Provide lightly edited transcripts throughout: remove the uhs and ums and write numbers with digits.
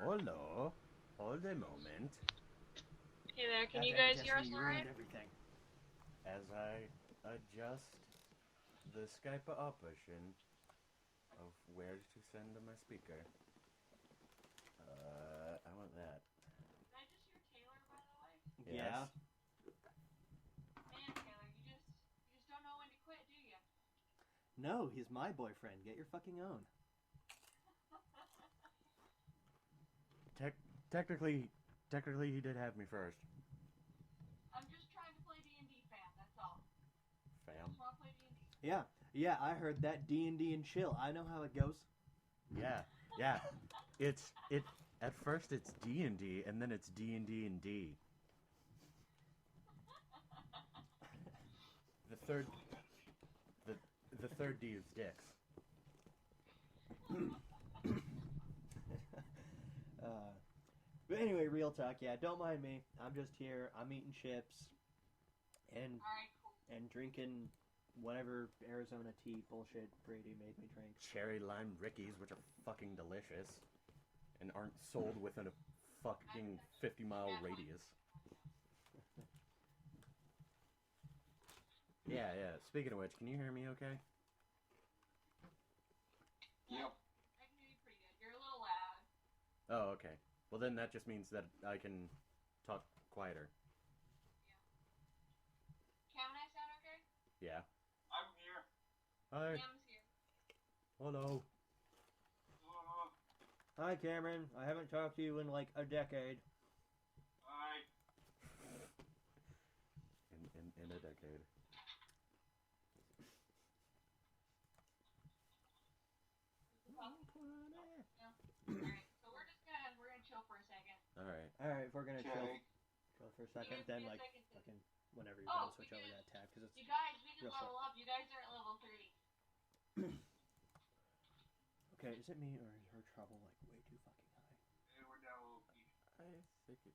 Hello. Hold a moment. Hey there, can you guys hear us You alright? ruined everything. As I adjust the Skype option of where to send my speaker. I want that. Did I just hear Taylor, by the way? Yeah. Yes. Man, Taylor, you just don't know when to quit, do you? No, he's my boyfriend. Get your fucking own. Technically, he did have me first. I'm just trying to play D&D, fam, that's all. I Fam. just want to play D&D. Yeah, I heard that D&D and chill. I know how it goes. Yeah. It's at first it's D&D and then it's D&D and D. The third D is dicks. But anyway, real talk. Yeah, don't mind me. I'm just here. I'm eating chips and Alright, cool. and drinking whatever Arizona tea bullshit Brady made me drink. Cherry lime Rickies, which are fucking delicious and aren't sold within a fucking 50-mile radius. Yeah. Speaking of which, can you hear me okay? Yep. I can hear you pretty good. You're a little loud. Oh, okay. Well, then that just means that I can talk quieter. Yeah. Cam and I sound okay? Yeah. I'm here. Hi. Cam's here. Hello. Hi, Cameron. I haven't talked to you in like a decade. Hi. In a decade. Alright, so we're gonna chill for a second. Alright. All right, if we're gonna chill Okay. for a second, then like fucking whenever you're Oh, done, switch over to that tab because it's You guys, we real didn't level up. You guys are at level 3. okay. Is it me or is her trouble like way too fucking high? And we're down OP. I think it...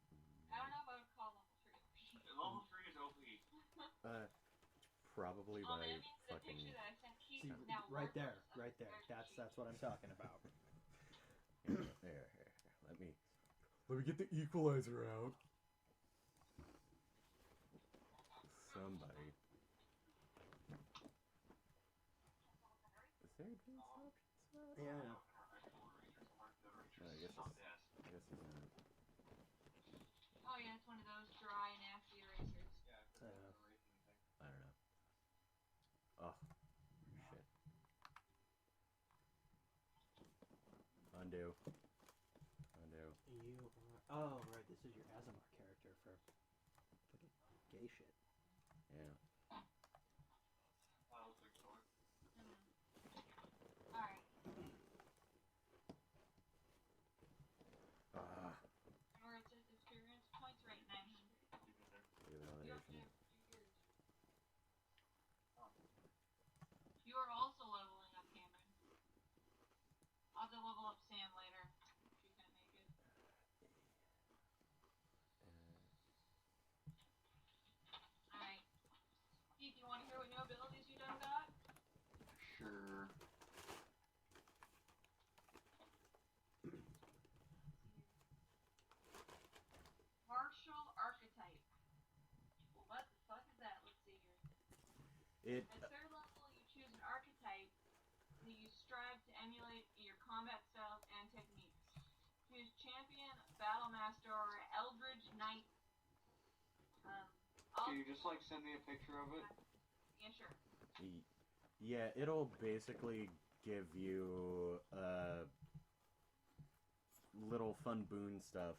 I don't know if I would call level 3 OP. Level 3 is OP. Probably Oh, by man, that means the fucking... picture that I sent Keith See, is now right there. worthless. That's what I'm talking about. Here. Let me get the equalizer out. Somebody. Is there advanced options? Yeah, I know. No, I guess it's not. Oh, yeah, it's one of those dry, nasty erasers. Yeah, I know. I don't know. Oh, shit. Undo. You are. Oh, right. This is your Azamar character for fucking gay shit. Yeah. Alright. And where it says experience points, right, 900. You have to have 2 years. You are also leveling up, Cameron. I'll have to level up Sam later. If she's gonna make it. Alright. Keith, you wanna hear what new abilities you done got? Sure. Martial archetype. Well, what the fuck is that? Let's see here. At third level, you choose an archetype that you strive to emulate in your combat styles and techniques. Choose champion, battle master, or eldritch knight. Can you just like send me a picture of it? Yeah, sure. Yeah, it'll basically give you little fun boon stuff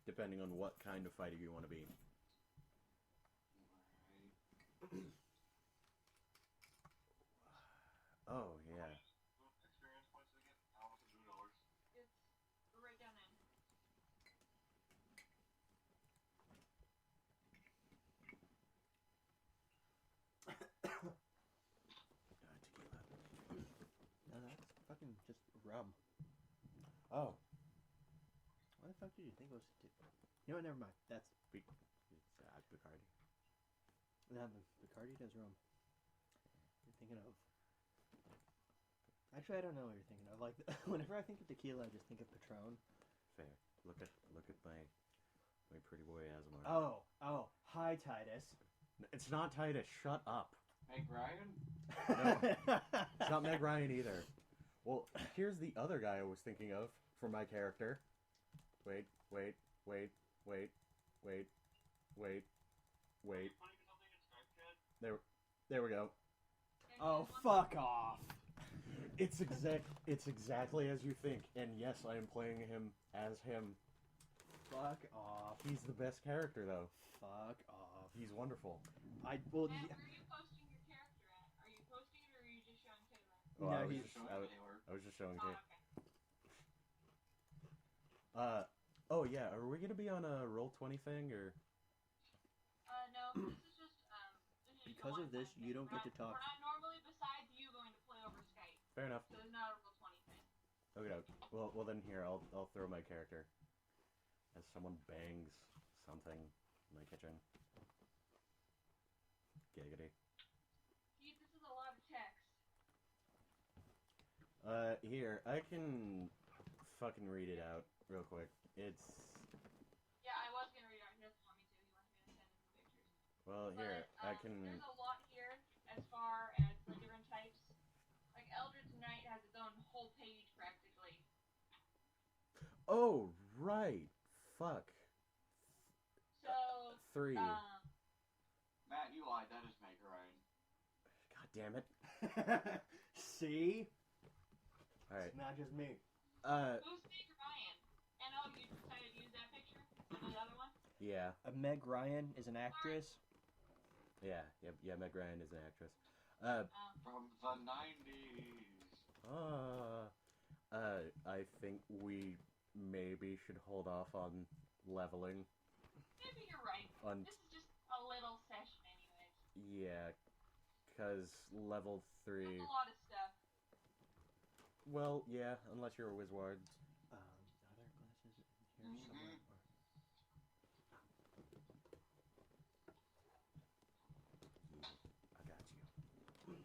depending on what kind of fighter you want to be. Oh, yeah. Experience points again? How much is $2? It's right down in. Tequila. No, that's fucking just rum. Oh. Why the fuck did you think it was? You know what? Never mind. That's It's Bacardi. no, Bacardi does rum. You're thinking of. Actually, I don't know what you're thinking of. Like, whenever I think of tequila, I just think of Patron. fair. Look at my pretty boy Asmar. Oh, hi, Titus. It's not Titus. Shut up. Meg Ryan? No. It's not Meg Ryan either. Well, here's the other guy I was thinking of for my character. Wait. Are you putting something in Skype chat? There we go. Oh, fuck off. It's exactly as you think. And yes, I am playing him as him. Fuck off. He's the best character though. Fuck off. He's wonderful. Matt, where are you posting your character at? Are you posting it or are you just showing Taylor? Oh, No, I was he's just, showing I, Taylor. I was just showing Oh, Kate. okay. Oh yeah, are we gonna be on a Roll20 thing or? No, this is just Because of this, you don't get to talk. We're not normally besides you going to play over Skype, Fair enough. so it's not a Roll20 thing. Okay. Well then here I'll throw my character as someone bangs something in my kitchen. Giggity. Steve, this is a lot of text. Here I can fucking read it out real quick. It's Yeah, I was gonna read it out. He doesn't want me to. He wants me to send him some pictures. well here But, I can. There's a lot here as far as the different types. Like Eldritch Knight has its own whole page practically. Oh right, fuck. So 3. Matt, you lied. That is Meg Ryan. God damn it. See? All right. It's not just me. who's Meg Ryan? And oh, you decided to use that picture? And the other one? Yeah. Meg Ryan is an actress. Yeah. Meg Ryan is an actress. From the 90s. I think we maybe should hold off on leveling. Maybe you're right. This is just a little session anyways. Yeah, because level 3. That's a lot of stuff. Well, yeah, unless you're a wizard. Are there glasses in here somewhere? I got you.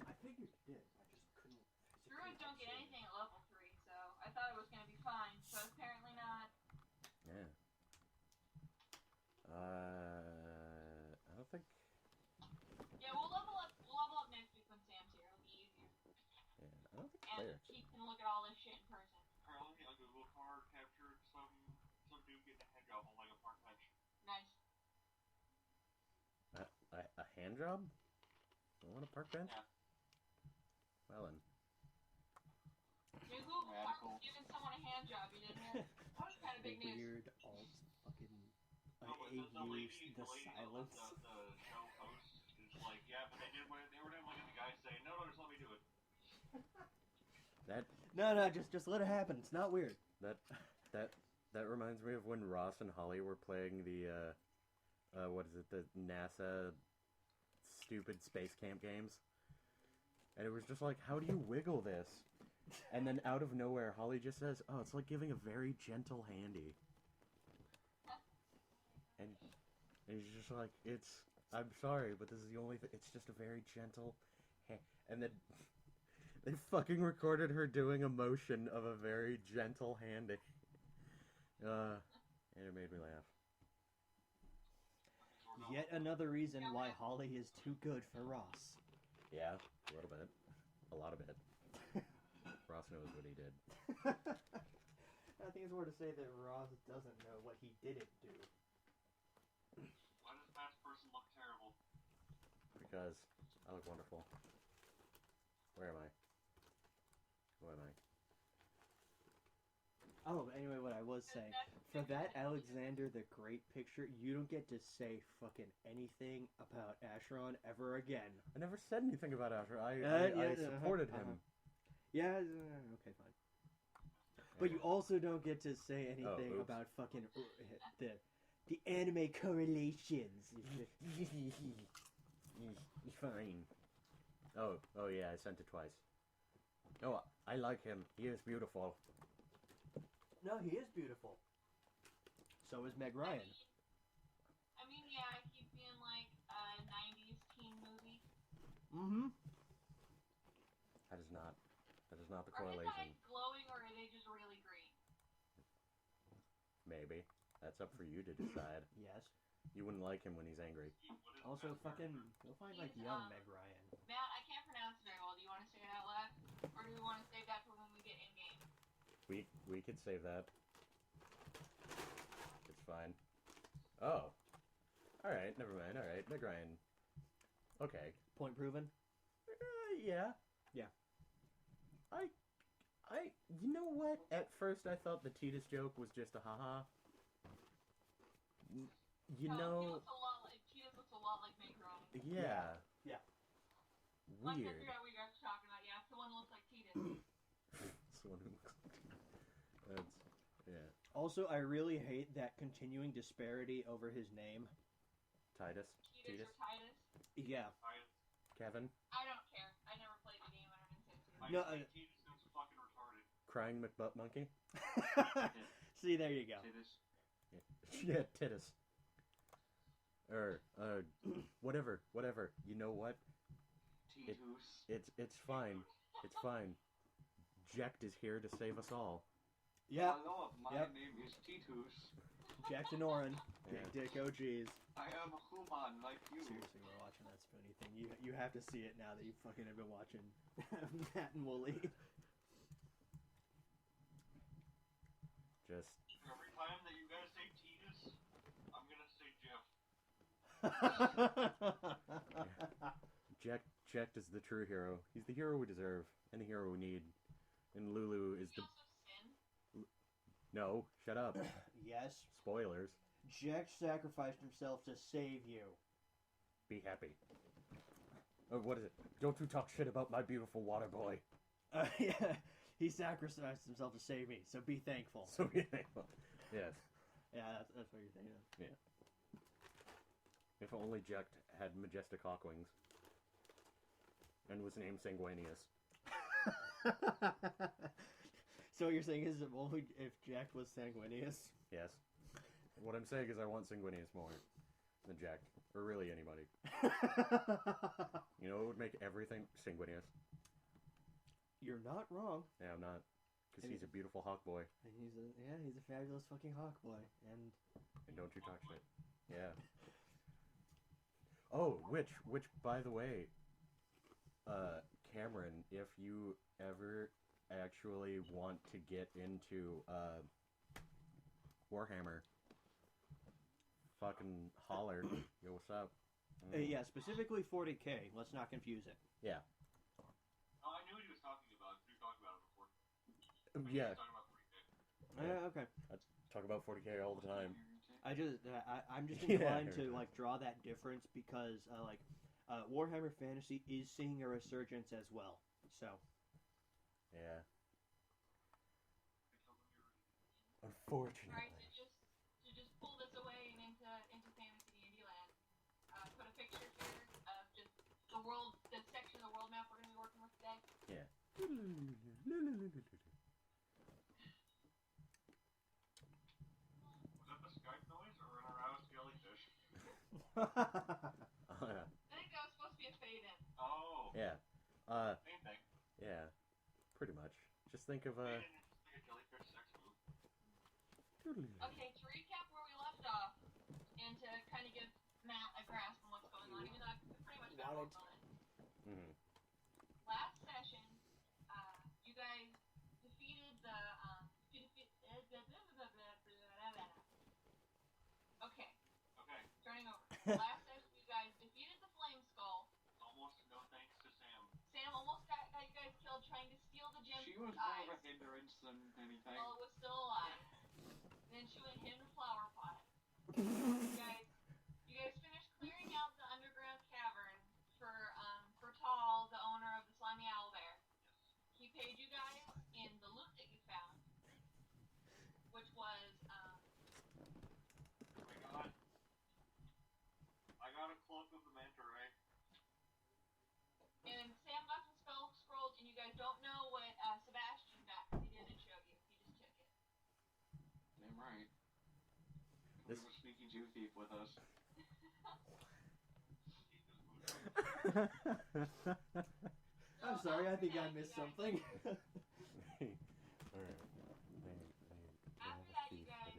I figured you did. I just couldn't. Druids don't get anything at level 3, so I thought it was going to be fine, but apparently not. Yeah. I don't think. Yeah, we'll level up next week when Sam's here. It'll be easier. Yeah, I don't think And player. he can look at all this shit in person. Apparently, a Google car captured some dude getting a hand job on like a park bench. Nice. A hand job? On a park bench? Yeah. Well then. New Google Park Radical. was giving someone a hand job, you didn't hear? That was kind of big news. Weird alt fucking. I No, but the lady, use the the lady, silence. the show host is like, yeah, but they were doing like the guy saying, no, just let me do it. No, just let it happen. It's not weird. That reminds me of when Ross and Holly were playing the what is it, the NASA stupid space camp games. And it was just like, how do you wiggle this? And then out of nowhere, Holly just says, oh, it's like giving a very gentle handy. And he's just like, I'm sorry, but this is the only thing, it's just a very gentle and then they fucking recorded her doing a motion of a very gentle handy. And it made me laugh. Yet another reason why Holly is too good for Ross. Yeah, a little bit. A lot of it. Ross knows what he did. I think it's more to say that Ross doesn't know what he didn't do. Why does Matt's person look terrible? Because I look wonderful. Where am I? Who am I? Oh, but anyway, what I was saying, for that Alexander the Great picture, you don't get to say fucking anything about Acheron ever again. I never said anything about Asher. I supported him. Yeah, okay, fine. But you also don't get to say anything oops. about fucking the anime correlations. Fine. Oh yeah, I sent it twice. No, I like him. He is beautiful. No, he is beautiful. So is Meg Ryan. I mean, yeah, I keep being like a 90s teen movie. Mm-hmm. That is not the Are his correlation. eyes glowing or are they just really green? Maybe. That's up for you to decide. Yes. You wouldn't like him when he's angry. Also, fucking, go find like He's, young Meg Ryan. Matt, I can't pronounce it very well. Do you want to say it out loud? Or do we want to save that for when we get in-game? We could save that. It's fine. Oh. Alright, never mind. Alright, Meg Ryan. Okay. Point proven? Yeah. Yeah. You know what? At first I thought the Titus joke was just a haha. You know... Titus looks a lot like Meg Ryan. Yeah. Yeah. Once I Weird. figured out what you guys were talking about, yeah, someone looks like Titus. Someone who looks like... That's... Yeah. Also, I really hate that continuing disparity over his name. Titus? Titus or Titus? Yeah. Kevin? I don't care. I never played the game. I don't intend to. No, Titus sounds fucking retarded. Crying McButt Monkey? See, there you go. Titus. Yeah, Titus. Whatever. You know what? Titus. It's fine. It's fine. Jekt is here to save us all. Yeah. Hello, my Yep. name is Titus. Jack Denoran. Yeah. Big Dick OGs. I am a human like you. Seriously, we're watching that spoony thing. You have to see it now that you fucking have been watching Matt and Wooly. Just... Every time that you guys say Titus, I'm gonna say Jeff. Jekt is the true hero. He's the hero we deserve, and the hero we need. And Lulu is the... Also Sin. No, shut up. Yes. Spoilers. Jack sacrificed himself to save you. Be happy. Oh, what is it? Don't you talk shit about my beautiful water boy. Yeah. He sacrificed himself to save me, so be thankful. So be thankful. Yes. Yeah, that's what you're thinking. Yeah. If only Jekt had majestic hawk wings. And was named Sanguinius. So what you're saying is if only if Jack was sanguineous? Yes. What I'm saying is I want Sanguinius more than Jekt. Or really anybody. You know, it would make everything Sanguinius. You're not wrong. Yeah, I'm not. Because he's a beautiful hawk boy. And he's a fabulous fucking hawk boy. And don't you talk shit. Yeah. Oh, which, by the way, Cameron, if you ever actually want to get into, Warhammer, fucking holler. Yo, what's up? yeah, specifically 40K. Let's not confuse it. Yeah. Oh, I knew what he was talking about. We talked about it before. Yeah. He was talking about 40K. Okay. I talk about 40K all the time. I'm just Yeah, inclined to okay. like draw that difference because Warhammer Fantasy is seeing a resurgence as well. So Yeah. Right, Unfortunately. to just pull this away and into fantasy D&D land. Put a picture here of just the world, the section of the world map we're gonna be working with today. Yeah. Was that the Skype noise or an aroused jellyfish? I think that was supposed to be a fade in. Oh. Yeah. Same thing. Yeah. Pretty much. Just think of Fade in is just like a jellyfish sex move. Okay, to recap where we left off, and to kind of give Matt a grasp on what's going on, even though I've pretty much got work on it. Mhm. Last session, you guys defeated the Okay, Okay. starting over. Last session, you guys defeated the Flame Skull. Almost no thanks to Sam. Sam almost got you guys killed trying to steal the gem She from was his more eyes. of a hindrance than anything. While it was still alive. Then she went hid in a flower pot. You guys finished clearing out the underground cavern for Tall, the owner of the slimy owl bear. He paid you guys in the loot that you found, which was I got a cloak of the manta ray. and Sam got some spell scrolls, and you guys don't know what Sebastian got. He didn't show you. He just took it. Damn right. This- We were sneaky Jew thief with us. I'm sorry, I think I missed something. Alright. After that, you guys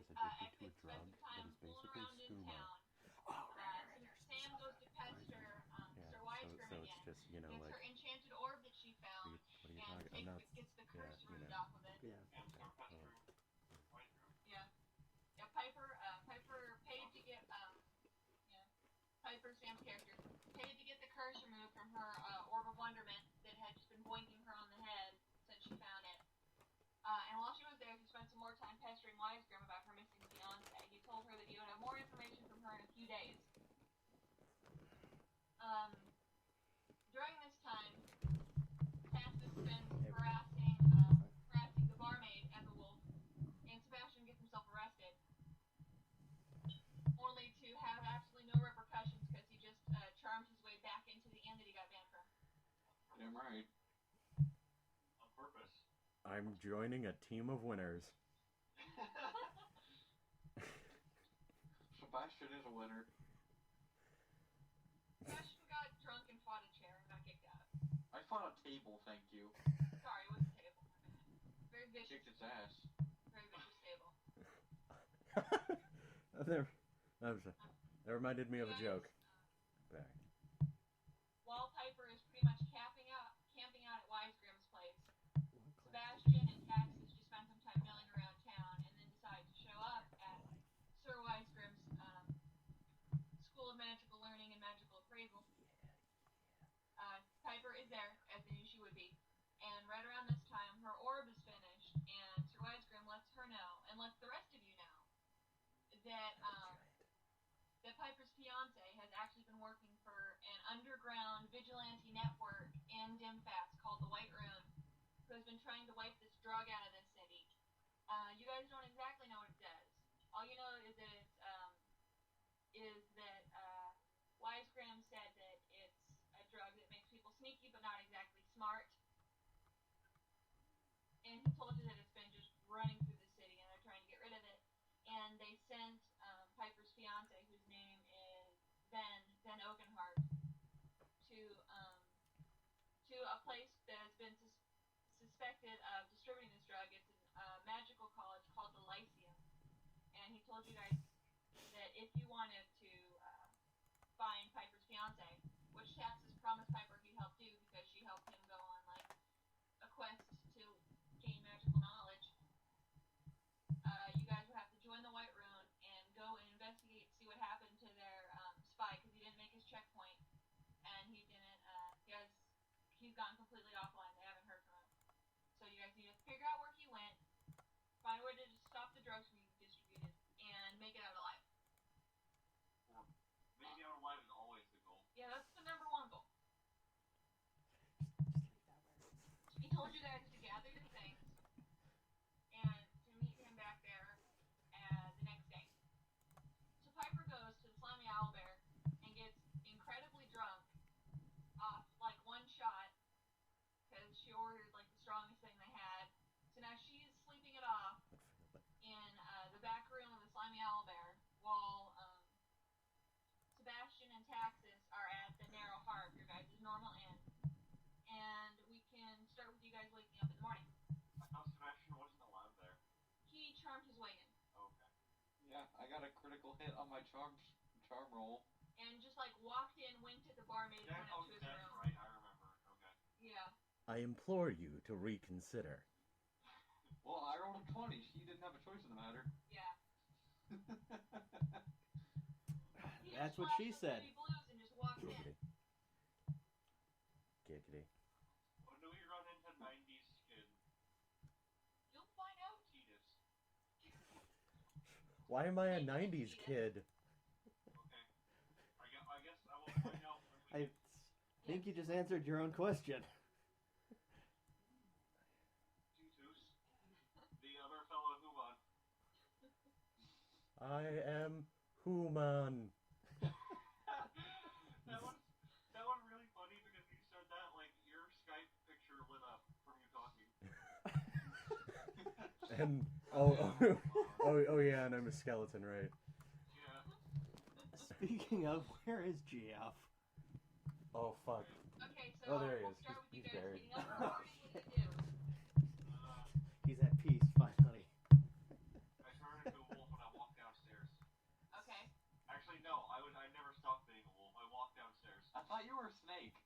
because you know, It's like. her enchanted orb that she found, What are you and talking? I'm not. gets the curse Yeah, you removed know. off of it. Yeah. And start pestering White Room. Yeah. Yeah, Piper paid to get, Piper, Sam's character, paid to get the curse removed from her Orb of Wonderment that had just been boinking her on the head since she found it. And while she was there, she spent some more time pestering Wisegrim about her missing fiance. He told her that he would have more information from her in a few days. During this time, Cass has been harassing the barmaid at the Wolf, and Sebastian gets himself arrested, only to have absolutely no repercussions because he just charmed his way back into the inn that he got banned from. Damn right. On purpose. I'm joining a team of winners. Sebastian is a winner. Sebastian got drunk and fought a chair and got kicked out. I fought a table, thank you. Sorry, it was a table. Very vicious. Kicked its ass. Very vicious table. That reminded me of a joke. Back. While Piper is pretty much camping out at Wisegrim's place, Sebastian and Taxis just spend some time milling around town and then decide to show up at Sir Wisegrim's School of Magical Learning and Magical Appraisal. Piper is there, as they knew she would be, and right around this time, her orb is finished, and Sir Wisegrim lets her know, and lets the rest of you know, that Piper's fiance has actually been working for an underground vigilante network in Dimfast called the White Rune, who has been trying to wipe this drug out of this city. You guys don't exactly know what it does. All you know is that Wisegrim said that it's a drug that makes people sneaky but not exactly smart. And he told you that it's been just running through the city and they're trying to get rid of it. And they sent Piper's fiance, whose name is Ben Oakenhart, to a place that has been suspected of distributing this drug. It's a magical college called the Lyceum. And he told you guys that if you wanted to find Piper's fiance, which Taxis promised Piper he'd help do because she helped him go on like a quest to gain magical knowledge, you guys would have to join the White Rune and go and investigate, see what happened to their spy, because he didn't make his checkpoint, and he's gone completely offline. They haven't heard from him. So you guys need to figure out where he went, find a way to stop the drugs from being distributed, and make it out alive. Making out alive is always the goal. Yeah, that's the number one goal. He told you guys to gather your things and to meet him back there the next day. So Piper goes to the Slimy Owlbear and gets incredibly drunk off like one shot because she ordered like the strongest thing they had. So now she's sleeping it off in the back room of the Slimy Owlbear while Sebastian and Taxis are at the Narrow Harp, your guys' normal inn. And we can start with you guys waking up in the morning. I thought Sebastian wasn't allowed there. He charmed his way in. Okay. Yeah, I got a critical hit on my charm roll. And just like walked in, winked at the barmaid, and went up to his that's room. right, I remember. Okay. Yeah. I implore you to reconsider. Well, I rolled a 20. She didn't have a choice in the matter. Yeah. That's what she said. Blues and just walked in. Giggity. When do we run into 90s kid? You'll find out. Titus. Why am I a 90s kid? Okay. I guess I will find out when we I think you just answered your own question. Titus. The other fellow Human. I am Human. That was really funny because you said that like your Skype picture lit up from you talking. And oh yeah, and I'm a skeleton, right? Yeah. Speaking of, where is GF? Oh fuck. Okay, so Oh, there he we'll is. start with you He's guys buried. getting up in the morning. What do you do? He's at peace, finally. I turned into a wolf when I walked downstairs. Okay. Actually, no, I never stopped being a wolf. I walked downstairs. I thought you were a snake.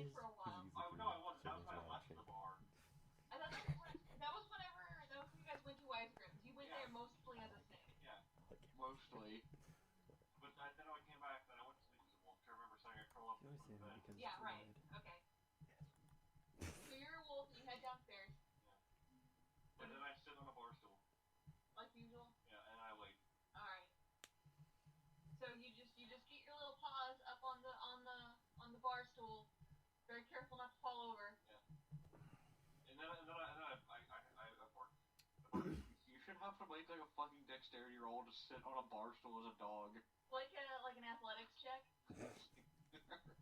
stayed for a while. No, I wasn't. That was when I left the bar. I thought that was when you guys went to Wise Grims. You went there mostly as a snake. Yeah, mostly. But then when I came back, then I went to sleep as a wolf. I remember saying I curl up in the bed. Yeah, right. Okay. So you're a wolf and you head downstairs. Yeah. And then I sit on a bar stool. Like usual? Yeah, and I wait. Alright. So you just get your little paws up on the bar stool. Very careful not to fall over. Yeah. And then I bark. You should have to make like a fucking dexterity roll to sit on a bar stool as a dog. Like an athletics check?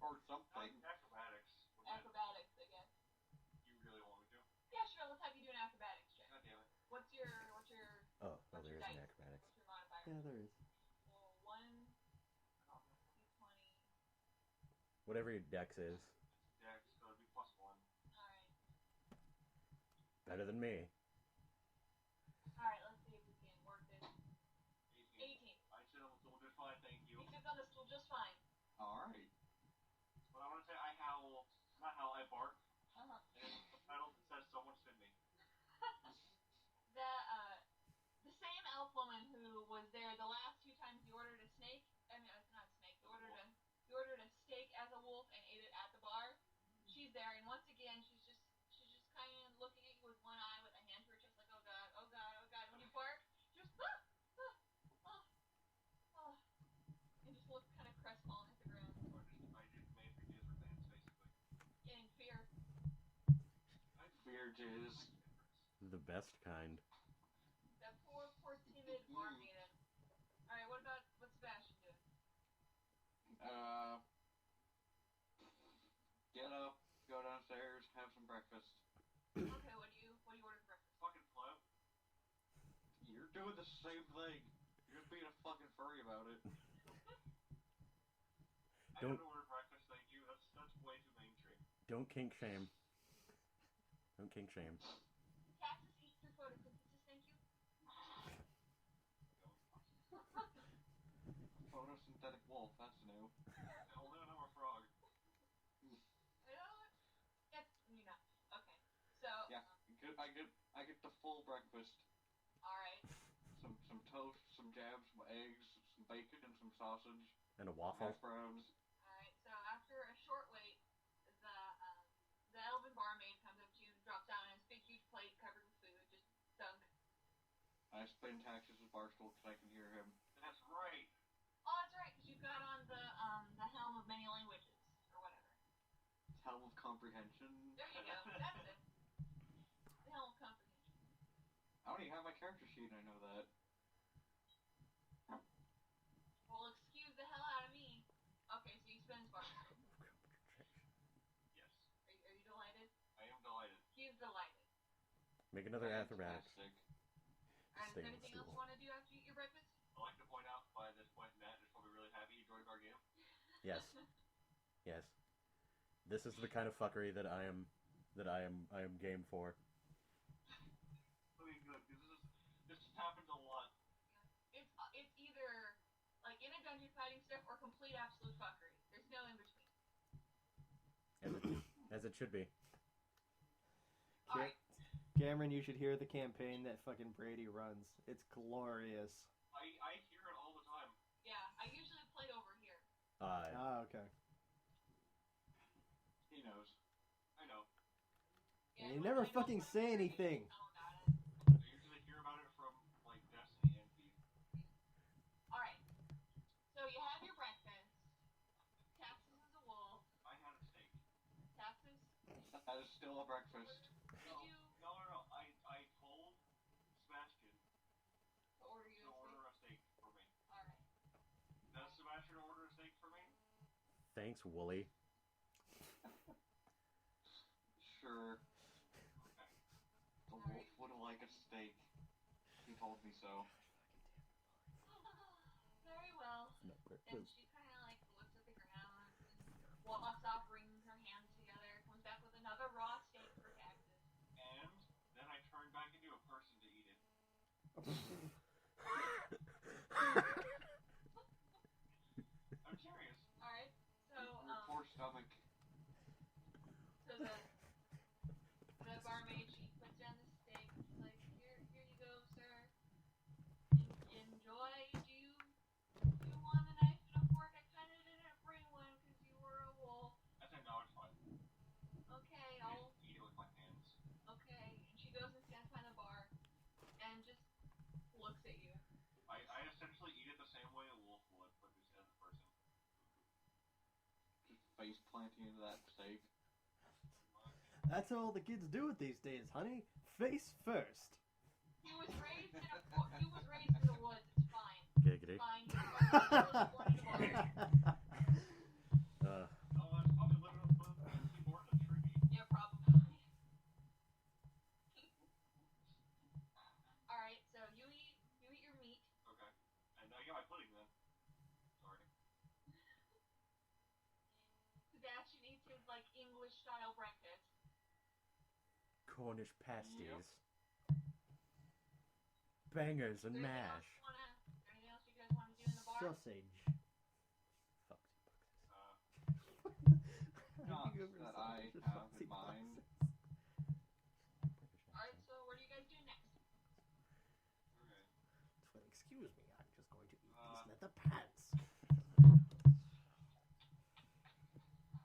Or something. Acrobatics. Acrobatics, I guess. You really want me to? Yeah, sure. Let's have you do an acrobatics check. God damn it. What's your Oh, there is an acrobatics. What's your modifier? Yeah, there is. Well, 1 d20. Whatever your dex is. Dex, so it'd be +1. Alright. Better than me. Alright, let's see if we can work this. 18. I sit on the stool just fine, thank you. He sits on the stool just fine. Alright. But I want to say I howl, not howl, I bark. Uh-huh. And it's the title that says someone spin me. The same elf woman who was there the last 2 times you ordered a snake, I mean, it's not a snake, you ordered a steak as a wolf and ate it at the bar. She's there, and once again, she's just kind of looking at you with one eye with a hand to her chest, like, oh god, oh god, oh god. And when you bark, she just, and just looks kind of crestfallen at the ground. I just made the jizz dance, basically. In fear. I fear jizz. The best kind. That poor timid bar maiden. Alright, what's Sebastian doing? Get up, go downstairs, have some breakfast. Okay, what do you order for breakfast? Fucking float. You're doing the same thing. You're just being a fucking furry about it. I don't order breakfast, thank you. That's way too mainstream. Don't kink shame. Don't kink shame. Cactus eats through photosynthesis, thank you. Photosynthetic wolf, that's new. Only when I'm a frog. Okay. So yeah, I get the full breakfast. Alright. Some toast, some jam, some eggs, some bacon, and some sausage. And a waffle. Hash browns. Alright, so after a short wait, the elven barmaid comes up to you and drops down on his big huge plate covered with food, just sunk. I explain taxes with Barstool because I can hear him. That's right. Oh, that's right, because you've got on the helm of many languages, or whatever. Helm of comprehension. There you go, that's it. The helm of comprehension. I don't even have my character sheet and I know that. Well, excuse the hell out of me. Okay, so you spend his bar. Yes. Are you delighted? I am delighted. He is delighted. Make another acrobatics. Alright, is there anything else you want to do after you eat your breakfast? I'd like to point out by this point Matt is probably really happy he joined our game. Yes. Yes. This is the kind of fuckery that I am game for. I mean, good. This just happens a lot. Yeah. It's either like in a dungeon fighting stuff or complete absolute fuckery. There's no in between. As it should be. Alright. Cameron, you should hear the campaign that fucking Brady runs. It's glorious. I hear it all the time. Yeah, I usually play over here. Okay. He knows. I know. Yeah, And you never fucking say anything. I usually hear about it from, like, Destiny and Feb. Alright. So you have your breakfast. Taxes is a wolf. I had a steak. Taxes? That is still a breakfast. Did you... No. I told Sebastian to order you a steak for me. Alright. Does Sebastian order a steak for me? Thanks, Wooly. Sure. Okay. The wolf would like a steak. He told me so. Very well. No, And she kind of like looks at the ground and walks off, wringing her hands together, comes back with another raw steak for Cactus. And then I turn back into a person to eat it. I'm serious. Alright, so, Your poor stomach. walking into that mistake. That's all the kids do these days, honey. Face first. He was raised in the woods. It's fine. Giggity. Fine. He's really No, that's probably living on a keyboard in a tree. Yeah, probably. Alright, so you eat your meat. Okay. And I get my pudding then. Sorry. Sebastian eats his, like, English-style breakfast. Cornish pasties. Bangers and mash. Is there anything else you guys want to do in the bar? Sausage. Not that I have in mind. Alright, so what are you guys doing next? Okay. Well, excuse me, I'm just going to eat these leather pants.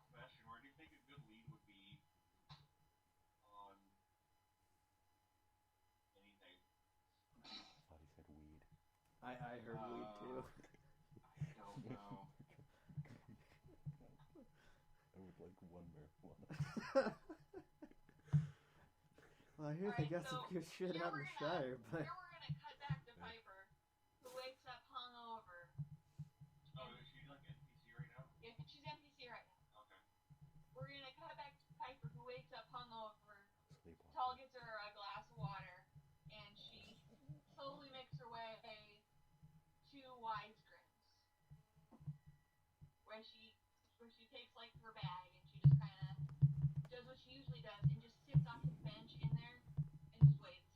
Sebastian, where do you think a good lead would be on anything? I thought he said weed. I heard weed too. I don't know. I would like one marijuana. Well, I hear they got some good shit out in the Shire, but... Here we're gonna cut back to Piper, who wakes up hungover. Oh, is she like NPC right now? Yeah, she's NPC right now. Okay. We're gonna cut back to Piper, who wakes up hungover. Sleepwalking. Tall gets her a glass of water, and she slowly makes her way to Wise Grims, where she takes like her bag and she just kind of does what she usually does and just sits on his bench in there and just waits.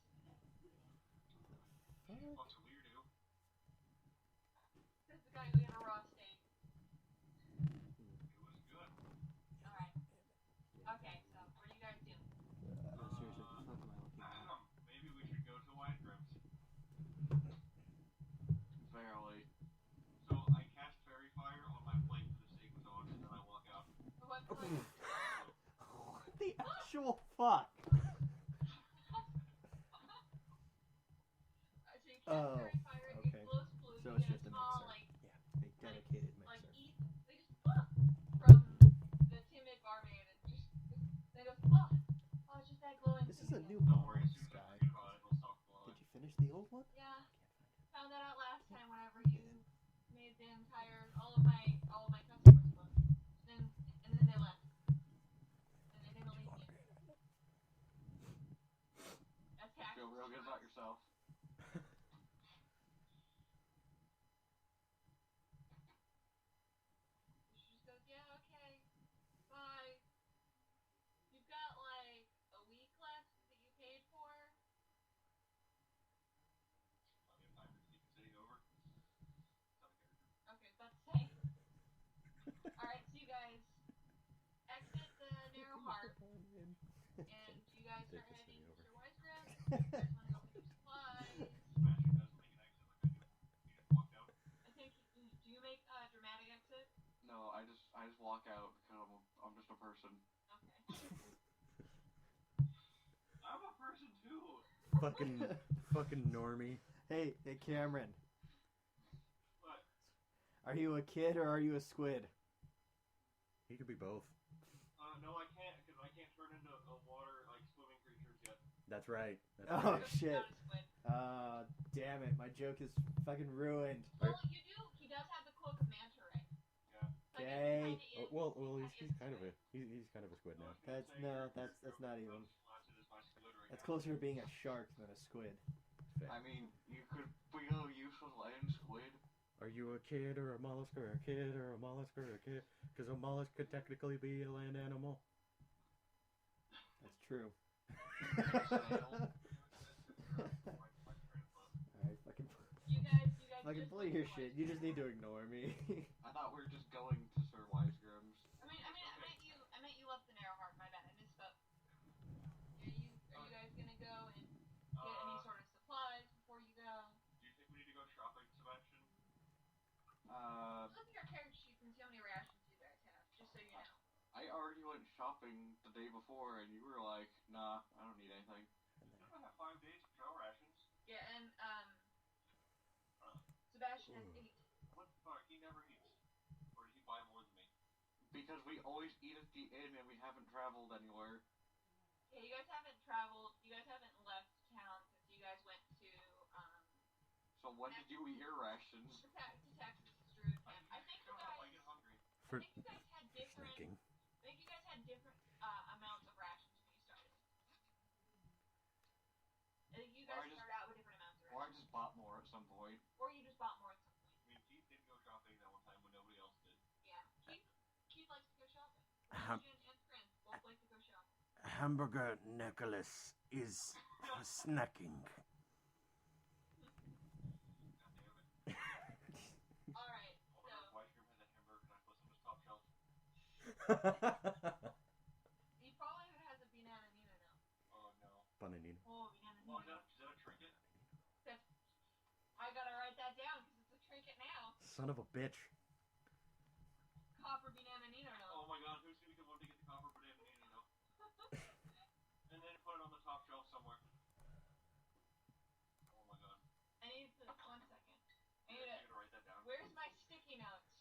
What's a weirdo? Says the guy who ate a raw steak. It was good. Alright. Okay, so what are you guys doing? seriously, what the fuck am I looking at? Maybe we should go to Wine Grims. Barely. So I cast Fairy Fire on my plate for the steak was on, and then I walk out. What place? What the actual fuck? So you Oh, cast Fairy Fire, okay. it glows blue, So you it's get just a small, mixer. like, Yeah, a dedicated like mixer. eat, they just from the timid barmaid and just they go, oh, it's just that glowing. This is a new Don't worry, bomb, as soon as I Sky. forget about it, it'll stop glowing. Did you finish the old one? Yeah, Can't found that out last time whenever you made the entire all of my customers glow. And then they left. And they didn't leave me. That's You feel real good about yourself. She just goes, yeah, okay, bye. You've got like a week left that you paid for. Plenty of time to keep sitting over. Not a character. Okay, about to say. Alright, so you guys exit the narrow heart, and you guys start heading to Wise Grims. You guys want to go pick up supplies. Sebastian doesn't make an exit like I do. He just walked out. I think, do you make a dramatic exit? No, I just walk out because I'm just a person. Okay. I'm a person too. Fucking normie. Hey, Cameron. What? Are you a kid or are you a squid? He could be both. No, I can't because I can't turn into a water like swimming creatures yet. That's right. That's Oh, right. shit. Not a squid. Damn it. My joke is fucking ruined. Well, you do. He does have the cloak of manta ray. Yeah. So I guess Okay. he kinda is- Well, he he's kinda kind of is he's kind of a squid now. That's not even. That's closer to being a shark than a squid. I mean, you could be a useless land squid. Are you a kid or a mollusk or a kid or a mollusk or a kid? Because a mollusk could technically be a land animal. That's true. Alright, fucking You guys just play went your to shit. Wise You just Grims. need to ignore me. I thought we were just going to Sir Wise Grims. I meant you left the narrow heart. My bad. I misspoke. Are you guys gonna go and get any sort of supplies before you go? Do you think we need to go shopping, Sebastian? Look at your character sheets and see how many rations you guys have, just so you know. I already went shopping the day before, and you were like, "Nah, I don't need anything." I have 5 days of trail rations. Yeah, and Sebastian has 8. What the fuck? He never eats. Or did he buy more than me? Because we always eat at the inn and we haven't traveled anywhere. Yeah, you guys haven't traveled. You guys haven't left town since you guys went to So when did you eat your rations? to Texas Druid Camp. I think you guys. I get hungry. For I think you guys had different. sneaking. I think you guys had different amounts of rations when you started. I think you guys started out with different amounts of Or I rations. just bought more at some point. Or you just bought more at some point. I mean, Keith did go shopping that one time when nobody else did. Yeah, Keith likes to go shopping. Ham- Christian and friends both like to go shopping. Hamburger necklace is for snacking. Alright, so. Why Shroom has a hamburger necklace on his top shelf? He probably has a banana nino now. Oh no. Bananino. Oh, banana Oh, nino. is that a trinket? I gotta write that down because it's a trinket now. Son of a bitch. Copper banana nino now. Oh my god, who's gonna come up to get the copper banana nino? And then put it on the top shelf somewhere. Oh my god. I need to, 1 second. I You need gotta to, write that down. where's my sticky notes?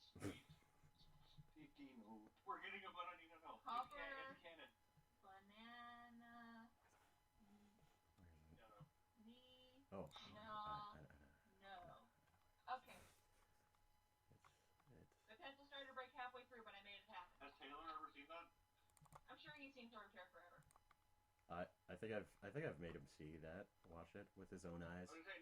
Sticky note. We're getting a banana nino. Copper. It's canon. Banana. No. Oh. No. Okay. The pencil started to break halfway through, but I made it happen. Has Taylor ever seen that? I'm sure he's seen Swordcare Forever. I think I've made him see that, watch it with his own eyes. I was gonna say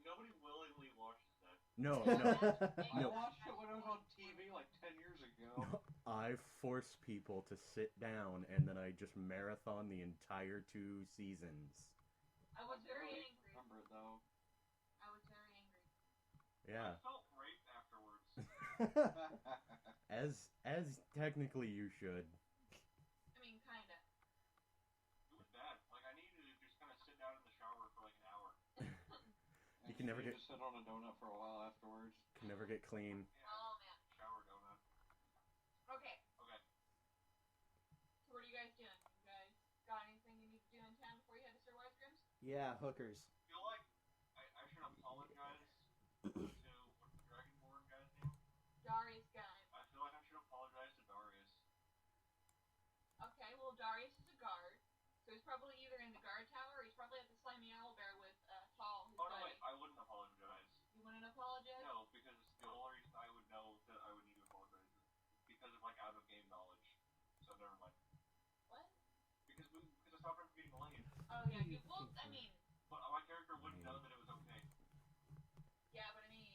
nobody willingly watches that. No. I No. watched it when it was on TV like 10 years ago. I force people to sit down and then I just marathon the entire 2 seasons. I was very angry. Remember it though. I was very angry. Yeah. I felt great afterwards. As technically you should. I mean, kinda. It was bad. Like I needed to just kind of sit down in the shower for like an hour. You can never get- Just sit on a donut for a while afterwards. Can never get clean. Yeah. Oh man. Shower donut. Okay. Okay. So what are you guys doing? You guys got anything you need to do in town before you head to Sir Wisegrim's? Yeah, hookers. I feel like I should apologize to what's the Dragonborn guy's name? Darius guy. I feel like I should apologize to Darius. Okay, well Darius is a guard, so he's probably either in the guard tower or he's probably at the Slimy Owlbear with Tall. Who's Oh no, wait, guarding. I wouldn't apologize. You wouldn't apologize? No, because the only reason I would know that I would need to apologize is because of like out of game knowledge. So never mind. What? Because I stopped him from getting laid. Oh yeah, well, I mean, But my character wouldn't know that it was okay. yeah, but I mean,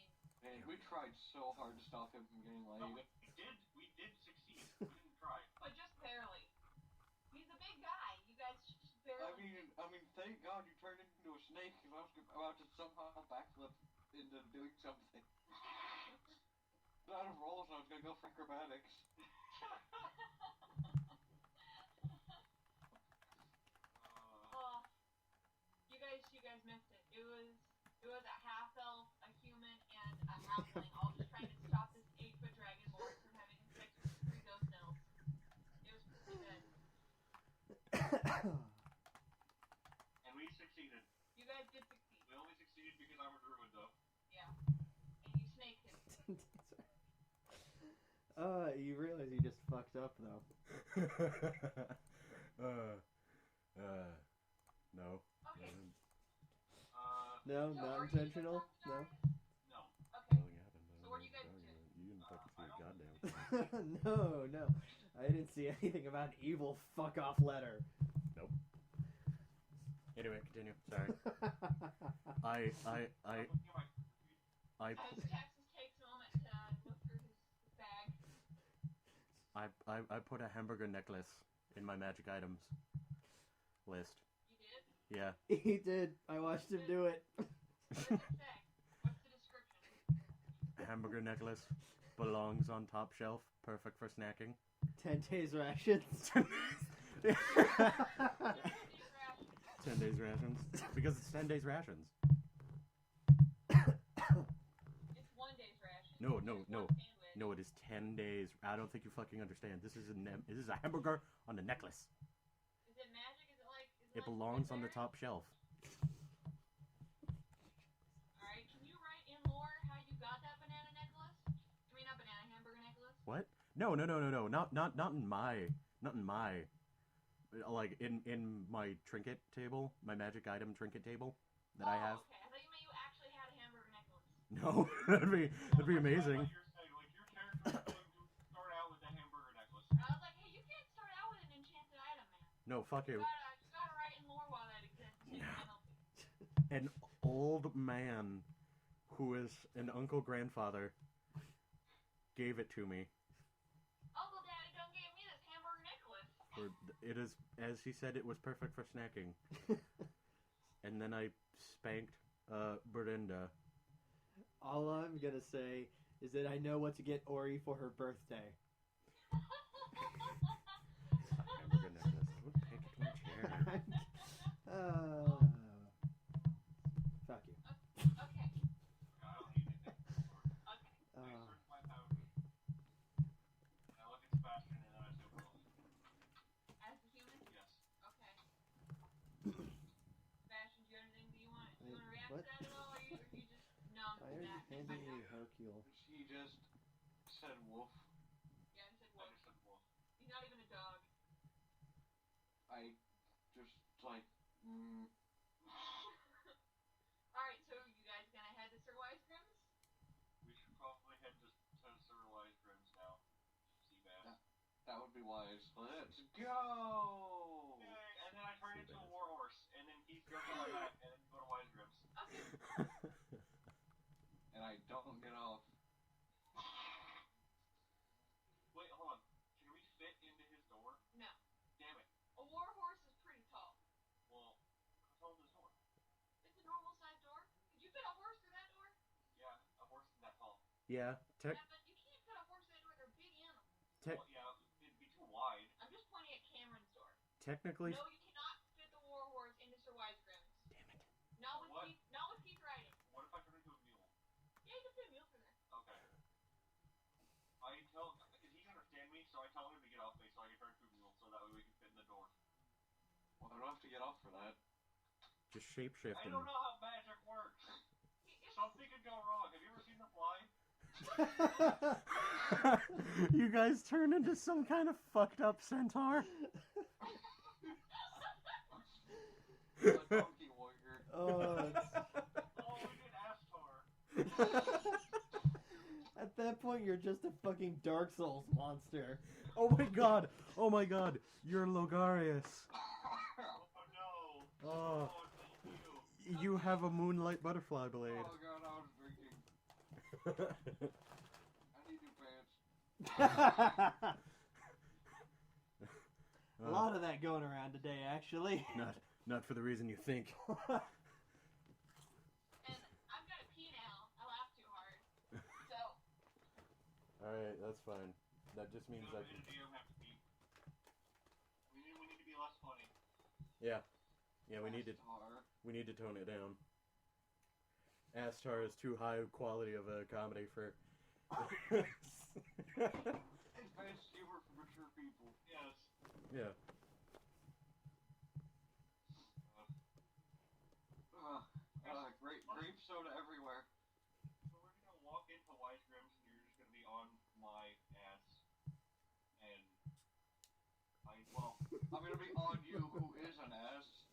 Man, we tried so hard to stop him from getting laid. No, we did succeed. We didn't try. but just barely. He's a big guy. You guys just barely. I mean, thank God you turned into a snake because I was about to somehow backflip into doing something. But out of rolls, I was gonna go for acrobatics. Oh, you guys missed it. It was a half elf, a human, and a halfling all just trying to stop this 8-foot dragonborn from having sex with 3 ghost elves. It was pretty good. And we succeeded. You guys did succeed. We only succeeded because I'm a druid, though. Yeah. And you snaked him. You realize you just fucked up though. No. Okay. No, So not are you gonna intentional. talk to No. Darius? No. Okay. So what are you guys doing? You didn't fucking see a I goddamn thing. No. I didn't see anything about an evil fuck off letter. Nope. Anyway, continue. Sorry. I As Texas takes a moment to look through his bag. I put a hamburger necklace in my magic items list. You did? Yeah. He did. I watched him do it. What does it say? What's the description? Hamburger necklace belongs on top shelf. Perfect for snacking. 10 days rations. 10 days rations. Because it's 10 days rations. It's 1 day's ration. No. There's one sandwich. No, it is 10 days. I don't think you fucking understand. This is a hamburger on a necklace. Is it magic? Is it like? It belongs on the top shelf. Alright, can you write in lore how you got that banana necklace? I mean, not banana, hamburger necklace? What? No. Not in my, like in my trinket table, my magic item trinket table that I have. Okay. I thought you meant you actually had a hamburger necklace. No, that'd be amazing. You're saying, like, your character is going to start out with a hamburger necklace. I was like, hey, you can't start out with an enchanted item, man. No, fuck you. You gotta write in lore while that exists. An old man who is an uncle grandfather gave it to me. Uncle Daddy done gave me this hamburger necklace. It is, as he said, it was perfect for snacking. And then I spanked Brenda. All I'm gonna say is that I know what to get Ori for her birthday. Hamburger necklace. Don't take it to my chair. Fuck you. Okay. I don't need it. Okay. I search my pouch. I look at Sebastian and then I say, well, As the human? yes. Okay. Sebastian, do you have anything that you want to react What? to that at all? Or you just numb I to already that? handed you Hercule. He just said wolf. Yeah, he said I wolf. just said wolf. He's not even a dog. I just, like, Alright, so you guys gonna head to Sir Wisegrim's? we should probably head to Sir Wisegrim's now. Seabass. That would be wise. Let's go! Yay! And then I turn into a warhorse, and then he's going to my back, and then go to Wisegrim's. Okay. And I don't get off. Wait, hold on. Can we fit into his door? No. Damn it. A warhorse is pretty tall. Well, how tall is his door? It's a normal sized door. Could you fit a horse through that door? Yeah, a horse is that tall. Yeah, Yeah, but you can't fit a horse through that door. They're big animals. Well, yeah, it'd be too wide. I'm just pointing at Cameron's door. technically. No, you cannot fit the warhorse into Sir Wisegrim's. Damn it. Not with What? Not with Keith riding. What if I turn into a mule? Yeah, you can fit a mule through there. Okay. Because he can understand me, so I tell him to get off me so I can turn into a mule, so that way we can fit in the door. Well, I don't have to get off for that. Just shapeshift I him. don't know how magic works. Something could go wrong. Have you ever seen them fly? You guys turn into some kind of fucked up centaur. A donkey warrior. Oh, it's... Oh, we did Astar. At that point, you're just a fucking Dark Souls monster. Oh my god, you're Logarius. Oh no. Oh, thank you have a moonlight butterfly blade. Oh god, I was drinking. I need new pants. A lot of that going around today, actually. Not for the reason you think. And I'm gonna pee now. I laughed too hard. So. Alright, that's fine. That just means I can... We need to be less funny. Yeah, we need to tone it down. Astar is too high quality of a comedy for... Advanced humor for mature people. Yes. Yeah. Grape soda everywhere. So we're gonna walk into Wisegrim's and you're just gonna be on my ass. And I'm gonna be on you who is an ass.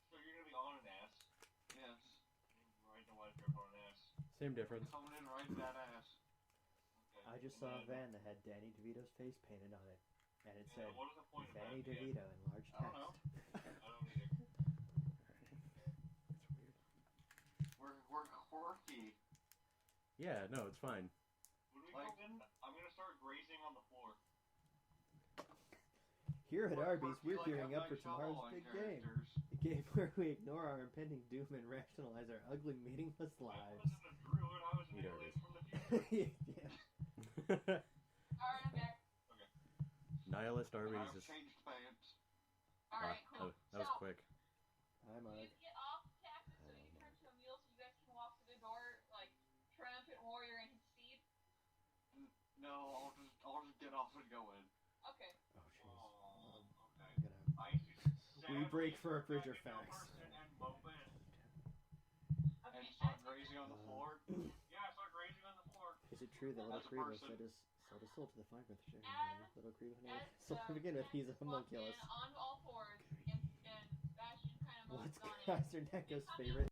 So you're gonna be on an ass. Yes. Right into Wisegrim's on an ass. Same difference. Coming in right in that ass. Okay. I just saw a van that had Danny DeVito's face painted on it. And it said, what is the point of Danny that? DeVito in large I don't text. know. I don't either. We're quirky. Yeah, no, it's fine. When we go in, I'm gonna start grazing on the floor. Here at Arby's, we're Like gearing up for M. Night tomorrow's Shyamalan big game. characters. A game where we ignore our impending doom and rationalize our ugly, meaningless I lives. wasn't a druid, I was an Eat alien Arby's. from the future. Yeah. Alright, I'm back. Nihilist Arby's I've is... changed pants. Alright, cool. That was quick. Hi, Mark. You get off taxes so you can turn to a mule so you guys can walk through the door like triumphant warrior and his steed. No, I'll just get off and go in. Okay. Oh, jeez. Oh, okay. I'm gonna... I used to We stab break people for a bridger back into a facts. person and mope in. Okay. And start grazing on the floor. Yeah, I start grazing on the floor. Is it true true. The little As a Creeper person. said his soul to the fire with the As- little Creeper. As So to begin with, he's a walked in homunculus. on all fours, and Sebastian kind of What's on it. Kaiser Neko's favorite?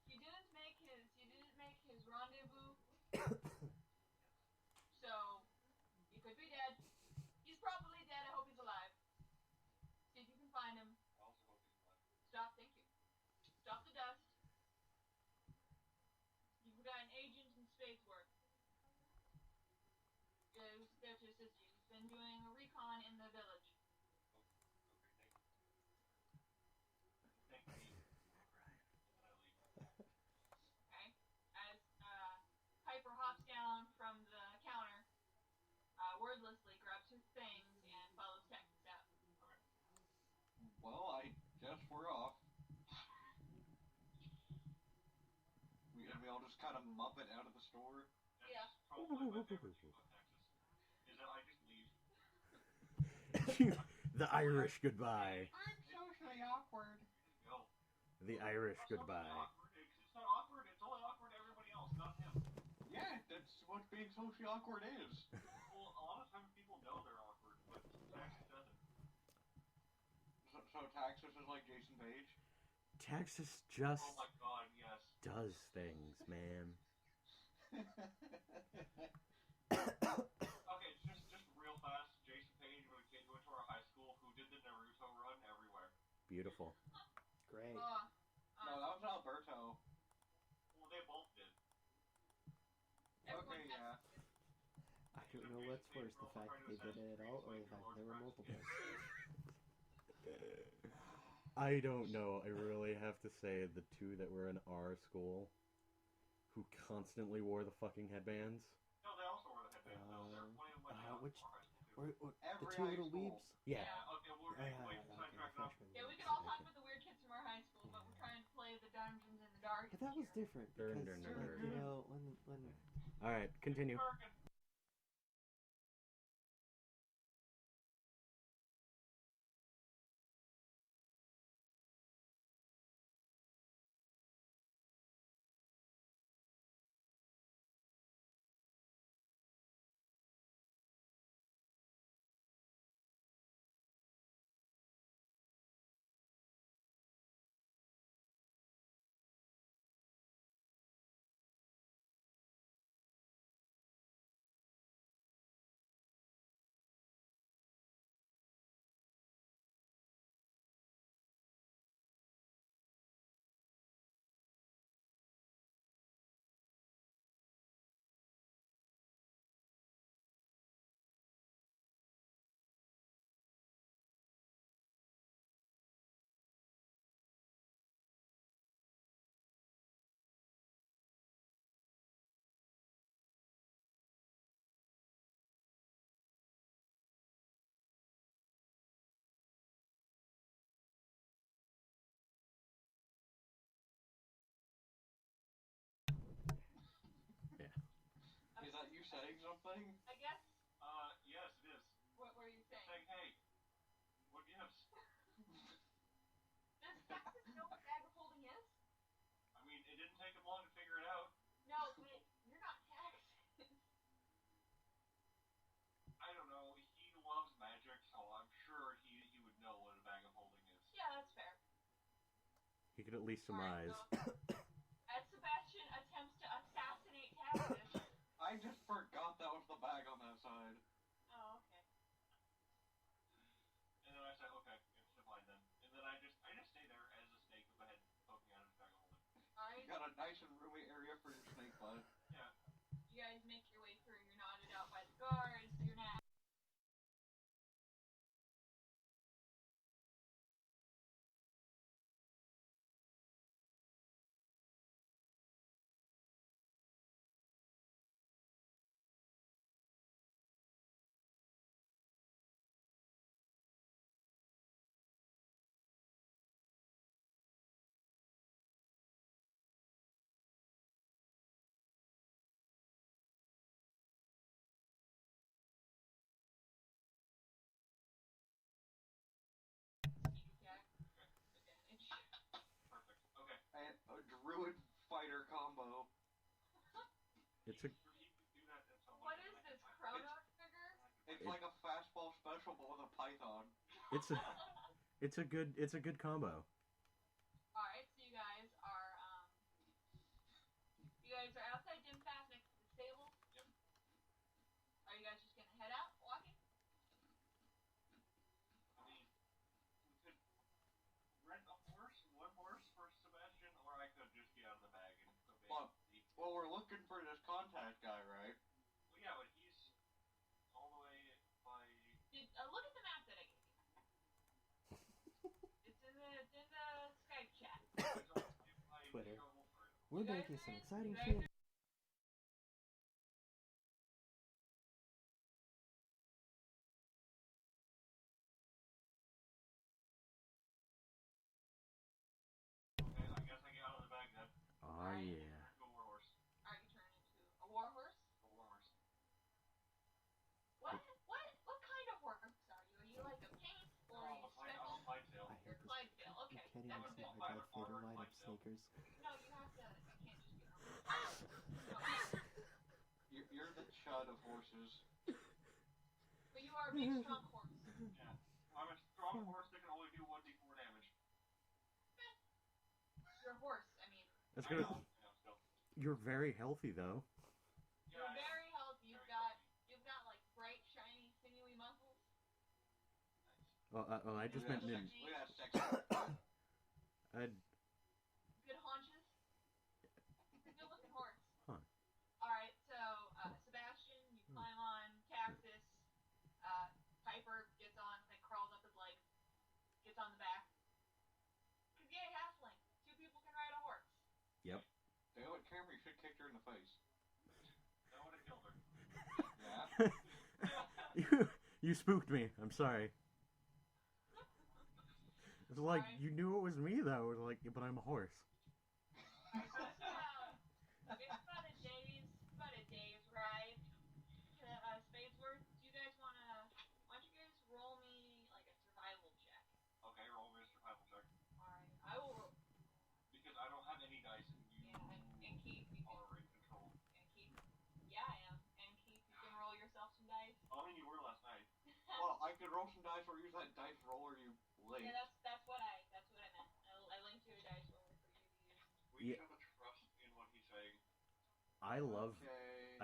He didn't make his rendezvous. So he could be dead. He's probably dead. I hope he's alive. See if you can find him. I also hope he's alive. Stop. Thank you. Stop the dust. You've got an agent in space work. Who's there to assist you. He's been doing a recon in the village. Okay, thank you. Okay. As Piper hops down from the counter, wordlessly grabs his things and follows Texas out. Well, I guess we're off. We all just kind of muppet out of the store. That's Yeah. probably my favorite thing about Texas. Is that I just leave. The Irish goodbye. I'm socially awkward. Just go. The Irish It's not goodbye. awkward. It's not awkward. It's only awkward to everybody else, not him. Yeah, that's what being socially awkward is. Well, a lot of times people know they're awkward, but Texas doesn't. So Texas is like Jason Page? Texas just Oh my god, yes. does things, man. Okay, just real fast. Jason Page was a kid who went to our high school who did the Naruto run everywhere. Beautiful. Great. No, that was Alberto. Well, they both did. Okay, yeah. I don't know what's worse, the fact that they did it at all, or the fact that there were multiple. I don't know. I really have to say the two that were in our school who constantly wore the fucking headbands. No, they also wore the headbands. They were playing with Which, our high school, too. the two little weebs? Yeah. Okay, we're getting sidetracked now. Yeah, we can all talk about the weird kids from our high school, but we're trying to play the Dungeons in the Dark But that was different because, like, you know, when... Alright, continue. Is that you saying something? I guess. Yes, it is. What were you saying? Saying, hey, what gives? Does Texas know what bag of holding is? I mean, it didn't take him long to figure it out. No, but you're not Texas. I don't know. He loves magic, so I'm sure he would know what a bag of holding is. Yeah, that's fair. He could at least surmise. As Sebastian attempts to assassinate Tacitus. I just forgot that was the bag on that side. Oh, okay. And then I said, okay, it's fine then. And then I just stay there as a snake with my head poking out of his bag of holding. Alright. You got a nice and roomy area for your snake butt. Yeah. You guys make your way through. You're knotted out by the guards. You're not. Perfect. Okay. And a druid fighter combo. It's a What is this, Chrono Trigger? It's like a fastball special but with a python. it's a good combo. Alright, so you guys are outside Dim Fast next to the stable? Yep. Are you guys just gonna head out walking? I mean, we could rent a horse, one horse for Sebastian, or I could just get out of the bag and go big. Well, we're looking for this contact guy, right? Well, yeah, but he's all the way by... Look at the map that I gave you. It's in the Skype chat. Twitter. We're making some exciting guys changes. Okay, I guess I get out of the bag then. Oh yeah. Go warhorse. Alright, you turn into a warhorse? Go warhorse. What kind of horse are you? Are you like a paint or are you speckled? Clydesdale. I hate You're this. Clydesdale, okay. You can't even That was see it. my Darth Vader lineup sneakers. No, you can't just be normal. You're the chud of horses. But you are a big strong horse. Yeah. I'm a strong horse that can only do 1d4 damage. You're a horse, I mean. That's I good. know, still. You're very healthy though. You're very healthy. You've got like bright, shiny, sinewy muscles. Well, I just meant Look in. at that sex. Good haunches. Good looking horse. Huh. Alright, so Sebastian, you climb on Taxus. Piper gets on, like crawls up his legs, gets on the back. Cause yay, halfling. 2 people can ride a horse. Yep. Damn it, Cameron, you should have kicked her in the face. That would have killed her. Yeah? You spooked me. I'm sorry. It's like you knew it was me though. Like, but I'm a horse. It's about a day's ride to Spadesworth. Do you guys wanna? Why don't you guys roll me like a survival check? Okay, roll me a survival check. All right, I will. Because I don't have any dice, and you And Keith, you can. are in control. And Keith, yeah, I am. And Keith, you can roll yourself some dice. I mean, you were last night. Well, I could roll some dice or use that dice roller you linked. Yeah, that's what I meant. I linked you a dice roller for you to use. We should have a trust in what he's saying. I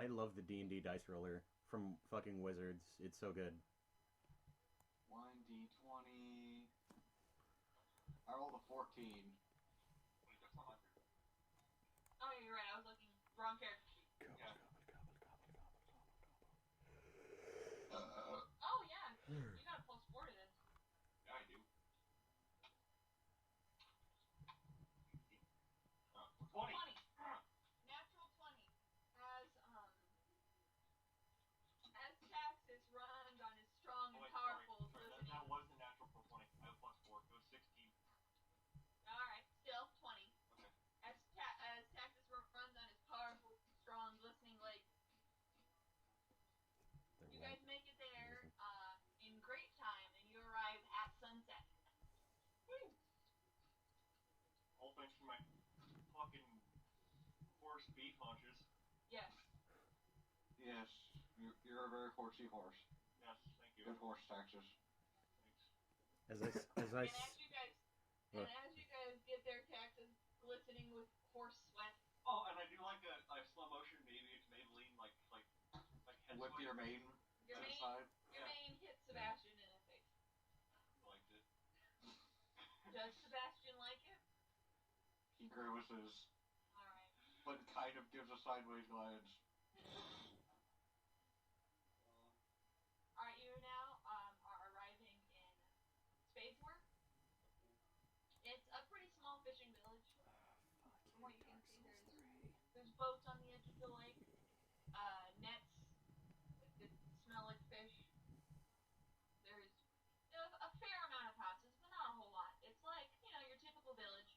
love the D&D dice roller from fucking Wizards. It's so good. 1d20. I rolled a 14. Wait, that's not my favorite. Oh, you're right. I was looking wrong character sheet. Yeah. Oh yeah, you got a +4 to this. Yeah, I do. 20. Natural 20. As Taxis runs on his strong and powerful listening. That was the natural for 20. I have +4. It was 16. Alright, still 20. Okay. As Taxis runs on his powerful, strong, listening lake. You guys make it there in great time, and you arrive at sunset. Woo! All thanks to my fucking horse beef haunches. Yes. Yes, you're a very horsey horse. Yes, thank you. Good horse, Taxis. Thanks. As I as you guys get there, Taxis glistening with horse sweat. Oh, and I do like a slow motion Maybelline like head Whip your mane Your to the mane, side. your mane hits Sebastian in the face. Liked it. Does Sebastian like it? He grimaces, Alright. but kind of gives a sideways glance. Alright, you now are arriving in Spadesworth. It's a pretty small fishing village. From what you can see, there's boats on the edge of the lake, nets that smell like fish. There's a fair amount of houses, but not a whole lot. It's like, your typical village.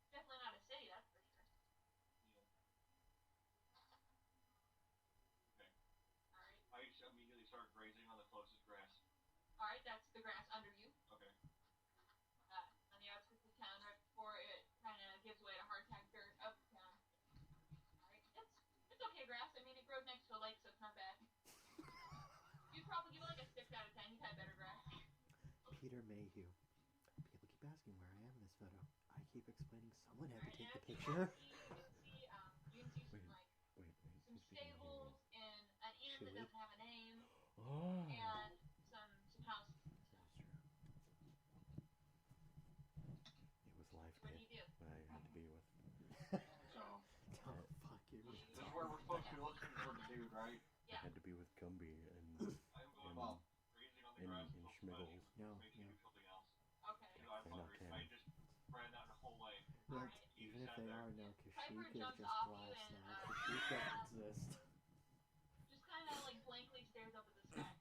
Definitely not a city, that's for sure. Yeah. Okay. Alright. I immediately start grazing on the closest grass. Alright, that's the grass under you. Okay. On the outskirts of town, right before it kind of gives way to hardtack dirt of town. Alright, it's okay grass. I mean, it grows next to a lake, so it's not bad. You'd probably give it like a 6 out of 10. You've had better grass. Peter Mayhew. People keep asking where I am in this photo. I keep explaining someone had to take the picture. You can see some stables and an inn that doesn't have a name. Oh. And some houses. It was life What do you do? that I had to be with. So, fuck you. This is where we're supposed to be looking for the dude, right? Yeah. I had to be with Gumby and I'm going grazing on the in grass. Schmiggles. No, Maybe do something else. Okay. I'm They're not hungry. canon. I just ran that whole way. Look, Alright. even if they are, no, Piper Kashyyyk is jumps just off you glass and, now. Kashyyyk doesn't exist. Just kind of like blankly stares up at the sky.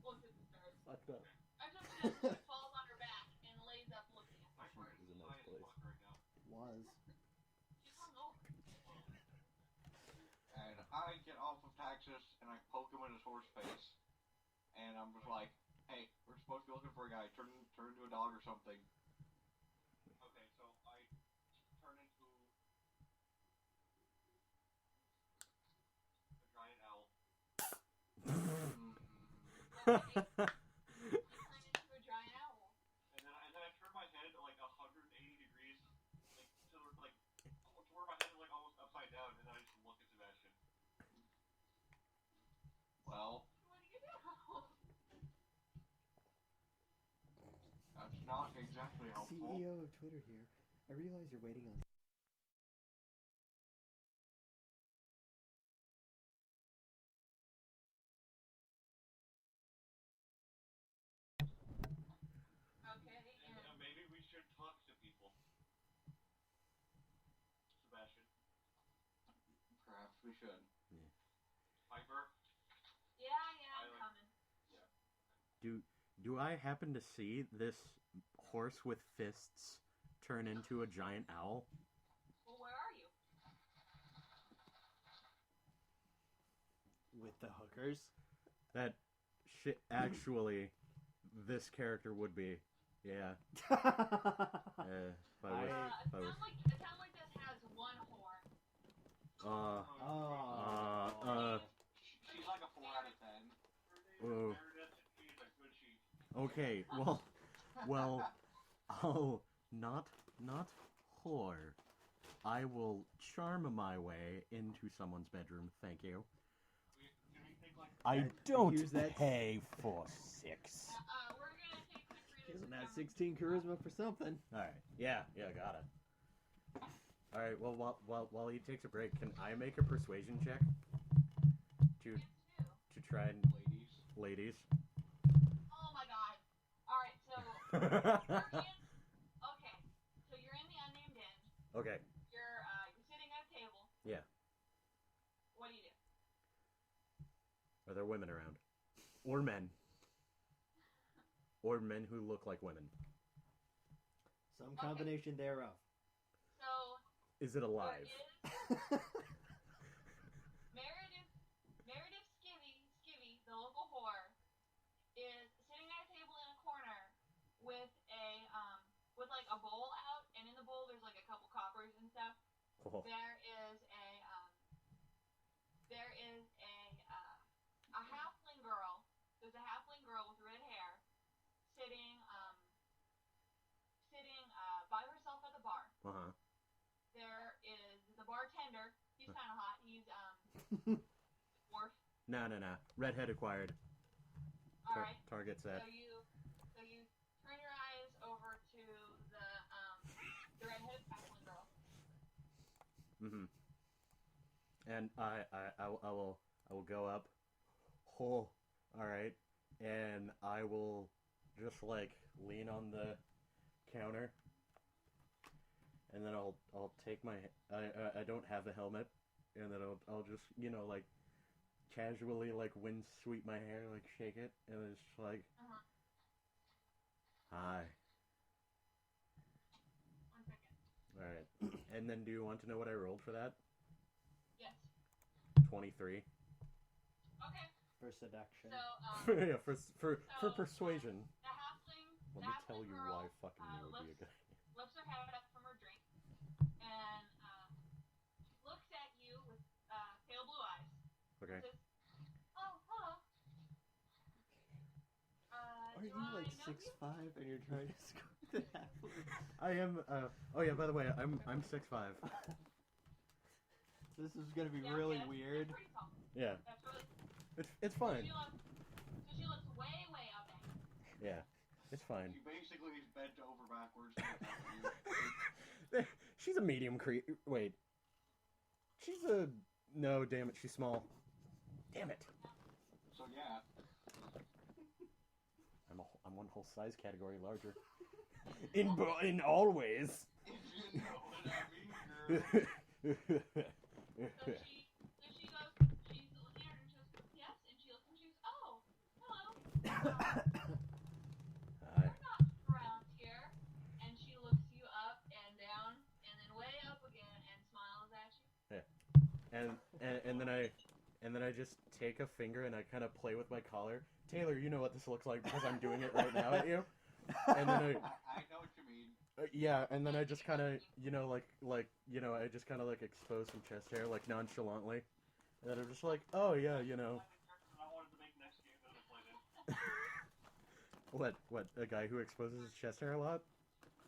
Looks at the stars. Fucked up. Falls on her back and lays up looking at My them. heart It is was a high nice as place. fuck right now. It was. She's hungover. And I get off of Taxis and I poke him in his horse face. And I'm just like, hey, we're supposed to be looking for a guy. Turn into a dog or something. Okay, so I turn into a giant owl. You turn into a giant owl. And then I turn my head like 180 degrees, to where my head is like almost upside down, and then I just look at Sebastian. Well, What do you do? that's not exactly helpful. CEO of Twitter here. I realize you're waiting on Okay, And maybe we should talk to people. Sebastian. Perhaps we should. Piper. Yeah, I'm coming. Do I happen to see this horse with fists turn into a giant owl? Well, where are you? with the hookers. That shit, actually, this character would be. Yeah. I If I A wish. town like this has one horn. She's like a 4 out of 10. Oh. Okay, well, I'll not whore. I will charm my way into someone's bedroom, thank you. I don't use that- pay for sex. We're gonna take quick readings. Isn't that 16 charisma for something? Alright, yeah, got it. Alright, well, while he takes a break, can I make a persuasion check? To try and... Ladies. Oh my god. Alright, so you're in the unnamed inn. Okay, You're sitting at a table. yeah. What do you do? Are there women around? Or men? Or men who look like women? Some combination thereof. So Is it alive? there is Meredith Skivvy, the local whore, is sitting at a table in a corner with like a bowl out, and in the bowl there's like a couple coppers and stuff. Oh. There is a halfling girl. There's a halfling girl with red hair sitting by herself at the bar. Uh-huh. There is the bartender. He's kind of hot. He's dwarf. No. Redhead acquired. All right. Target set. So you turn your eyes over to the redheaded halfling girl. Mm-hmm. And I will go up. Oh, all right. And I will just like lean on the counter, and then I'll take my I don't have a helmet, and then I'll just like casually like wind sweep my hair, like shake it, and it's just like hi. 1 second. All right. And then do you want to know what I rolled for that? Yes. 23. Okay. For seduction. So Yeah, for persuasion. the halfling. Let the me tell halfling you girl, why fucking you would be a good idea. lifts her head up from her drink and looks at you with pale blue eyes. Okay. Says, "Oh, hello. Are do you like I know you?" 6'5" and you're trying to scoop the halfling? I am. Oh yeah. By the way, I'm 6'5". This is gonna be Yeah, really okay, weird. That's pretty tall. Yeah. That's really. It's fine. So she looks way up at you. Yeah. It's fine. She basically is bent over backwards. She's a medium Wait. She's a. No, damn it. She's small. Damn it. So yeah. I'm one whole size category larger. In all ways. If you know what I mean, girl. So she goes. She's looking at her and she goes, yes, and she looks and she goes, oh, hello. Hi. You're not around here. And she looks you up and down and then way up again and smiles at you. And then I just take a finger and I kind of play with my collar. Taylor, you know what this looks like because I'm doing it right now at you. And then I know what you mean. yeah, and then I just kind of, I just kind of like expose some chest hair like nonchalantly, and then I'm just like, oh yeah, I wanted to make next game that I played in. What a guy who exposes his chest hair a lot.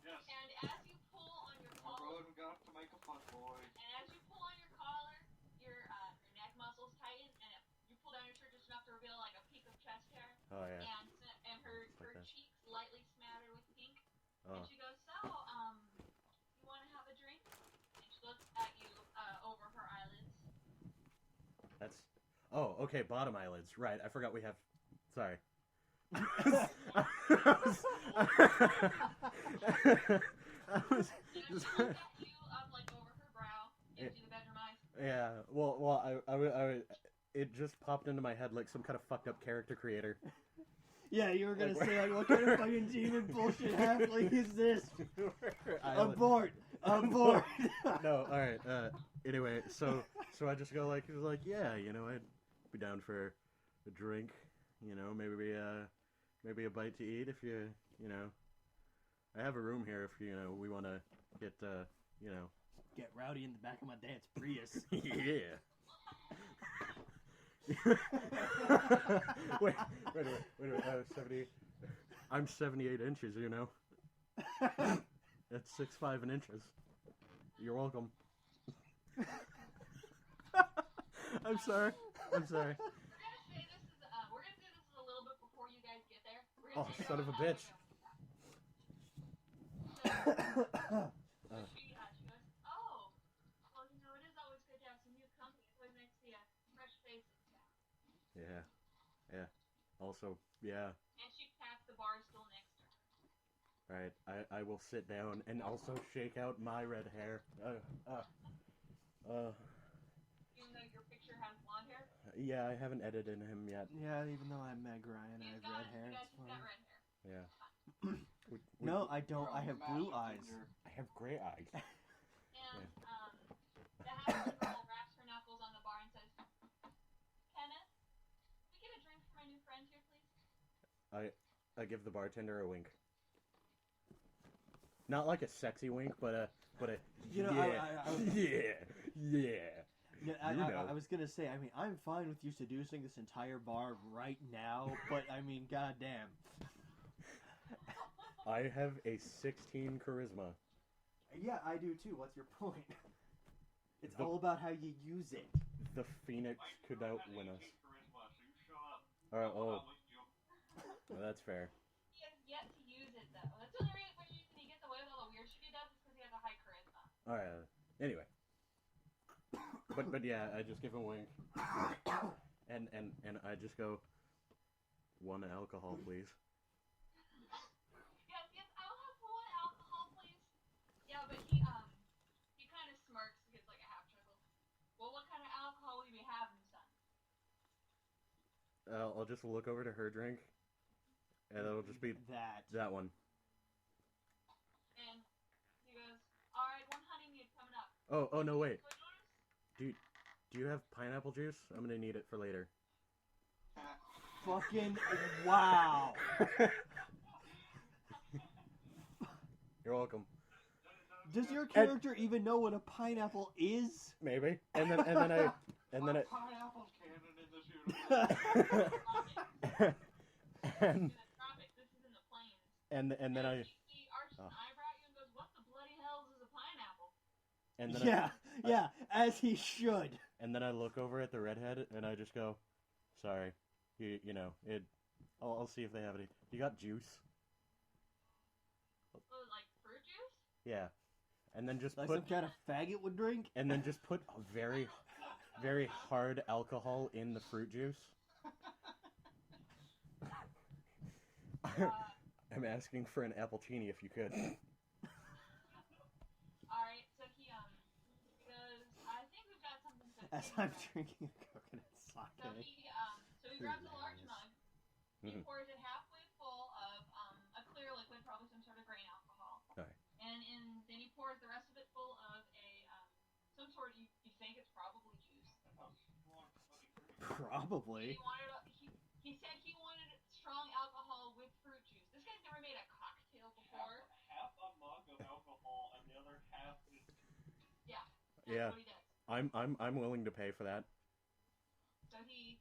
Yes. And as you pull on your collar, Everyone got to make a fun boy. and as you pull on your collar, your neck muscles tighten, and you pull down your shirt just enough to reveal like a peak of chest hair, Oh yeah. and her like that. cheeks lightly smattered with pink. Oh. And she goes, so, you want to have a drink? And she looks at you over her eyelids. That's. Oh, okay. Bottom eyelids. Right. I forgot we have. Sorry. I was You know, she looks at you up like over her brow, gives you the bedroom eyes. Yeah. Well. I. It just popped into my head like some kind of fucked up character creator. Yeah, you were gonna say like, what kind of fucking demon bullshit halfling is this? Abort! Abort! No, all right. Anyway, so I just go like, yeah, I'd be down for a drink. You know, maybe a bite to eat if you know. I have a room here if we want to get Get rowdy in the back of my dad's Prius. yeah. wait. 70. I'm 78 inches. You know. That's 6'5" in inches. You're welcome. I'm sorry. We're gonna say this is a little bit before you guys get there. Oh, son of a bitch. She goes, oh, well, it is always good to have some new company. It's always nice to see a fresh face in town. Yeah. Also, yeah. And she pats the bar stool next to her. Alright, I will sit down and also shake out my red hair. Even though your picture has blonde hair? Yeah, I haven't edited him yet. Yeah, even though I'm Meg Ryan, I have red hair. He's It's got fine. red hair. Yeah. No, I don't. I have blue eyes. I have gray eyes. And, the half girl raps her knuckles on the bar and says, Kenneth, can we get a drink for my new friend here, please? I give the bartender a wink. Not like a sexy wink, but a You know, yeah. Yeah, I was gonna say, I mean, I'm fine with you seducing this entire bar right now, but I mean, goddamn. I have a 16 charisma. Yeah, I do too. What's your point? It's all about how you use it. The Phoenix could outwin us. Charisma, so you shut up. Alright, Well, that's fair. He has yet to use it, though. That's the only reason he gets away with all the weird shit he does is because he has a high charisma. Alright, anyway. But yeah, I just give him a wink. And I just go, 1 alcohol, please. Yes, I'll have 1 alcohol, please. Yeah, but he kind of smirks, gets like a half chuckle. Well, what kind of alcohol will you be having, son? I'll just look over to her drink, and it'll just be that one. And he goes, alright, 1 honey mead coming up. Oh no, wait. Good notice? Do you have pineapple juice? I'm gonna need it for later. Fucking wow. You're welcome. Does your character even know what a pineapple is? Maybe. And then I pineapple's canon in this universe. and In the tropics, this is in the plains. and then I He arches an eyebrow at you and goes, what the bloody hell is a pineapple? and then Yeah, as he should. and then I look over at the redhead and I just go, sorry, you know it. I'll see if they have any. You got juice? Oh, like fruit juice? Yeah. And then just Like put some kind of faggot would drink? and then just put a very, very hard alcohol in the fruit juice. I'm asking for an applecini if you could. Alright, so he goes, I think we've got something to As I'm drinking a coconut So sake. he grabs a large mug, he Mhm. pours it halfway full of a clear liquid, probably some sort of grain alcohol. Alright. And then he pours the rest of it full of some sort you think it's probably juice. Probably. He said he wanted strong alcohol with fruit juice. This guy's never made a cocktail before. Half a mug of alcohol and the other half is... Yeah. That's Yeah. what he does. I'm willing to pay for that. So he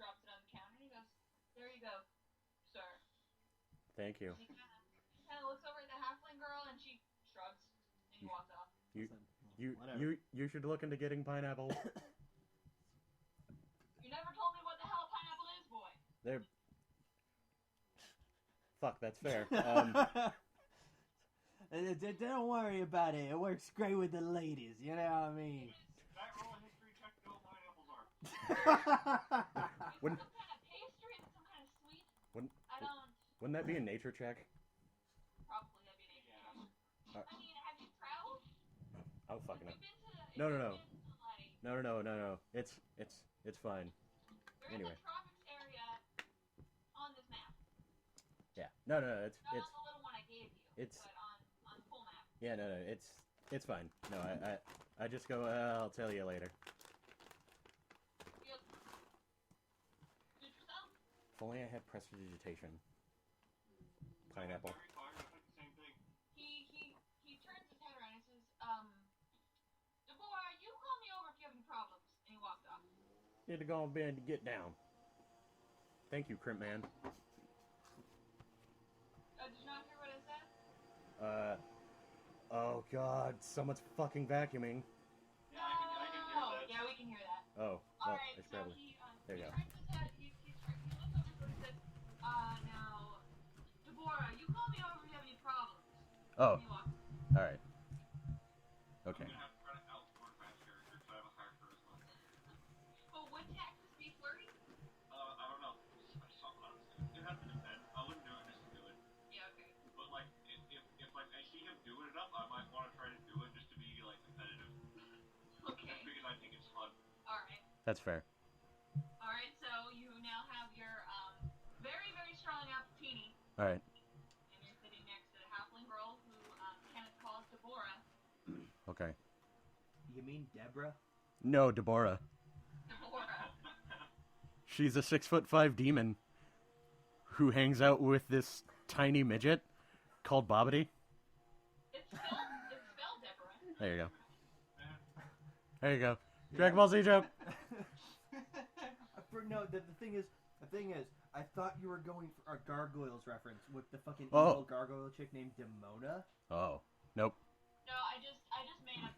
drops it on the counter and he goes, there you go, sir. Thank you. He kind of looks over at the halfling girl and she shrugs and he walks off. You should look into getting pineapple. You never told me what the hell a pineapple is, boy. They're fuck. That's fair. Don't worry about it. It works great with the ladies. You know what I mean? That roll of history check to know what pineapples are. Wouldn't Some kind of pastry and some kind of sweet. Wouldn't- I don't. wouldn't that be a nature check? Probably that'd be an nature check. I mean, have you traveled? Oh fucking Have no. you been to? No. Have you been to, like, No. It's fine. We're Anyway. in the tropics area on this map. Yeah. No. Not It's on the little one I gave you. it's- But on the full map. yeah. No. It's fine. No. I just go. I'll tell you later. He goes, only I had prestidigitation. Pineapple. Every time it's like the same thing. He turns his head around and says, Deborah, you call me over if you have any problems. And he walked off. Need to go on bed to get down. Thank you, Crimp Man. Did you not hear what I said? Oh god, someone's fucking vacuuming. Yeah, I can hear that. Yeah, we can hear that. Oh, well, Alright, I should so probably... There you go. turns his head, he looks over and says, now, Deborah, you call me over if you have any problems. Oh, And he walked. alright. Okay. I'm gonna have to try to outsmart that character because I have a higher charisma. Well, would Texas be flirty? I don't know. It has to depend. I wouldn't do it just to do it. Yeah, okay. But like, if like I see him do it enough, I might want to try to do it just to be like competitive. Okay. Just because I think it's fun. Alright. That's fair. Alright, so you now have your, very, very strong Appletini. Alright. And you're sitting next to the halfling girl who, Kenneth calls Deborah. Okay. You mean Deborah? No, Deborah. Deborah. She's a 6'5" demon who hangs out with this tiny midget called Bobbity. It's spelled Deborah. There you go. There you go. Dragon Ball Z joke. No, the thing is, I thought you were going for a Gargoyles reference with the fucking Oh. evil gargoyle chick named Demona. Oh, nope. No, I just made up this name.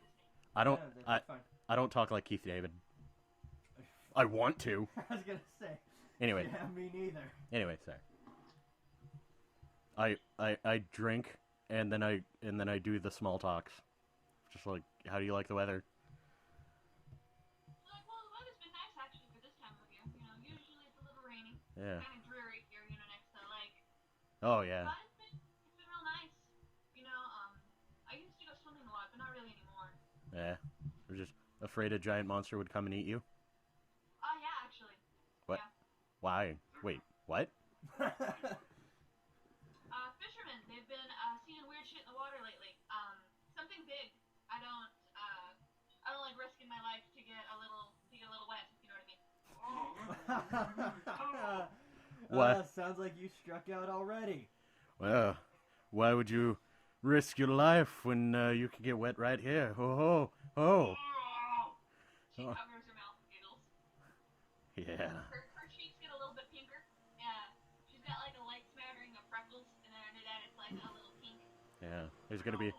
I don't. Yeah, that's fine. I don't talk like Keith David. I want to. I was gonna say. Anyway. Yeah, me neither. Anyway, sorry. I drink and then I do the small talks. Just like, how do you like the weather? Like, well, the weather's been nice actually for this time of year. You know, usually it's a little rainy. Yeah. Kind of dreary here, you know, next to the lake. Oh yeah. But it's been real nice. You know, I used to go swimming a lot, but not really anymore. Yeah. We're just afraid a giant monster would come and eat you. Yeah, actually. What? Yeah. Why? Wait, what? Fishermen, they've been seeing weird shit in the water lately. Something big. I don't like risking my life to get a little wet, if you know what I mean. What? Sounds like you struck out already. Well, why would you risk your life when you could get wet right here? Oh, oh, oh. She covers her mouth and giggles. Yeah. Her cheeks get a little bit pinker. Yeah. She's got like a light smattering of freckles, and then under that it's like a little pink. Yeah. There's gonna be. You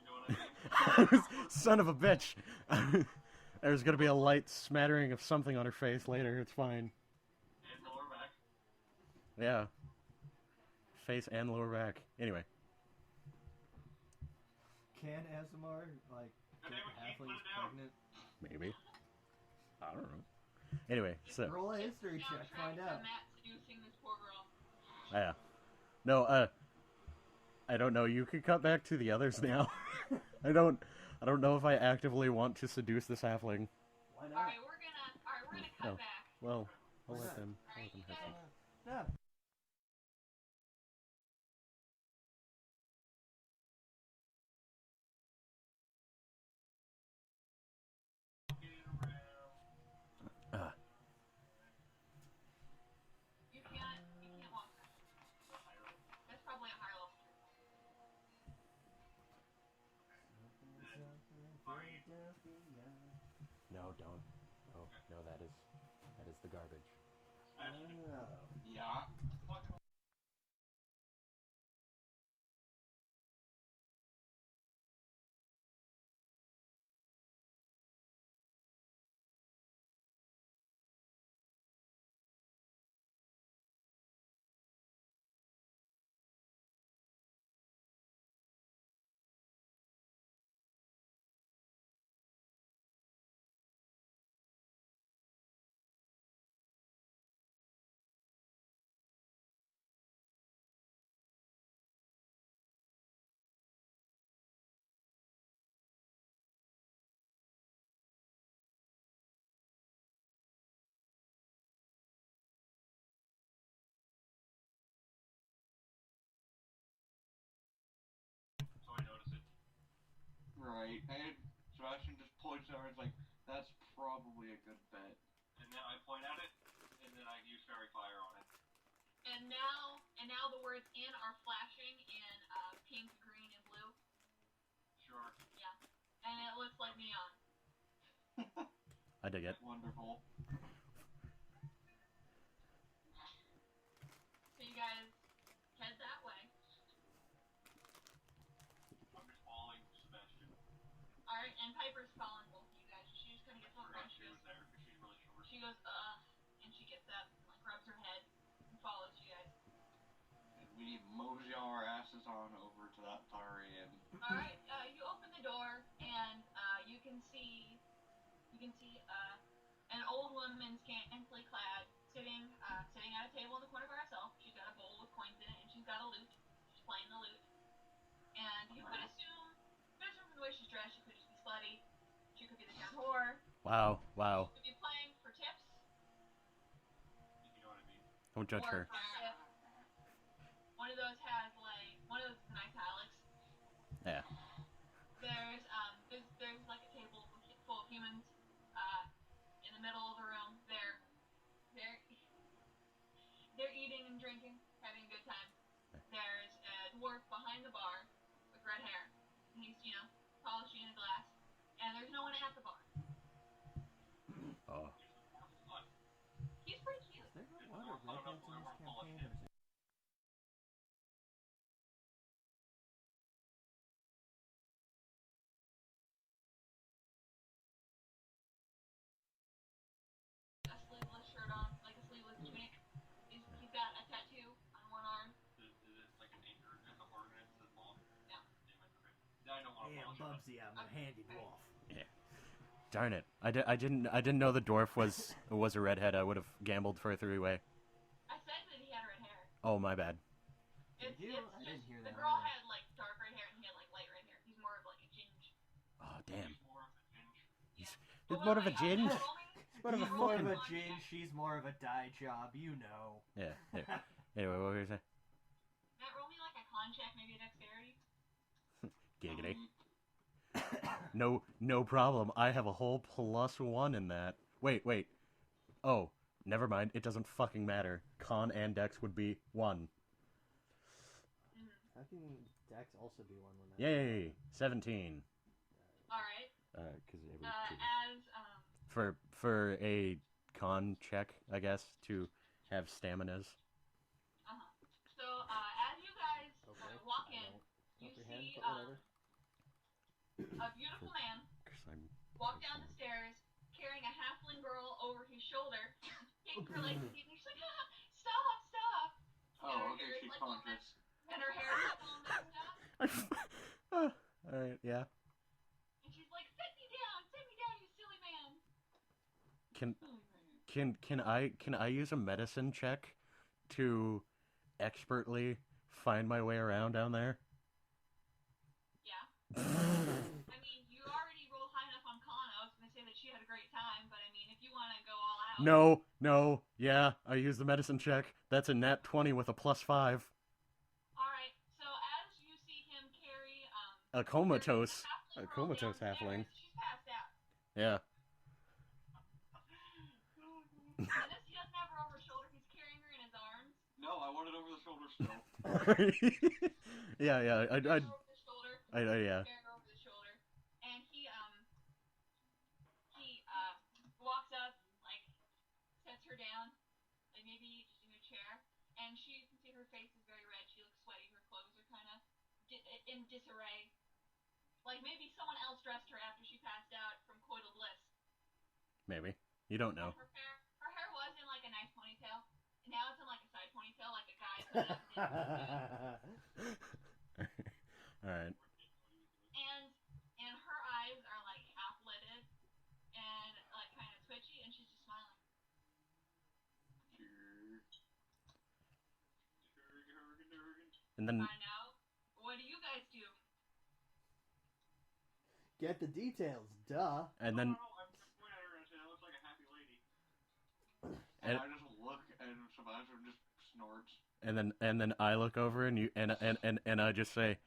know what I mean? Son of a bitch. There's gonna be a light smattering of something on her face later. It's fine. And lower back. Yeah. Face and lower back. Anyway. Can Asimar, like, Her get name was Keith, put halflings it down. pregnant? Maybe. I don't know. Anyway, so. Roll a history check, Soundtrack find to out. Matt seducing this poor girl. Yeah. No, I don't know. You could cut back to the others now. I don't know if I actively want to seduce this halfling. Why not? Alright, we're gonna cut Oh. back. Well, I'll Why let not? them Alright, you have guys. some. Yeah. You can't walk that. That's probably a higher level. No, don't. Oh, no, that is the garbage. Oh. Yeah. And now the words "in" are flashing in pink, green, and blue. Sure. Yeah, and it looks like neon. I dig it. Wonderful. So you guys head that way. I'm just following Sebastian. Alright, and Piper's following both of you guys. She just kind of gets on the front. She was there because she's really short. She goes, and she gets up, and, like, rubs her head, and follows you guys. And we mosey our asses on over to that Tari and... Alright, you open the door, and, you can see, an old woman scantily clad, sitting at a table in the corner by herself. She's got a bowl with coins in it, and she's got a lute. She's playing the lute. And you could assume from the way she's dressed, she could just be slutty. She could be the town whore. Wow. She could be playing for tips. You know what I mean? Don't judge her. One of those is an italics. Yeah. There's like a table full of humans, in the middle of the room. They're eating and drinking, having a good time. There's a dwarf behind the bar with red hair. And he's, polishing a glass. And there's no one at the bar. Oh. He's pretty cute. Is there a lot of redheads in this campaign? Or is it... A sleeveless shirt on, like a sleeveless tunic. He's got a tattoo on one arm. Is it like an anchor in the ordinance as well? No. Damn it, okay. I don't want to Yeah, Bubsy, I'm a handy dwarf. Yeah. Darn it! I didn't know the dwarf was a redhead. I would have gambled for a three-way. I said that he had red hair. Oh, my bad. It's you? just, I didn't hear the that girl either. had like dark red hair and he had like light red hair. He's more of like a ginge. Oh, damn. He's more of a ginge. He's more of a ginge. He's more of a gin, she's more of a dye job, you know. Yeah. Anyway, what were you saying? Matt, roll me like a con check, maybe a dexterity. Giggity. No problem. I have a whole +1 in that. Wait. Oh, never mind. It doesn't fucking matter. Con and Dex would be 1. How can Dex also be one when that? Yay! 17. Alright. Because for a con check, I guess, to have staminas. So, as you guys walk in, you Comprehend, see but whatever. a beautiful man walk down the stairs carrying a halfling girl over his shoulder, kicking her legs and she's like, stop! Oh, okay, she's conscious. And her hair is all messed up. Alright, yeah. And she's like, sit me down, you silly man. Can I use a medicine check to expertly find my way around down there? Yeah. I mean, you already rolled high enough on con. I was going to say that she had a great time, but I mean, if you want to go all out. No. Yeah, I use the medicine check. That's a nat 20 with a +5. Alright, so as you see him carry, A comatose halfling. halfling. She's passed out. Yeah. And he doesn't have her over his shoulder, he's carrying her in his arms. No, I want it over the shoulder still. yeah. Over the shoulder. Yeah. Carrying her over the shoulder. And he walks up, like, sets her down, like maybe just in a chair. And you can see her face is very red, she looks sweaty, her clothes are kind of in disarray. Like maybe someone else dressed her after she passed out from coital bliss. Maybe. You don't know. Her hair was in like a nice ponytail. And now it's in like a side ponytail, like a guy put it up in Alright. And her eyes are like half lidded and like kind of twitchy, and she's just smiling. And then I know. What do you guys do? Get the details, duh. and then I'm just pointing at her and saying, that looks like a happy lady. And I just look, and Sebastian just snorts. and then I look over and you and I just say,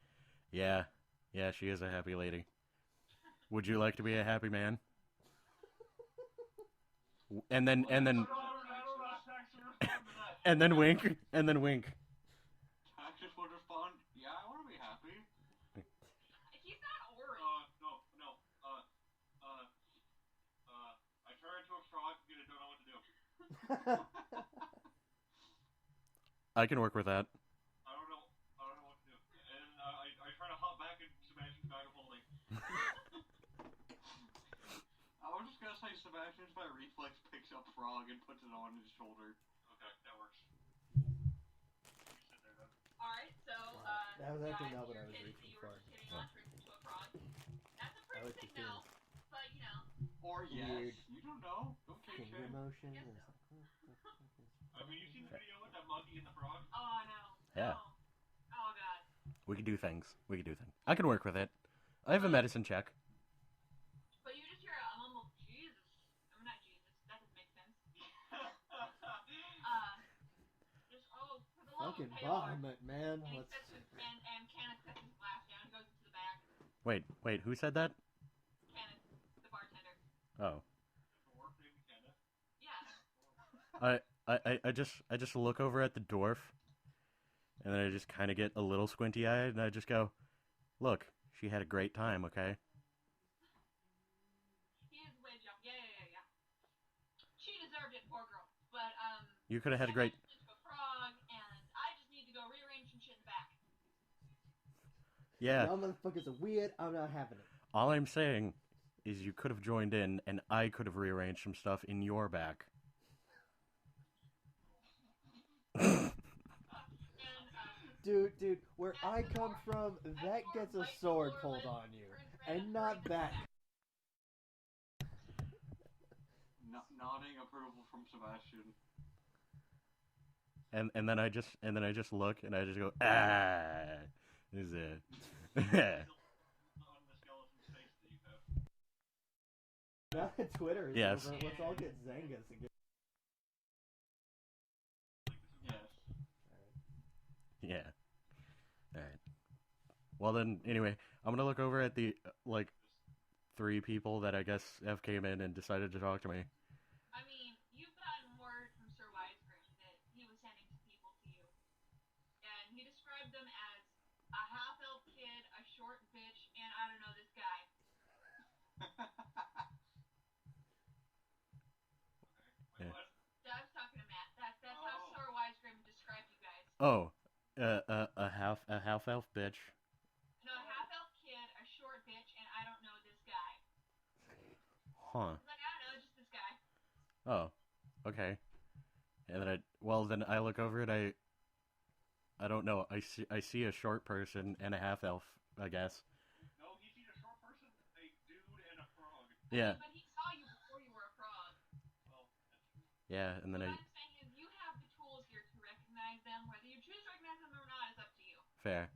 yeah, she is a happy lady. Would you like to be a happy man? And then and then wink, and then wink. Cactus would respond, yeah, I want to be happy. He's not orange. No. I turn into a frog and I don't know what to do. I can work with that. I don't know what to do. And I try to hop back in Sebastian's bag of holding. I was just gonna say Sebastian's by reflex picks up Frog and puts it on his shoulder. Okay, that works. Alright, so, That was actually not what I your was kitty reaching that you were for. just hitting on turns into a frog. That's a I pretty like the signal, but, you know. Or yes, Weird. you don't know. Don't take Finger shame. motion. Yes, It's no. like, what the fuck is I mean, you seen the video with that monkey and the frog? Oh, no. Yeah. No. Oh, God. We can do things. I can work with it. I have a medicine check. But you just hear a mumble, Jesus. I mean, not Jesus. That doesn't make sense. Just, oh, for the love fucking of Taylor. Bahamut, man? And he Let's. sets his, and Kenneth sets his glass down and goes into the back. Wait, who said that? Kenneth, the bartender. Oh. Yeah. I just look over at the dwarf, and then I just kind of get a little squinty-eyed, and I just go, look, she had a great time, okay? He is way jump. Yeah. She deserved it, poor girl. But, You could have had a great... I into a frog, and I just need to go rearrange some shit in the back. Yeah. Y'all motherfuckers are weird. I'm not having it. All I'm saying is you could have joined in, and I could have rearranged some stuff in your back. Dude, where I come from, that gets a sword pulled on you, and not that. Nodding approval from Sebastian. And then I just look, and I just go, ah, is it? On the skeleton's face that you have. Now that Twitter is Yes. over, let's all get Zengas again. Yes. Yeah. Alright. Well then, anyway, I'm gonna look over at the, 3 people that I guess have came in and decided to talk to me. I mean, you've gotten word from Sir Wisegrim that he was sending some people to you. And he described them as a half-elf kid, a short bitch, and I don't know this guy. Yeah. I was talking to Matt. That's how Sir Wisegrim described you guys. Oh, a half elf bitch. No, a half-elf kid, a short bitch, and I don't know this guy. Huh. He's like, I don't know, just this guy. Oh, okay. And then I look over and I don't know. I see a short person and a half elf, I guess. No, he seen a short person, a dude, and a frog. Yeah. But he saw you before you were a frog. Well, that's true. Yeah, and then What I'm saying is you have the tools here to recognize them. Whether you choose to recognize them or not is up to you. Fair.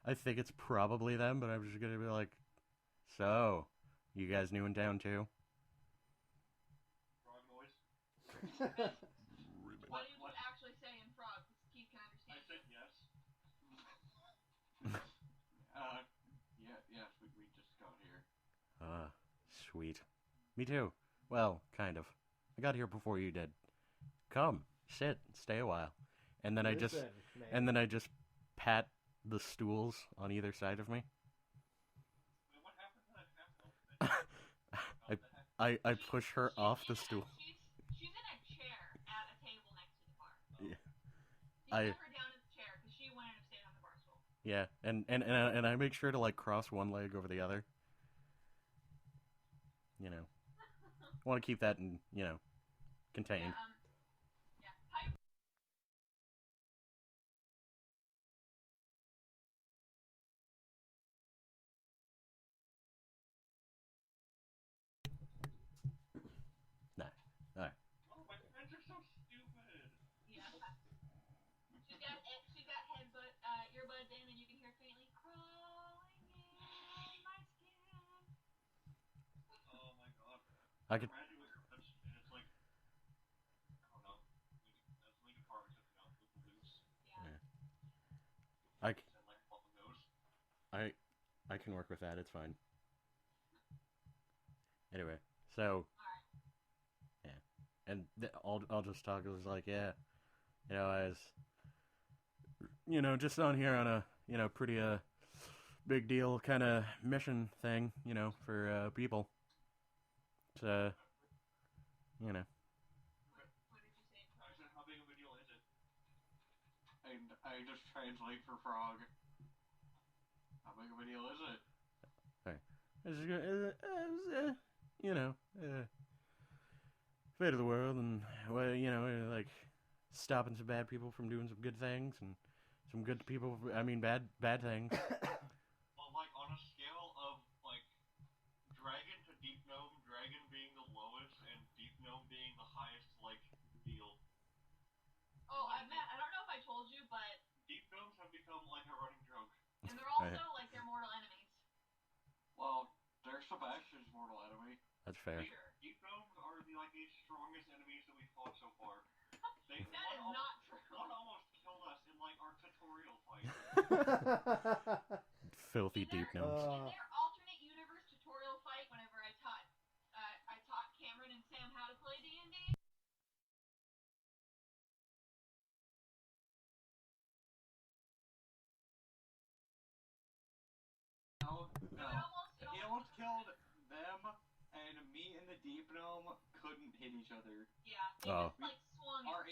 I think it's probably them, but I'm just gonna be like, so, you guys new in town too? Frog noise. What did you actually say in frog? Because Keith can I understand. said yes. Yes, we just got here. Sweet. Me too. Well, kind of. I got here before you did. Come, sit, stay a while. And then Listen, I just pat the stools on either side of me. Wait, what happened to that half-elf? I push her off the stool. She's in a chair at a table next to the bar. Yeah. You set her down in the chair because she wouldn't have stayed on the bar stool. Yeah, and I make sure to cross one leg over the other. You know, I want to keep that contained. Yeah. How you Nah. Alright. Oh, my friends are so stupid. Yeah. She's got headbutt earbuds in, and you can hear faintly crawling in my skin. Oh my god. I could. Randy with earbuds, and it's like, I don't know. That's Linkin Park, except now with the blues. Yeah. I, c- And like Papa Goes. I can work with that. It's fine. Anyway, so Alright. yeah. and I'll just talk. It was like, yeah, I was, just on here on a, pretty big deal kind of mission thing, for people. To, What did you say? I said, how big of a deal is it? And I just translate for Frog. How big of a deal is it? Fate of the world, and well, like stopping some bad people from doing some good things, and some good people. Bad things. Well, like on a scale of like Dragon to Deep Gnome, Dragon being the lowest and Deep Gnome being the highest, like deal. Oh, Matt, I don't know if I told you, but Deep Gnomes have become like a running joke. and they're also like their mortal enemies. Well, they're Sebastian's mortal enemy. That's fair. Sure. Deep Gnomes are the strongest enemies that we fought so far. That is not true. One almost killed us in like our tutorial fight. Filthy Deep Gnomes. In their alternate universe tutorial fight, whenever I taught Cameron and Sam how to play D&D. No. It almost killed them, and me and the Deep Gnome couldn't hit each other. Yeah, they just like swung. Our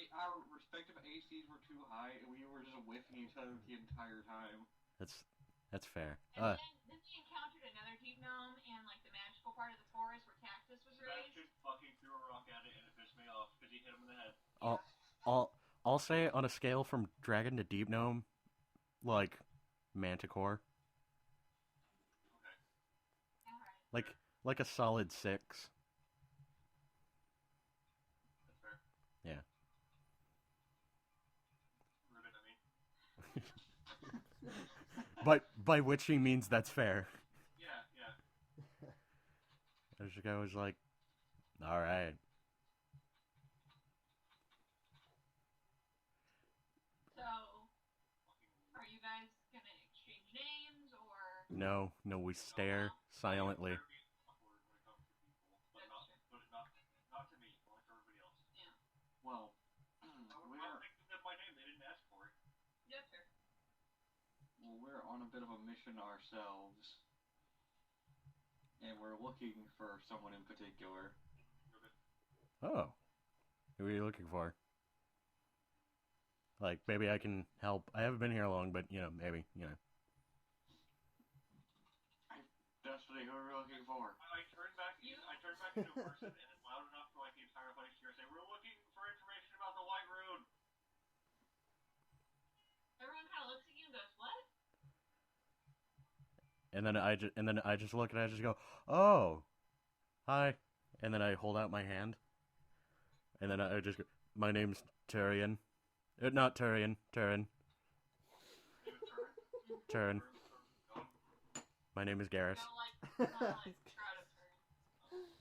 respective ACs were too high, and we were just whiffing each other the entire time. That's fair. And then we encountered another Deep Gnome in like the magical part of the forest where Cactus was raised. Sebastian fucking threw a rock at it, and it pissed me off because he hit him in the head. I'll say on a scale from Dragon to Deep Gnome, like Manticore. Alright. Like a solid 6. That's fair. Yeah. Ruben, I mean. By which he means that's fair. Yeah. As the guy was like, all right. So, are you guys gonna exchange names or? No, we stare silently. Not to me, only to everybody else. Yeah. Well, we're thinking of my name. They didn't ask for it. Yes, sir. Well, we're on a bit of a mission ourselves, and we're looking for someone in particular. Oh, who are you looking for? Like, maybe I can help. I haven't been here long, but maybe. Destiny, who are we looking for? I turned back into a person, and it's loud enough for like the entire place to hear. Say, we're looking for information about the White Rune. Everyone kind of looks at you and goes, "What?" And then I just look and I just go, "Oh, hi," and then I hold out my hand, and then I just go, "My name's Tyrion, not Tyrion, Turin. Turin. My name is Garrus."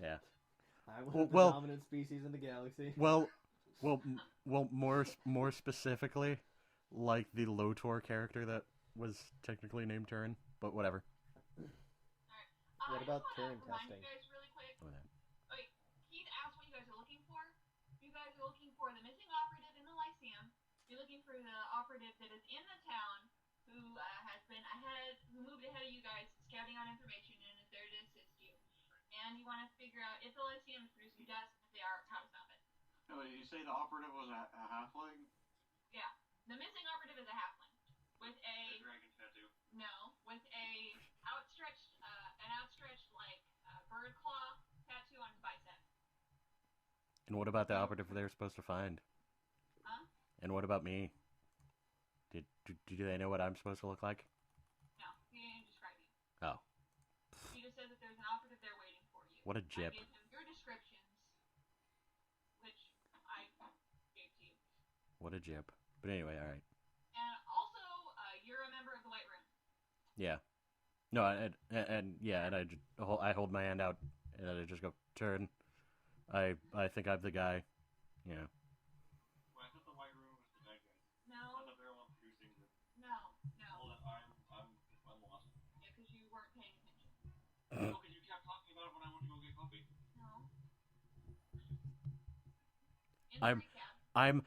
Yeah. I'm one of the dominant species in the galaxy. Well, more specifically, like the Lotor character that was technically named Turin, but whatever. What about Turin testing? You guys really quick. Wait, Keith asked what you guys are looking for. You guys are looking for the missing operative in the Lyceum. You're looking for the operative that is in the town who has been who moved ahead of you guys, scouting out information and is there to assist you. And you want to figure out if the Lyceum is producing dust, if they are, how to stop it. No, did you say the operative was a halfling? Yeah, the missing operative is a halfling with a dragon tattoo. No, with an outstretched like bird claw tattoo on his bicep. And what about the operative they're supposed to find? Huh? And what about me? Do they know what I'm supposed to look like? No, he didn't describe you. Oh. He just said that there's an operative there waiting for you. What a jip. I gave him your descriptions, which I gave to you. What a jip. But anyway, alright. And also, you're a member of the White Rune. Yeah. No, and I hold my hand out, and I just go, "Turn. I think I'm the guy." Yeah. Well, I thought the White Rune was the bad guy. No. I thought they were all producing the... No. Well, I'm lost. Yeah, because you weren't paying attention. No, because you kept talking about it when I went to go get coffee. No. I'm recap.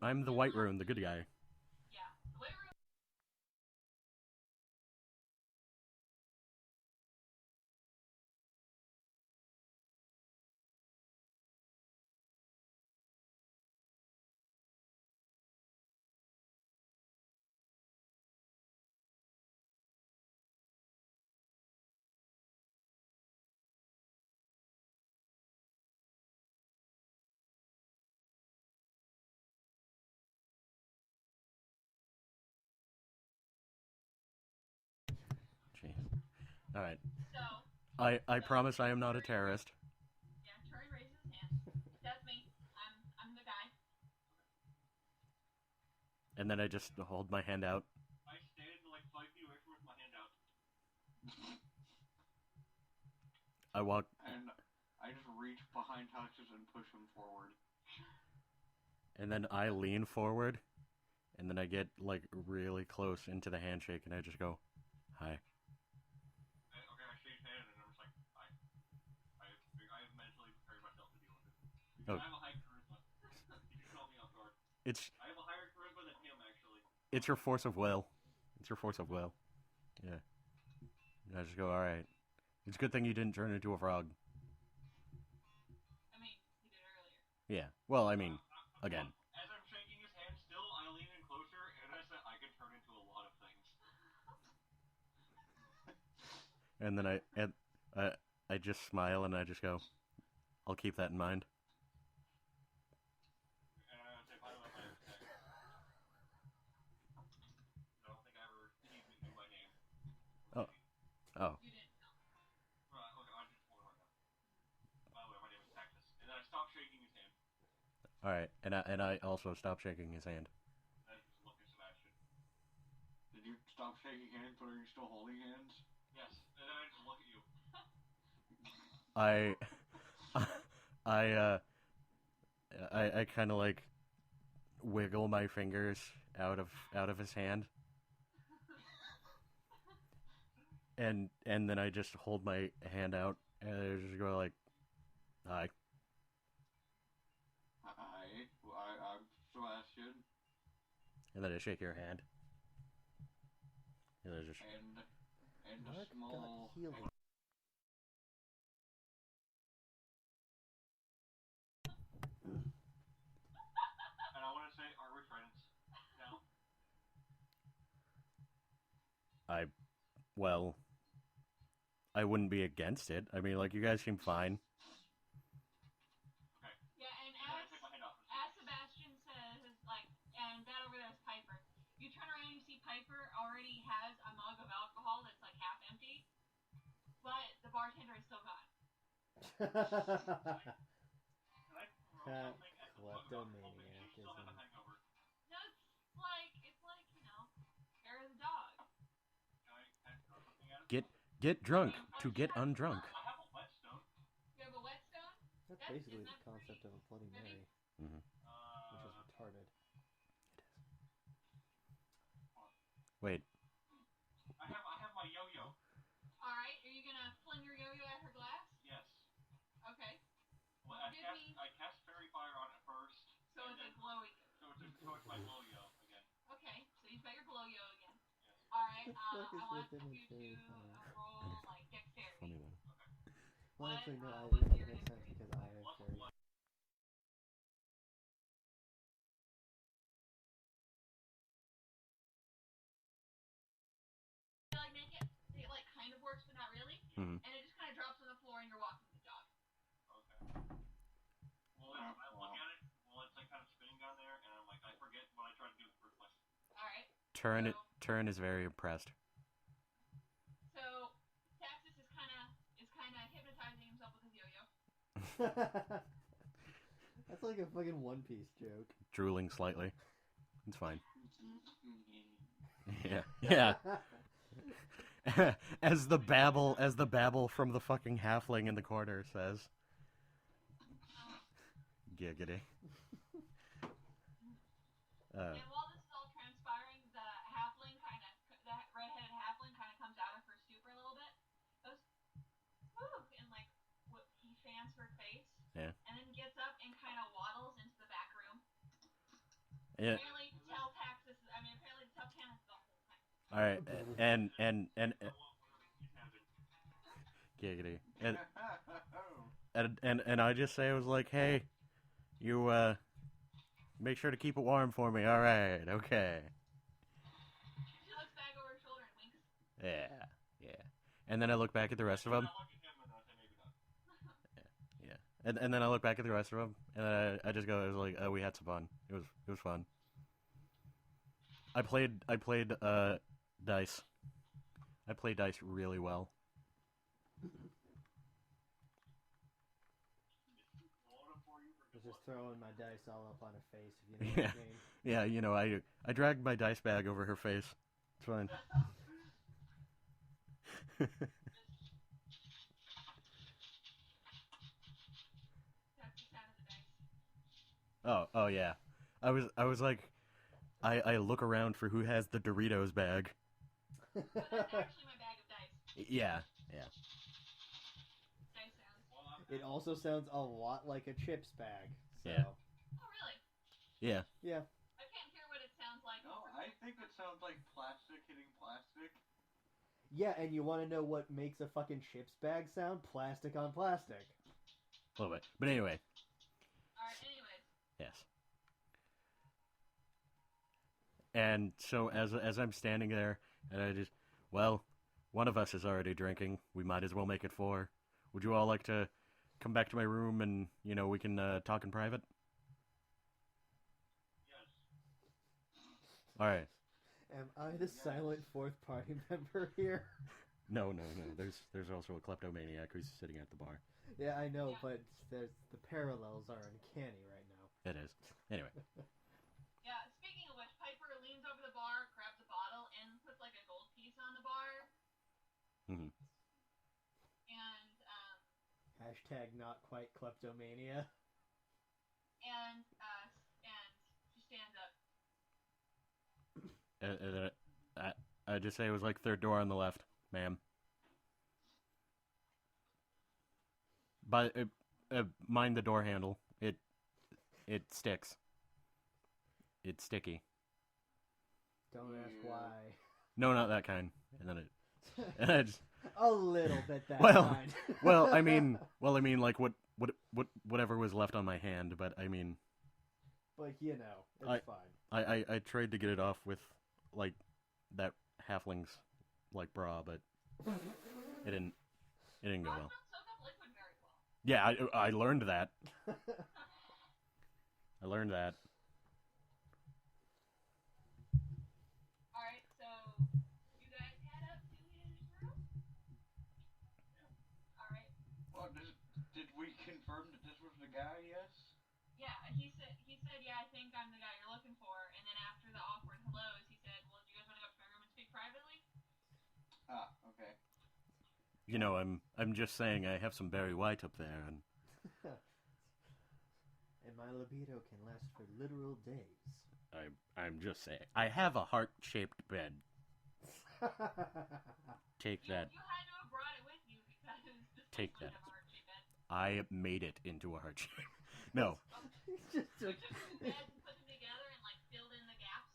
I'm the White Rune, the good guy. Yeah, the White Rune. Jeez. All right. So. I promise I am not a terrorist. Yeah, Troy raises his hand. That's me. I'm the guy. And then I just hold my hand out. I stand like 5 feet away from with my hand out. I walk. And I just reach behind Tuxus and push him forward. And then I lean forward. And then I get, like, really close into the handshake. And I just go, hi. Okay, I shake hand and I'm just like, hi. I have mentally prepared myself to deal with it. Because I have a high charisma. You can call me off guard. I have a higher charisma than him, actually. It's your force of will. It's your force of will. Yeah. And I just go, alright. It's a good thing you didn't turn into a frog. I mean, he did earlier. Yeah. Well, I mean, again. As I'm shaking his hand still, I lean in closer and I said I can turn into a lot of things. And then I just smile and I just go, I'll keep that in mind. And I say, by the way, my name's Tech. I don't think I ever even knew my name. Oh. You didn't know. Right, okay, I just told him right now. By the way, my name is Texas. And then I stopped shaking his hand. Alright, and I also stop shaking his hand. And I just look at Sebastian. Did you stop shaking hands, but are you still holding hands? Yes. And then I just look at you. I kind of like wiggle my fingers out of his hand, and then I just hold my hand out and I just go like, hi. Hi, I'm Sebastian. And then I shake your hand. And I just And a Mark small. got healing. And I want to say, are we friends now? I wouldn't be against it. I mean, like, you guys seem fine. Okay. Yeah, and I take my hand off. as Sebastian says, like, and that over there is Piper. You turn around and you see Piper already has a mug of alcohol that's like half empty, but the bartender is still gone. Can I throw something at the mug of alcohol, Kleptomaniac, make sure you still have a hangover? No, it's like, you know, hair of the dog. Can I throw something at him? Get drunk to get undrunk. I have a whetstone. You have a whetstone? That's basically the concept of a Bloody Mary, Mm-hmm. which is retarded. Wait. I have my yo-yo. Alright, are you gonna fling your yo-yo at her glass? Yes. Okay. Well, I cast Fairy Fire on it first. So it's a glowy. So it's my glow-yo again. Okay, so you've got your glow-yo again. Yes. Alright, What the I fuck want is you with to Fairy Fire? roll, like, dexterity. Funny one. Well, What, actually, no, what's that your makes sense dexterity? because I have fairy. Like, make it, like, kind of works, but not really. Mm-hmm. And it just kind of drops on the floor and you're walking the dog. Okay. Well, I look at it while it's like kind of spinning down there, and I'm like, I forget what I tried to do in the first place. Alright. Turn is very impressed. So, Taxus is kind of hypnotizing himself with his yo-yo. That's like a fucking One Piece joke. Drooling slightly. It's fine. Yeah. As the babble from the fucking halfling in the corner says. Giggity. And while this is all transpiring, the redheaded halfling kind of comes out of her stupor a little bit. Goes, woo, and like he fans her face. Yeah. And then gets up and kind of waddles Yeah. Apparently, apparently the tell cannon is the whole time. All right, and giggity, and I just say, I was like, hey, you make sure to keep it warm for me. All right, okay. She looks back over her shoulder and winks. Yeah. And then I look back at the rest of them. And then I look back at the rest of them, and I just go, I was like, oh, we had some fun. It was fun. I played dice. I play dice really well. I was just throwing my dice all up on her face, if you know what I mean. Yeah, you know, I dragged my dice bag over her face. It's fine. Oh yeah. I was like, I look around for who has the Doritos bag. But that's actually my bag of dice. Yeah. Dice sounds. It also sounds a lot like a chips bag. So. Yeah. Oh, really? Yeah. I can't hear what it sounds like. No, I think it sounds like plastic hitting plastic. Yeah, and you want to know what makes a fucking chips bag sound? Plastic on plastic. A little bit. But anyway. Alright, anyways. Yes. And so as I'm standing there, and I just, well, one of us is already drinking. We might as well make it 4. Would you all like to come back to my room and, you know, we can talk in private? Yes. All right. Am I the silent fourth party member here? No. There's also a kleptomaniac who's sitting at the bar. Yeah, I know, but the parallels are uncanny right now. It is. Anyway. Yeah, speaking of which, Piper leans over the bar, grabs a bottle, and puts like a gold piece on the bar. Mm-hmm. And, Hashtag not quite kleptomania. And she stands up. I just say it was like third door on the left, ma'am. But mind the door handle. It sticks. It's sticky. Don't ask why. No, not that kind. And then I just, a little bit that well, kind. well, I mean, like whatever was left on my hand. But I mean, but you know, it's fine. I tried to get it off with like that halfling's like bra, but it didn't go well. Soak up liquid very well. Yeah, I learned that. I learned that. Alright, so you guys head up to his room? Alright. Well, did we confirm that this was the guy, yes? Yeah, he said, yeah, I think I'm the guy you're looking for. And then after the awkward hellos, he said, well, do you guys want to go up to my room and speak privately? Ah, okay. You know, I'm just saying I have some Barry White up there, and my libido can last for literal days. I'm just saying I have a heart-shaped bed. Take that. You had to have brought it with you because this Take place that. doesn't have a heart-shaped bed. I made it into a heart shape. No. Just You took... took some beds and put them together and like filled in the gaps.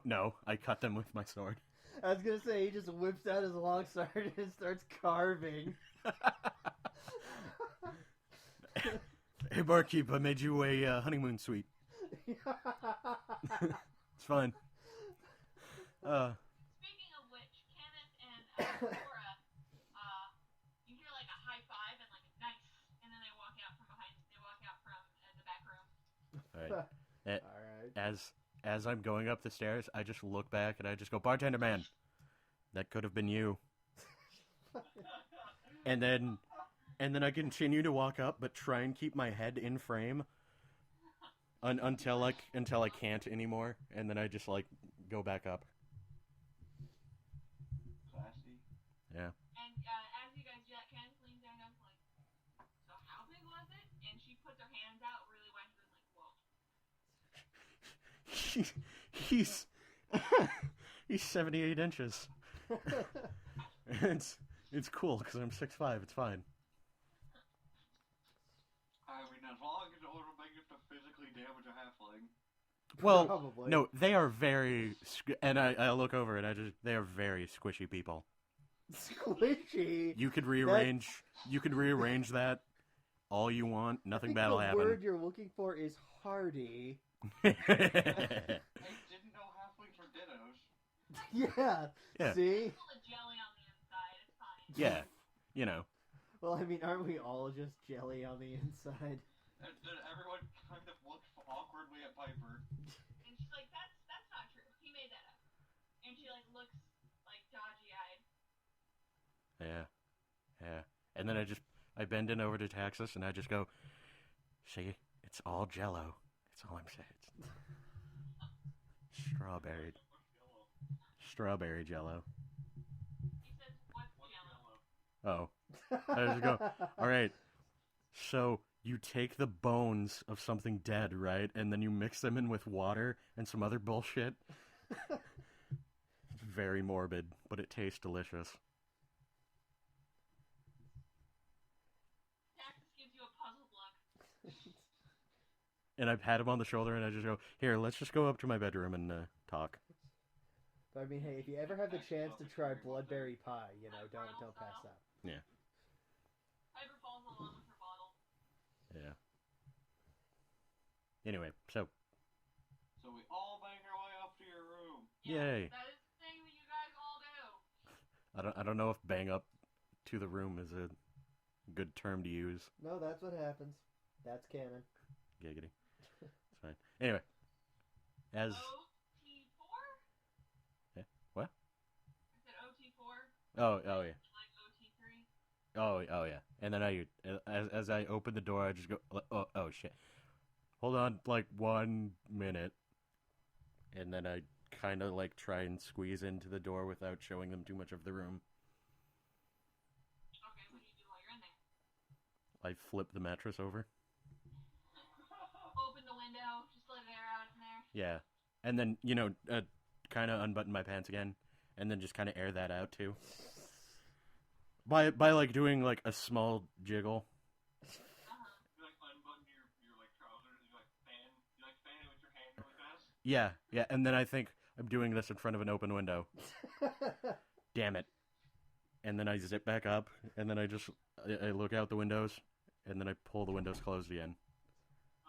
No. I cut them with my sword. I was gonna say, he just whips out his long sword and starts carving. Hey, barkeep, I made you a honeymoon suite. It's fine. Speaking of which, Kenneth and Laura, you hear like a high five and like a nice, and then they walk out from the back room. All right. As I'm going up the stairs, I just look back and I just go, bartender man, that could have been you. And then I continue to walk up, but try and keep my head in frame until I can't anymore, and then I just like go back up. Classy. Yeah. And as you guys do that, Kenneth leans down and goes like, so how big was it? And she puts her hands out really wide and goes like, whoa. He's 78 inches. It's cool because I'm 6'5". It's fine. I mean, as long as it wasn't big enough to physically damage a halfling. Well, Probably. no, they are very, and I look over and they are very squishy people. Squishy. You could rearrange that all you want. Nothing bad will happen. The word you're looking for is hardy. I didn't know halflings were dittos. Yeah. Yeah. See? Full of jelly on the inside. It's fine. Yeah. You know. Well, I mean, aren't we all just jelly on the inside? And then everyone kind of looked awkwardly at Piper. And she's like, that's not true. He made that up. And she like looks like dodgy-eyed. Yeah. And then I bend in over to Texas and I just go, see, it's all Jello. That's all I'm saying. Strawberry Jello. He says, what's Jello? Oh. I just go, all right, so you take the bones of something dead, right? And then you mix them in with water and some other bullshit. Very morbid, but it tastes delicious. Texas gives you a puzzled look. And I pat him on the shoulder and I just go, here, let's just go up to my bedroom and talk. But I mean, hey, if you ever have the chance to try bloodberry pie, don't pass up. Yeah. Piper falls along with her bottle. Yeah. Anyway, so we all bang our way up to your room. Yay. That is the thing that you guys all do. I don't know if bang up to the room is a good term to use. No, that's what happens. That's canon. Giggity. It's fine. Anyway, as OT4? Yeah. What? I said OT4. Oh yeah. Like OT3. Oh yeah. And then as I open the door, I just go, oh shit. Hold on, like 1 minute. And then I kind of like try and squeeze into the door without showing them too much of the room. Okay, what do you do while you're in there? I flip the mattress over. Open the window, just let air out in there. Yeah. And then, kind of unbutton my pants again. And then just kind of air that out too. By like doing like a small jiggle. You like unbutton your like trousers, you like fan it with your hand really fast. Yeah, and then I think I'm doing this in front of an open window. Damn it. And then I zip back up, and then I look out the windows, and then I pull the windows closed again.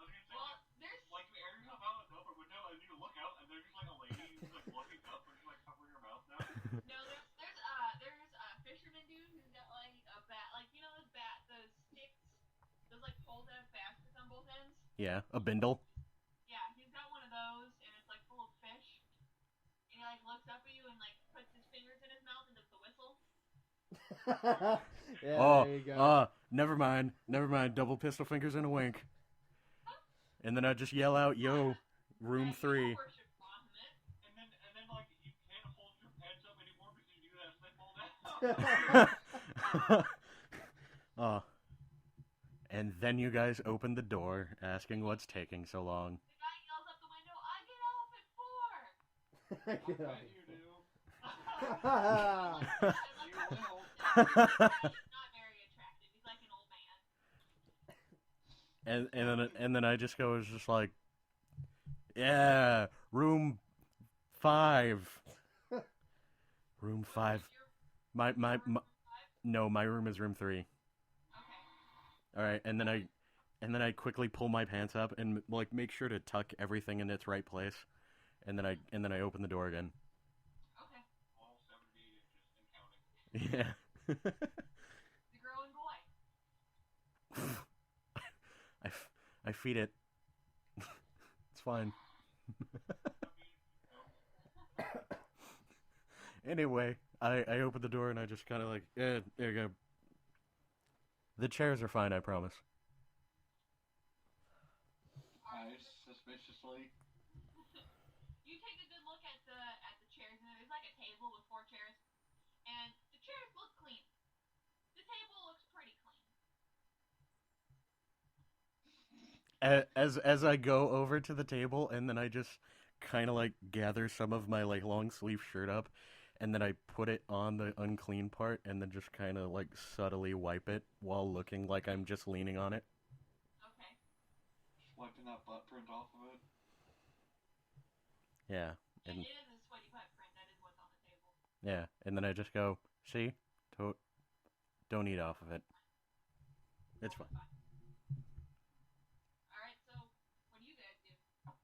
I was gonna say, like you air yourself out an open window, and you look out, and there's just like a lady who's like looking up, and she's like covering her mouth now. No, there's a fisherman dude who's got like a bat, like those sticks, those like poles that have baskets on both ends. Yeah, a bindle. Yeah, he's got one of those, and it's like full of fish. And he like looks up at you and like puts his fingers in his mouth and does the whistle. Yeah, there you go. Never mind. Double pistol fingers and a wink. And then I just yell out, "Yo, room 3." You worship Bahamut. And then like you can't hold your pants up anymore because you do that, so they fall down. And then you guys open the door, asking what's taking so long. The guy yells up the window, "I get off at 4!" I bet you do. He's not very attractive. He's like an old man. And then I just go, it's just like, yeah, room 5. Room 5. My no, my room is room 3. Okay. All right, and then I quickly pull my pants up and like make sure to tuck everything in its right place, and then I open the door again. Okay. All 78 inches and counting. Yeah. The growing boy. I feed it. It's fine. Anyway, I open the door and I just kind of like, there you go. The chairs are fine, I promise. Eyes suspiciously. You take a good look at the chairs, and there's like a table with 4 chairs, and the chairs look clean. The table looks pretty clean. As I go over to the table, and then I just kind of like gather some of my like long sleeve shirt up, and then I put it on the unclean part, and then just kind of like subtly wipe it while looking like I'm just leaning on it. Okay. Just wiping that butt print off of it. Yeah. And And it is a sweaty pipe print. That is what's on the table. yeah, and then I just go, see, don't eat off of it. It's fine. All right. So, what do you guys do? All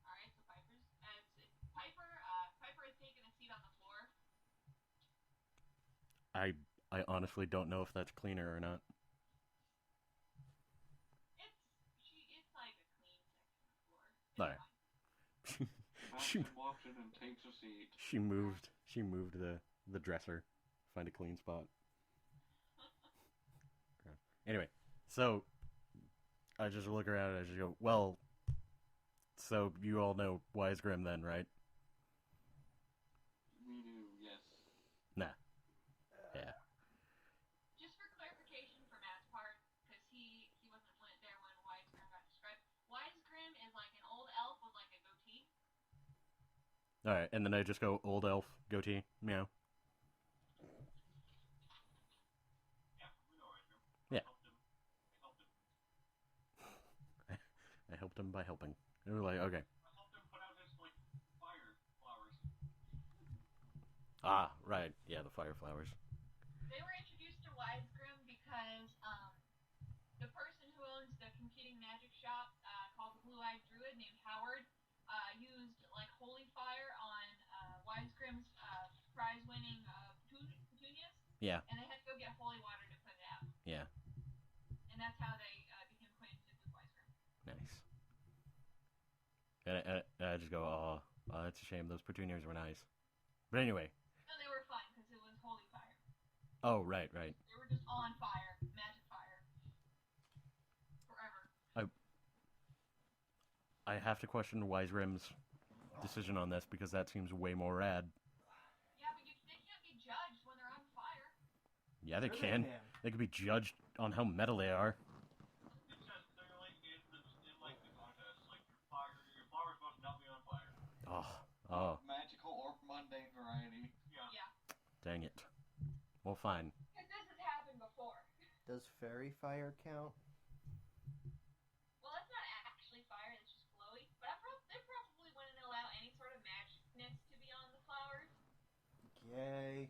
right. So Piper has taken a seat on the floor. I honestly don't know if that's cleaner or not. It's like a clean section of the floor. It's Alright. fine. she Sebastian walks in and takes a seat. she moved the dresser, find a clean spot. Anyway, so I just look around and I just go, well, so you all know Wise Grim then, right? We do, yes. Nah. Yeah. Just for clarification for Matt's part, because he wasn't there when Wise Grim got described. Wise Grim is like an old elf with like a goatee. Alright, and then I just go old elf, goatee, meow. Yeah, we know right here. Yeah. I helped him. I helped him by helping. They were like, okay. I helped him put out his, like, fire flowers. Ah, right. Yeah, the fire flowers. They were introduced to Wise Grim because the person who owns the competing magic shop called the Blue-Eyed Druid named Howard used like holy fire on Wise Grim's prize-winning petunias. Yeah. And they had to go get holy water to put it out. Yeah. And that's how they became acquainted with Wise Grim. Nice. And I just go, oh, it's a shame. Those petunias were nice. But anyway. No, they were fun because it was holy fire. Oh, right. They were just on fire, magic fire, forever. I have to question Wise Grim's decision on this because that seems way more rad. Yeah, but they can't be judged when they're on fire. Yeah, they Sure can. They can be judged on how metal they are. It says clearly in like the contest, like your flowers must not be on fire. Oh, Magical or mundane variety. Yeah. dang it. Well, fine. Because this has happened before. Does fairy fire count? Well, it's not actually fire, it's just glowy. But they probably wouldn't allow any sort of magicness to be on the flowers. Yay.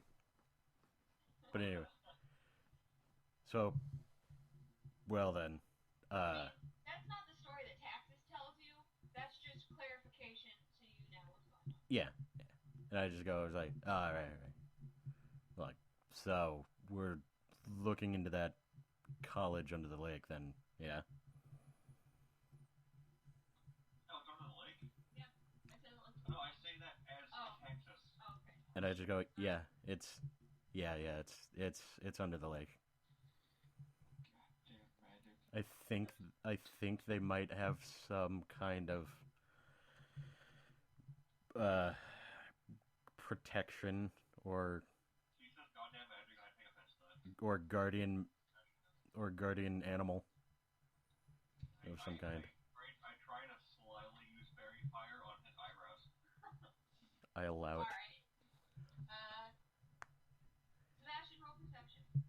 But anyway. So, well then. That's not the story that Taxis tells you. That's just clarification so you know what's going on. Yeah. And I just go, I was like, all right. Like, so we're looking into that college under the lake then, yeah? No, it's under the lake. Yeah. I said let's No, I say that as Texas. Oh, okay. And I just go, yeah, it's under the lake. Goddamn magic. I think they might have some kind of protection or He says goddamn magic, I take offense to that. or guardian animal of some kind. I try to slyly use fairy fire on his eyebrows. I allow it. Alright. Sebastian, roll perception. Okay.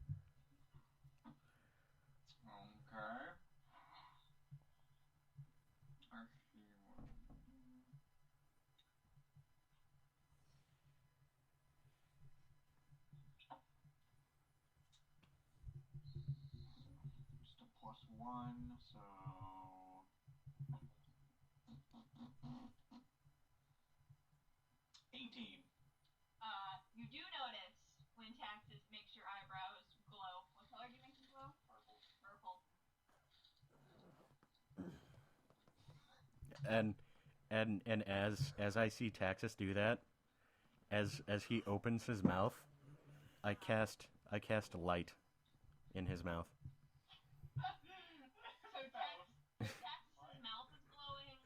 Just a +1, so 18. You do notice when Taxis makes your eyebrows glow. What color do you make them glow? Purple. And as I see Taxis do that, as he opens his mouth, I cast light in his mouth. So Taxis' mouth is glowing,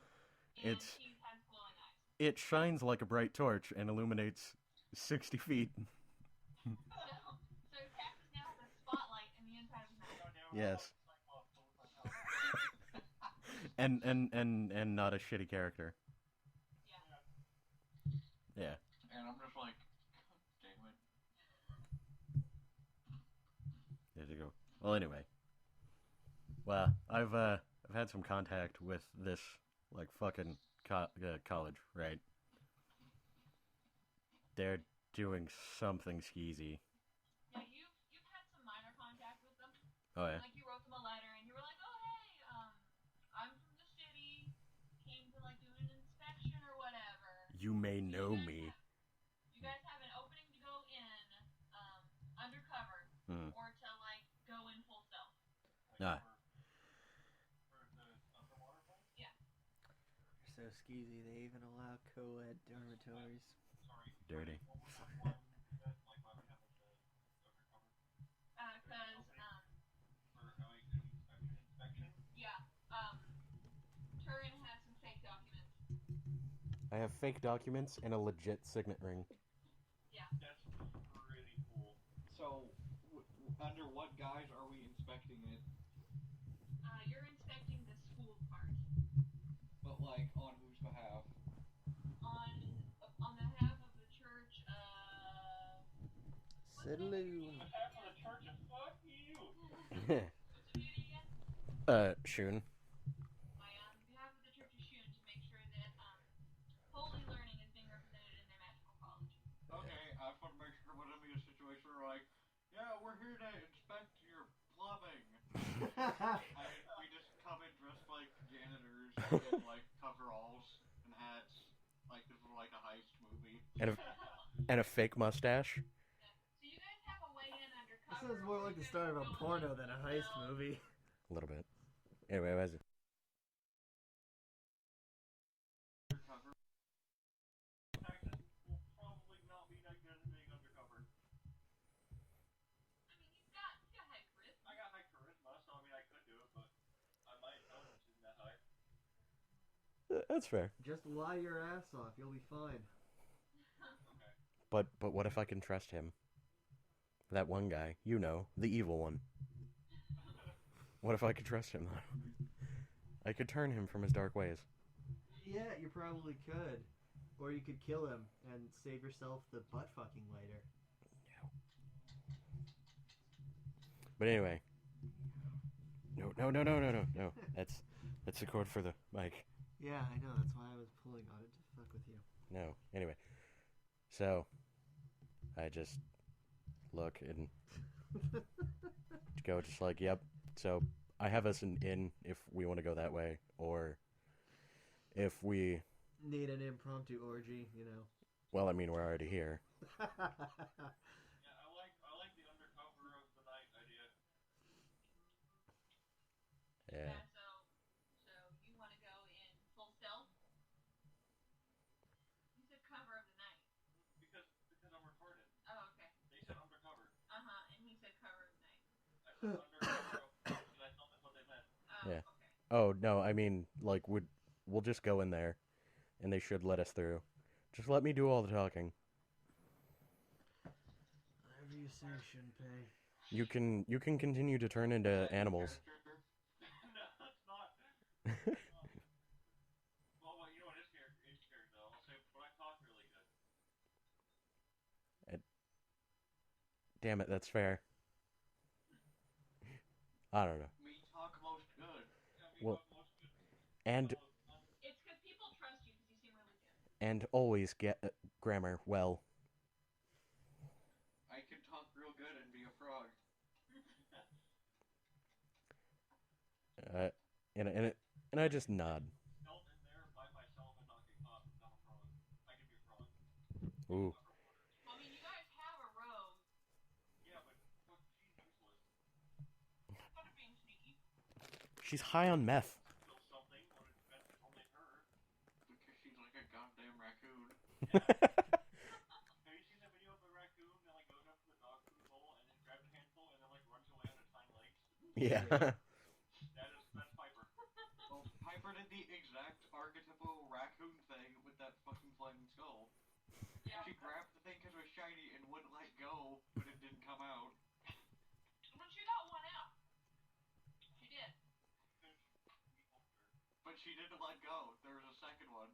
and he has glowing eyes. It shines like a bright torch and illuminates 60 feet. So Taxis now has a spotlight in the inside of his mouth. Yes. and not a shitty character. Yeah. And I'm just like, damn it. There you go. Well, anyway. Well, I've had some contact with this like fucking college, right? They're doing something skeezy. Yeah, you've had some minor contact with them. Oh yeah. Like you wrote them a letter and you were like, oh hey, I'm from the city, came to like do an inspection or whatever. You may know me. You guys have an opening to go in, undercover, or to like go in full stealth. Nah. For the underwater place? Yeah. They're so skeezy, they even allow co-ed dormitories. Sorry. Dirty. What was that one that, like, why we have like the undercover? Cause, For like an inspection? yeah, Turin has some fake documents. I have fake documents and a legit signet ring. Yeah. That's pretty cool. So, under what guise are we inspecting it? You're inspecting the school part. But like, on whose behalf? On behalf of the church Saloon. Behalf of the church and fuck you! What's the duty again? Shun. On behalf of the Church of Shun to make sure that holy learning is being represented in their magical college. Okay, I just want to make sure it wasn't be a situation where like, yeah, we're here to inspect your plumbing. We just come in dressed like janitors in like coveralls and hats, like this was like a heist movie. And a fake mustache. Yeah. So you guys have a way in This undercover. sounds more like the start of a porno than a heist movie. A little bit. Anyway, what is it? Undercover. Taxes will probably not be that good at being undercover. I mean, you got high charisma. I got high charisma, so I mean I could do it, but my intelligence isn't that high. That's fair. Just lie your ass off, you'll be fine. Okay. But what if I can trust him? That one guy, you know, the evil one. What if I could trust him, though? I could turn him from his dark ways. Yeah, you probably could. Or you could kill him and save yourself the butt fucking later. But anyway. No. That's the cord for the mic. Yeah, I know, that's why I was pulling on it to fuck with you. No. Anyway. So, I just look and go just like, yep. So, I have us an in if we want to go that way, or if we... Need an impromptu orgy, you know. Well, I mean, we're already here. Yeah, I like the undercover of the night idea. Yeah. So you want to go in full stealth? You said cover of the night. Because I'm retarded. Oh, okay. They said undercover. And he said cover of the night. I said undercover because I thought that's what they meant. Oh, Yeah. okay. Oh, no, I mean, like, we'll just go in there, and they should let us through. Just let me do all the talking. Whatever you say, Shinpei. You can continue to turn into animals. No, it's not. Well, you know what his character though. I'll say, but I talk really good. Damn it, that's fair. I don't know. Me talk most good. Well, and It's because people trust you because you seem really good. and always get grammar well. I can talk real good and be a frog. And I just nod. Held in there by myself and not a frog. I can be a frog. Ooh. I mean, you guys have a rogue. Yeah, but she's useless. What are being sneaky? She's high on meth. Still something when it benefits only her. Because she's like a goddamn raccoon. Have you seen that video of the raccoon that like goes up to the dog food bowl and then grabs a handful and then like runs away on its hind legs? Yeah. That's Piper. Well, Piper did the exact archetypal raccoon thing with that fucking flaming skull. Yeah. She grabbed the thing because it was shiny and wouldn't let go, but it didn't come out. When she got one out. She did. But she didn't let go. There was a second one.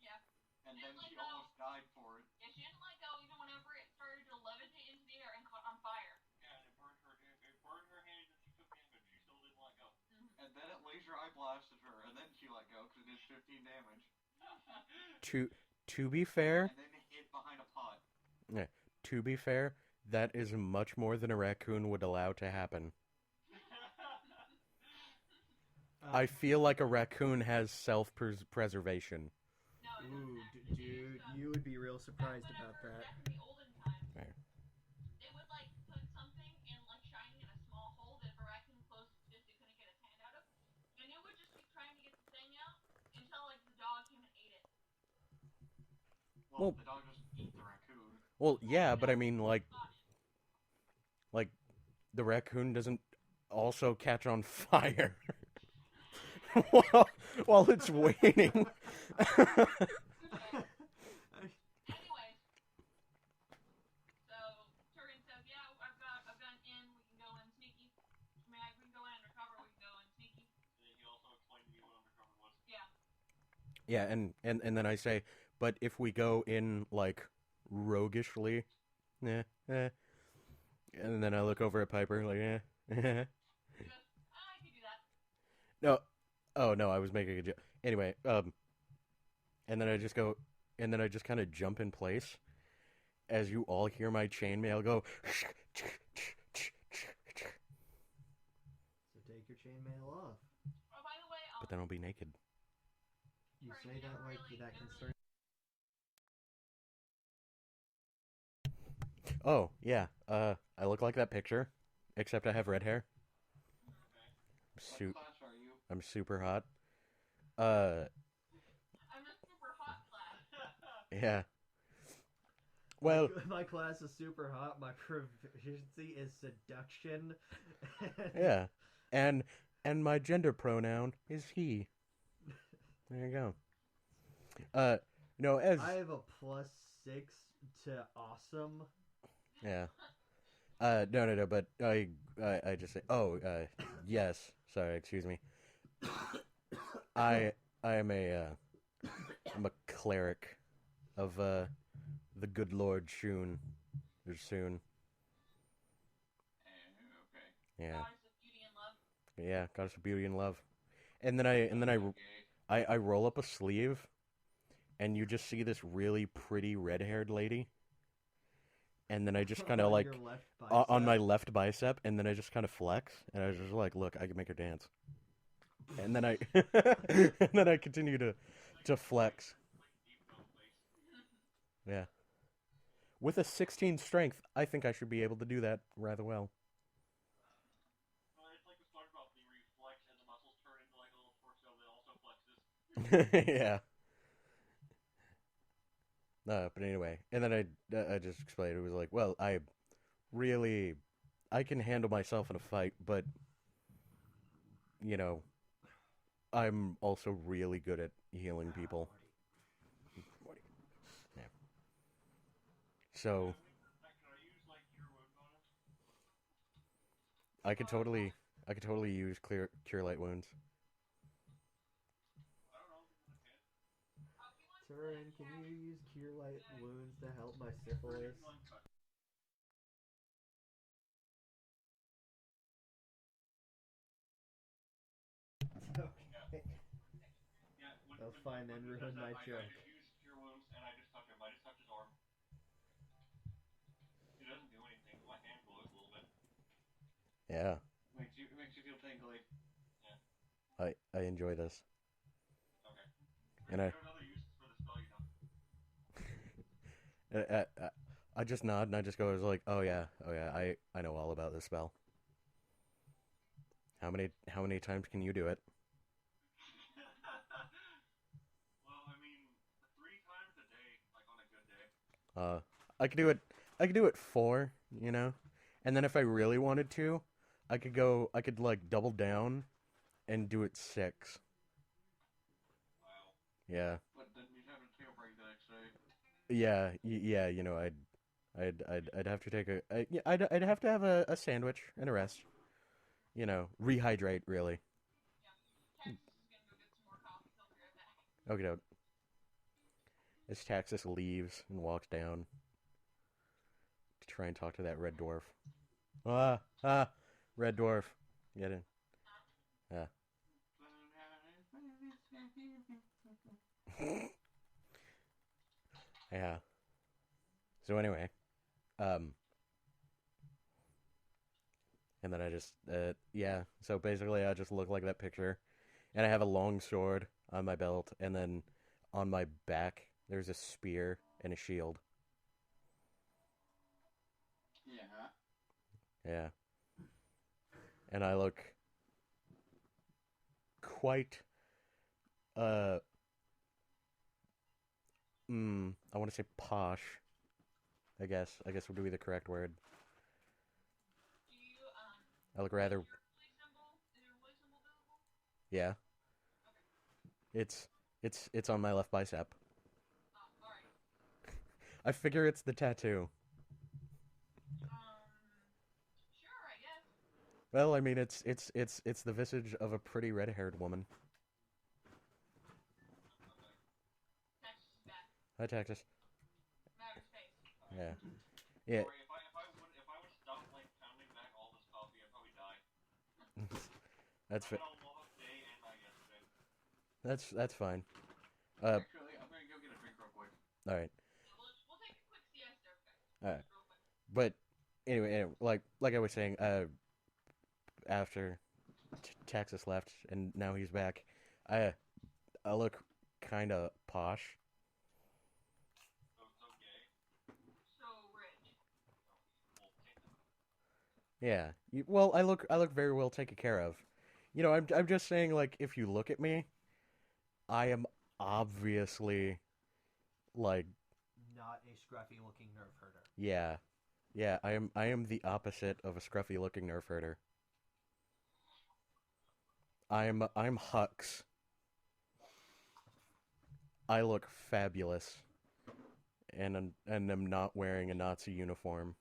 Yeah. And She then didn't she let go. almost died for it. Yeah, she didn't let go even whenever it started to levitate into the air and caught on fire. Yeah, and it burned her hand and she took damage. She still didn't let go. Mm-hmm. And then it laser eye blasted her, and then she let go because it did 15 damage. To be fair, and then hid behind a pot. yeah, to be fair, that is much more than a raccoon would allow to happen. I feel like a raccoon has self-preservation. No, it Ooh, doesn't actually. dude, you would be real surprised about that. Back in the olden times, Right. they would like put something in like shining in a small hole that if a raccoon closed its fist, it couldn't get its hand out of, and it would just keep trying to get the thing out until like the dog came and ate it. Well, the dog doesn't eat the raccoon. Well, yeah, but I mean, like the raccoon doesn't also catch on fire while it's waiting. Anyways, so Turin says, "Yeah, I've got an inn. We can go in sneaky. I mean, we can go in undercover. We can go in sneaky." And then he also explained to me what undercover was. Yeah. Yeah, and then I say, but if we go in like roguishly, and then I look over at Piper like, He goes, "I can do that." no, oh no, I was making a joke. Anyway, and then I just go, and then I just kind of jump in place, as you all hear my chainmail go. So take your chainmail off. Oh, by the way, But then I'll be naked. You Turin, say you that never like really- that never concerned. Oh yeah, I look like that picture, except I have red hair. Okay. What class are you? I'm super hot. I'm a super hot class. Yeah. Well, My class is super hot. My proficiency is seduction. yeah, and my gender pronoun is he. There you go. No, as I have a +6 to awesome. yeah. No, but I just say, yes. Sorry, excuse me. I'm a cleric of the good Lord Shun. Or Soon. Okay. Yeah. Goddess of beauty and love. Yeah, goddess of beauty and love. And then I roll up a sleeve, and you just see this really pretty red-haired lady. And then I just kind of On like your left on my bicep. left bicep, and then I just kind of flex, and I was just like, "Look, I can make her dance." And then I and then I continue to flex. Yeah. With a 16 strength, I think I should be able to do that rather well. Well, it's like the SpongeBob thing where you flex and the muscles turn into like a little torso that also flexes. Yeah. But anyway, and then I just explained it was like, well, I can handle myself in a fight, but you know, I'm also really good at healing people. Yeah. So Can I use like cure wound on him? I could totally use cure light wounds. I don't know. Turin, can you use cure light wounds to help my syphilis? Okay. Yeah, Oh, fine, then ruin my joke. I just use cure wounds and I just touch him. I just touch his arm. It doesn't do anything. My hand glows a little bit. Yeah. It makes you feel tingly. I enjoy this. Okay. And What other uses for the spell you know? I just nod and I just go, I was like, oh yeah, I know all about this spell. How many times can you do it? Well, I mean, 3 times a day, like on a good day. I could do it 4, you know? And then if I really wanted to, I could like double down and do it 6. Wow. Yeah. But then you'd have a tail break the next day. Yeah, you know, I'd have to take I'd have to have a sandwich and a rest. You know, rehydrate really. Texas is gonna go get some more coffee. He'll be right back. Okay, doke. As Taxis leaves and walks down to try and talk to that red dwarf. Red dwarf. Get in. Yeah. Yeah. So anyway, and then I just, yeah. So basically, I just look like that picture, and I have a long sword on my belt, and then on my back there's a spear and a shield. Yeah. Yeah. And I look quite, uh, I want to say posh. I guess would be the correct word. Do you I look rather, is your woolly symbol visible? yeah. Okay. It's on my left bicep. Oh, alright. I figure it's the tattoo. Sure, I guess. Well, I mean, it's the visage of a pretty red-haired woman. Texas is back. Hi, Texas. I'm out of space. Yeah, yeah. Sorry, if I would stop like pounding back all this coffee, I'd probably die. That's I had a long day and night yesterday. that's fine. Actually, I'm gonna go get a drink real quick. All right, Yeah, we'll take a quick siesta. all right. Real quick. But anyway, like I was saying, after Texas left and now he's back, I look kind of posh. So gay. So rich. Well, take that. Yeah. Well, I look very well taken care of. You know, I'm just saying, like, if you look at me, I am obviously like, Not a scruffy looking nerve herder. yeah, yeah. I am the opposite of a scruffy looking nerf herder. I'm Hux. I look fabulous, and I'm not wearing a Nazi uniform.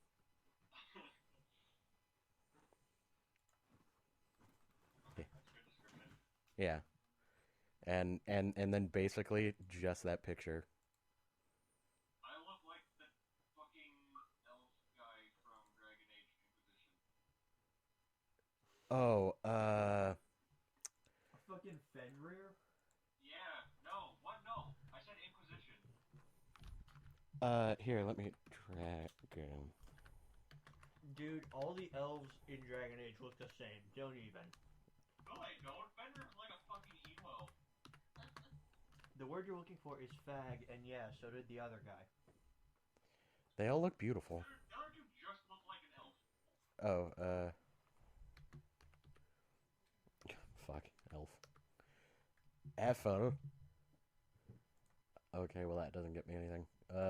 Okay, that's a good description. Yeah, and then basically just that picture. I look like the fucking elf guy from Dragon Age Inquisition. Oh, A fucking Fenrir? Yeah, no, what? No, I said Inquisition. here, let me drag him. Dude, all the elves in Dragon Age look the same. Don't even. No, I don't. Fenrir's like a fucking emo. The word you're looking for is fag, and yeah, so did the other guy. They all look beautiful. The other two just look like an elf. Oh, fuck, elf. Ethel. Okay, well that doesn't get me anything.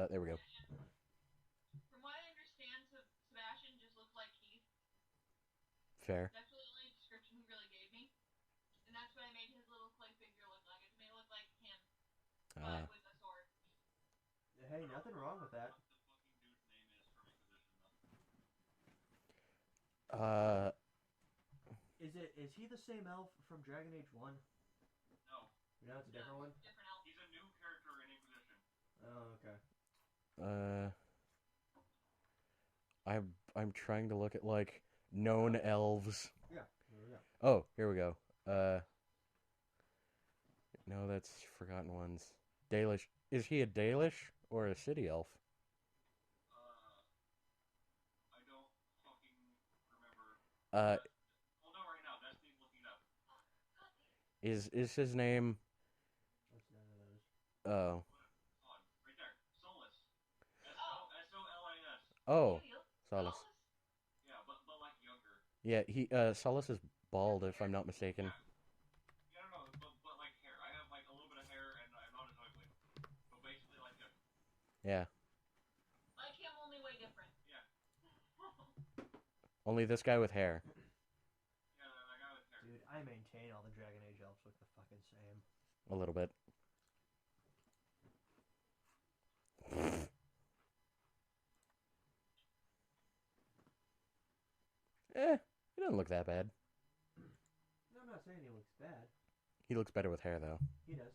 There we go. From what I understand, Sebastian just looks like Keith. Fair. That's the only description he really gave me. And that's what I made his little clay figure look like. It made it look like him, but with a sword. Hey, nothing wrong with that. What the fucking dude's name is from Inquisition, though. Is he the same elf from Dragon Age 1? No, No, it's a different one? Different elf. he's a new character in Inquisition. Oh, okay. I'm trying to look at like known elves. Yeah, there we go. Oh, here we go. No, that's Forgotten Ones. Dalish. Is he a Dalish or a city elf? I don't fucking remember. We'll know right now. Destiny's looking it up. Is his name? What's none of those? Oh, On, right there. Solus. S-O-L-I-S. oh, Hey, Solus. Yeah, but like younger. Yeah, Solus is bald if I'm not mistaken. Yeah. Yeah, no, but like hair. I have like a little bit of hair and I'm not as ugly. But basically like him. Yeah. Like him, only way different. Yeah. Only this guy with hair. Yeah, that guy with hair. Dude, I maintain all the Dragon Age elves look the fucking same. A little bit. He doesn't look that bad. No, I'm not saying he looks bad. He looks better with hair, though. He does.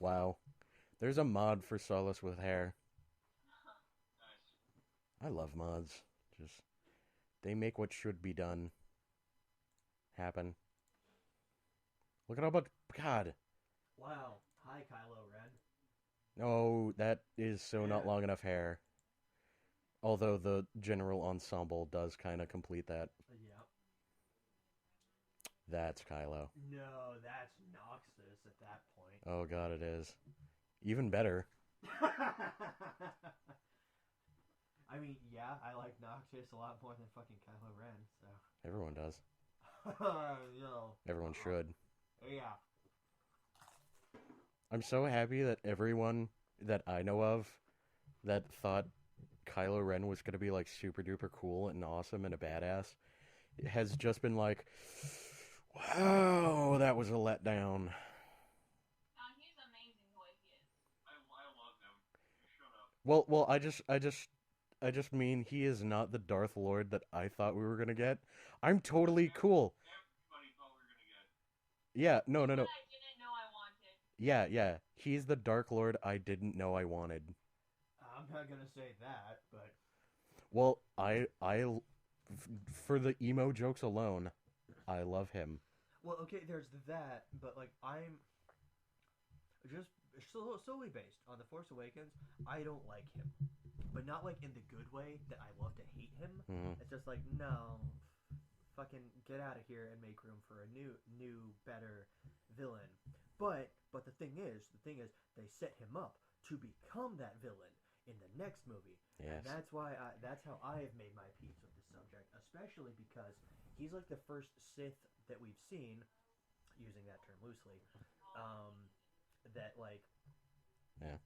Wow. There's a mod for Solus with hair. Nice. I love mods. Just, they make what should be done happen. Look at how much, God. Wow. Hi, Kylo Ren. Oh, that is so not Yeah. long enough hair. Although the general ensemble does kind of complete that. Yeah. That's Kylo. No, that's Noxus at that point. Oh god, it is. Even better. I mean, yeah, I like Noxus a lot more than fucking Kylo Ren, so. Everyone does. Yo. Everyone should. Yeah. I'm so happy that everyone that I know of that thought Kylo Ren was going to be like super duper cool and awesome and a badass has just been like, wow, that was a letdown. He's amazing the way he is. I love him. Shut up. Well, I just mean he is not the Darth Lord that I thought we were going to get. I'm totally cool. Everybody thought we were gonna get. Yeah, no. What I didn't know I wanted. Yeah. He's the Dark Lord I didn't know I wanted. I'm not gonna say that, but. Well, for the emo jokes alone, I love him. Well, okay, there's that, but like I'm just solely based on The Force Awakens. I don't like him, but not like in the good way that I love to hate him. Mhm. It's just like no, fucking get out of here and make room for a new, better villain. But the thing is, they set him up to become that villain in the next movie. Yes. And that's how I have made my peace with this subject, especially because he's like the first Sith that we've seen, using that term loosely, that like Yeah.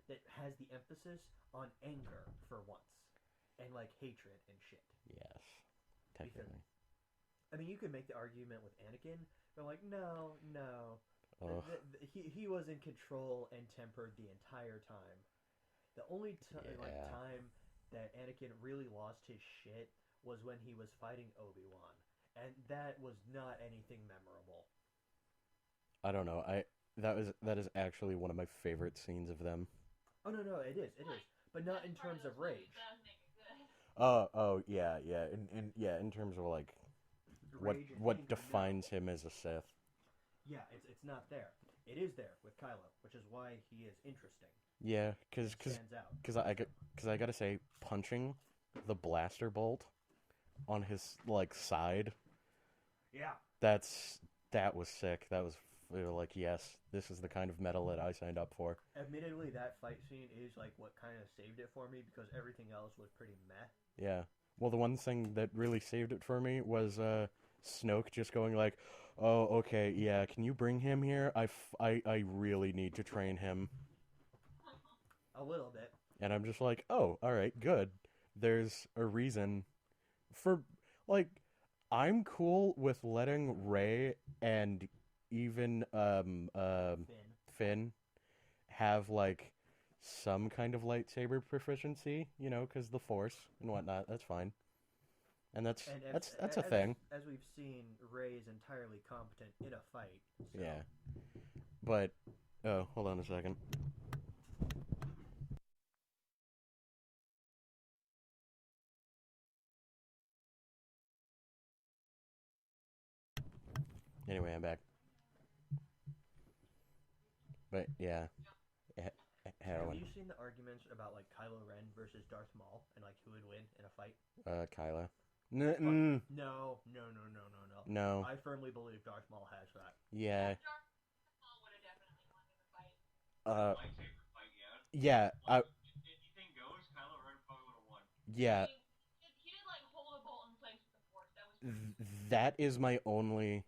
that has the emphasis on anger for once, and like hatred and shit. Yes. Technically. I mean, you could make the argument with Anakin, but like no. Ugh. He was in control and tempered the entire time. The only time that Anakin really lost his shit was when he was fighting Obi-Wan, and that was not anything memorable. I don't know. That is actually one of my favorite scenes of them. Oh no, it is, but not in terms of rage. Yeah. In terms of like Rage and what anger, defines no. him as a Sith. Yeah, it's not there. It is there with Kylo, which is why he is interesting. Yeah, Stands out. I gotta say, punching the blaster bolt on his like side. Yeah. That was sick. That was like, yes, this is the kind of metal that I signed up for. Admittedly, that fight scene is like what kind of saved it for me, because everything else was pretty meh. Yeah. Well, the one thing that really saved it for me was Snoke just going like, "Oh, okay, yeah, can you bring him here? I really need to train him." A little bit. And I'm just like, "Oh, all right, good. There's a reason for like I'm cool with letting Rey and even Finn have like some kind of lightsaber proficiency, you know, because the Force and whatnot. That's fine, and that's a thing. As we've seen, Rey is entirely competent in a fight. So. Yeah, but oh, hold on a second. Anyway, I'm back. But yeah, heroin. Have you seen the arguments about like Kylo Ren versus Darth Maul and like who would win in a fight? Kylo. No. No. I firmly believe Darth Maul has that. Yeah. Darth Maul would have definitely won in the fight. Lightsaber fight, Yeah. Anything goes, Kylo Ren probably would have won. Yeah. I mean, he did like hold a bolt in place with the Force. That was. That is my only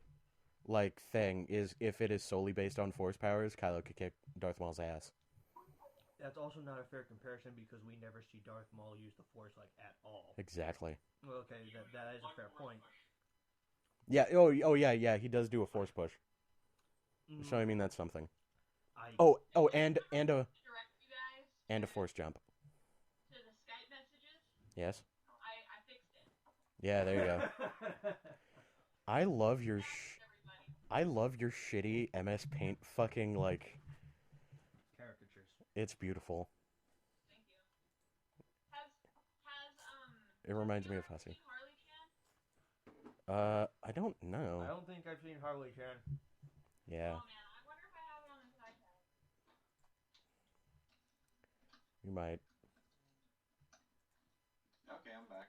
like thing is if it is solely based on Force powers, Kylo could kick Darth Maul's ass. That's also not a fair comparison because we never see Darth Maul use the Force like at all. Exactly. Well, okay, that is a fair point. Yeah. Oh yeah. He does do a Force push. So I mean that's something. And a Force jump. To the Skype messages. Yes. I fixed it. Yeah, there you go. I love your shitty MS Paint fucking like caricatures. It's beautiful. Thank you. Has It reminds me of Hussey. Harley Chan? I don't know. I don't think I've seen Harley Chan. Yeah. Oh man, I wonder if I You might. Okay, I'm back.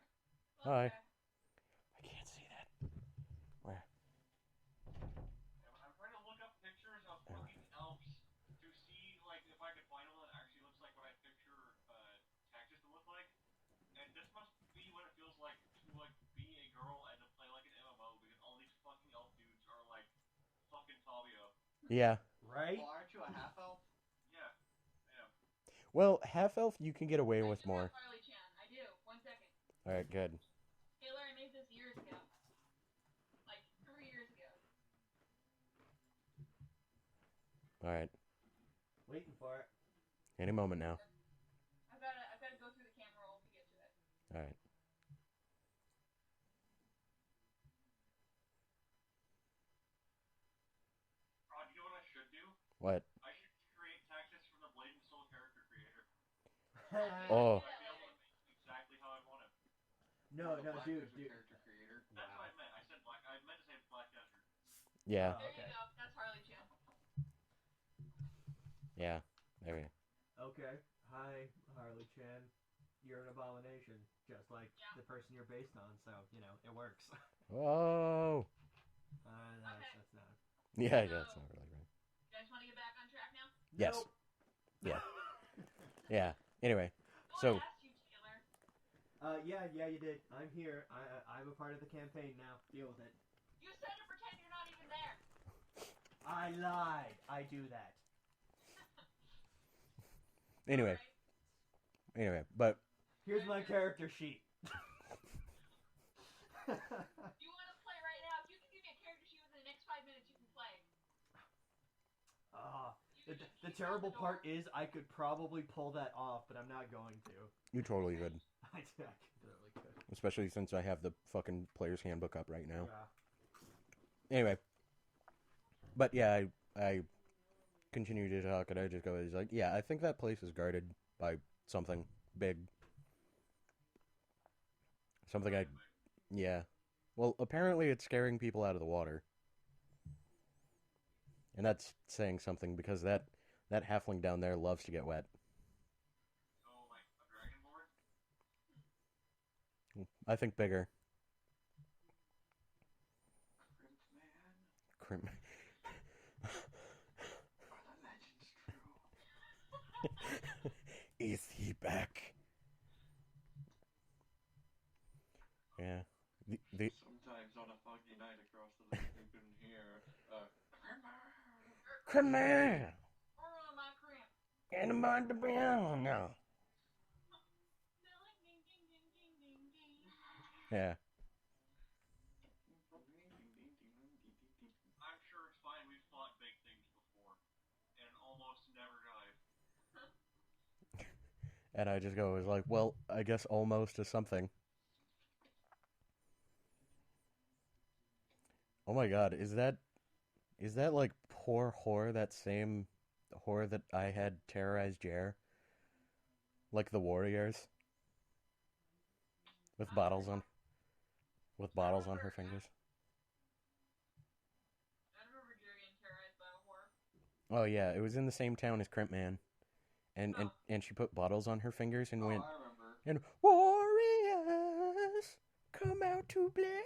Hi. Okay. I can't see that. Where? I'm trying to look up pictures of fucking elves to see, like, if I could find one that actually looks like what I picture Texas to look like. And this must be what it feels like to, like, be a girl and to play like an MMO because all these fucking elf dudes are like fucking Fabio. Yeah. Right? Well, aren't you a half elf? Yeah, I am. Well, half elf you can get away I with should more. have Harley-chan. I do. 1 second. All right, good. Taylor, I made this years ago. Like 3 years ago. All right. Waiting for it. Any moment now. I've gotta go through the camera roll to get to it. All right. You know what I should do? What? I should create Texas from the Blade and Soul character creator. Oh. I'd be able to make it exactly how I want it. No, The Black dude. Desert character creator. That's what I meant. I said black. I meant to say Black Desert. Yeah. Oh, There okay. you go. That's Harley-chan. Yeah. There we go. Okay. Hi, Harley Chan. You're an abomination, just like Yeah. the person you're based on. So it works. Oh. That's not. Yeah, that's not really right. You guys want to get back on track now? Yes. Nope. Yeah. Yeah. Anyway, No so one asked you, Taylor. Yeah, you did. I'm here. I'm a part of the campaign now. Deal with it. You said to pretend you're not even there. I lied. I do that. anyway, Alright. but Here's my character sheet. You want to play right now? If you can give me a character sheet within the next 5 minutes, you can play. The terrible part is I could probably pull that off, but I'm not going to. you totally could, I totally could. especially since I have the fucking player's handbook up right now. Yeah. Anyway, but yeah, I continue to talk and I just go, he's like, yeah, I think that place is guarded by something big. Something yeah. Well, apparently it's scaring people out of the water. And that's saying something because that halfling down there loves to get wet. Oh, like a dragonborn? I think bigger. Crimp man. Are the legends true? Is he back? Yeah. The Sometimes on a foggy night across the lake you can hear Come on! Or my cramp. And I'm on the ground now. Ding, ding, ding, ding, ding, ding. Yeah. I'm sure it's fine. We've fought big things before and almost never died. And I just go, like, well, I guess almost is something. Oh my god, is that like poor whore, that same whore that I had terrorized Jer? Like the warriors? With bottles on her fingers? I remember Jerry getting terrorized by a whore. Oh yeah, it was in the same town as Crimp Man. And she put bottles on her fingers and went, I remember. and warriors come out to play.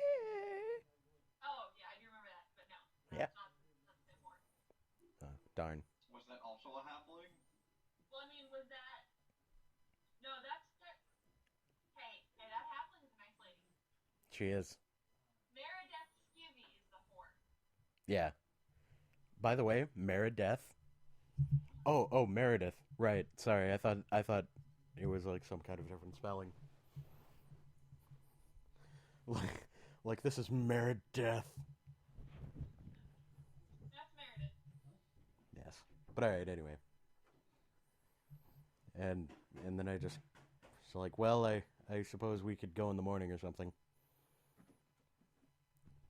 Oh, yeah, I do remember that, but no. Yeah. That's not the same whore. Darn. Was that also a halfling? Well, I mean, was that... No, that's... Hey, that halfling is a nice lady. She is. Meredith Skivvy is the whore. Yeah. By the way, Meredith. Oh, Meredith. Right. Sorry, I thought it was like some kind of different spelling. Like this is Meredith. That's Meredith. Yes. But alright, anyway. And then I just like, well, I suppose we could go in the morning or something.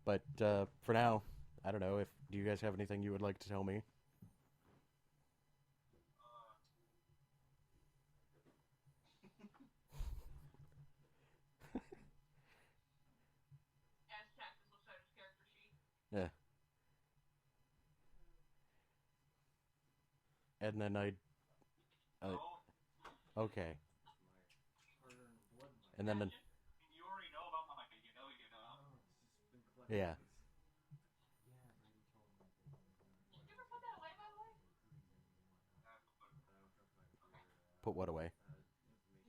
But for now, I don't know, do you guys have anything you would like to tell me? As Cactus looks at his character sheet. Yeah. And then Okay. Hard-earned blood money. And then, You already know about my you know. Oh, it's just been collected. yeah. Yeah, Brady told me that Did you ever put that away, by the way? Put what away?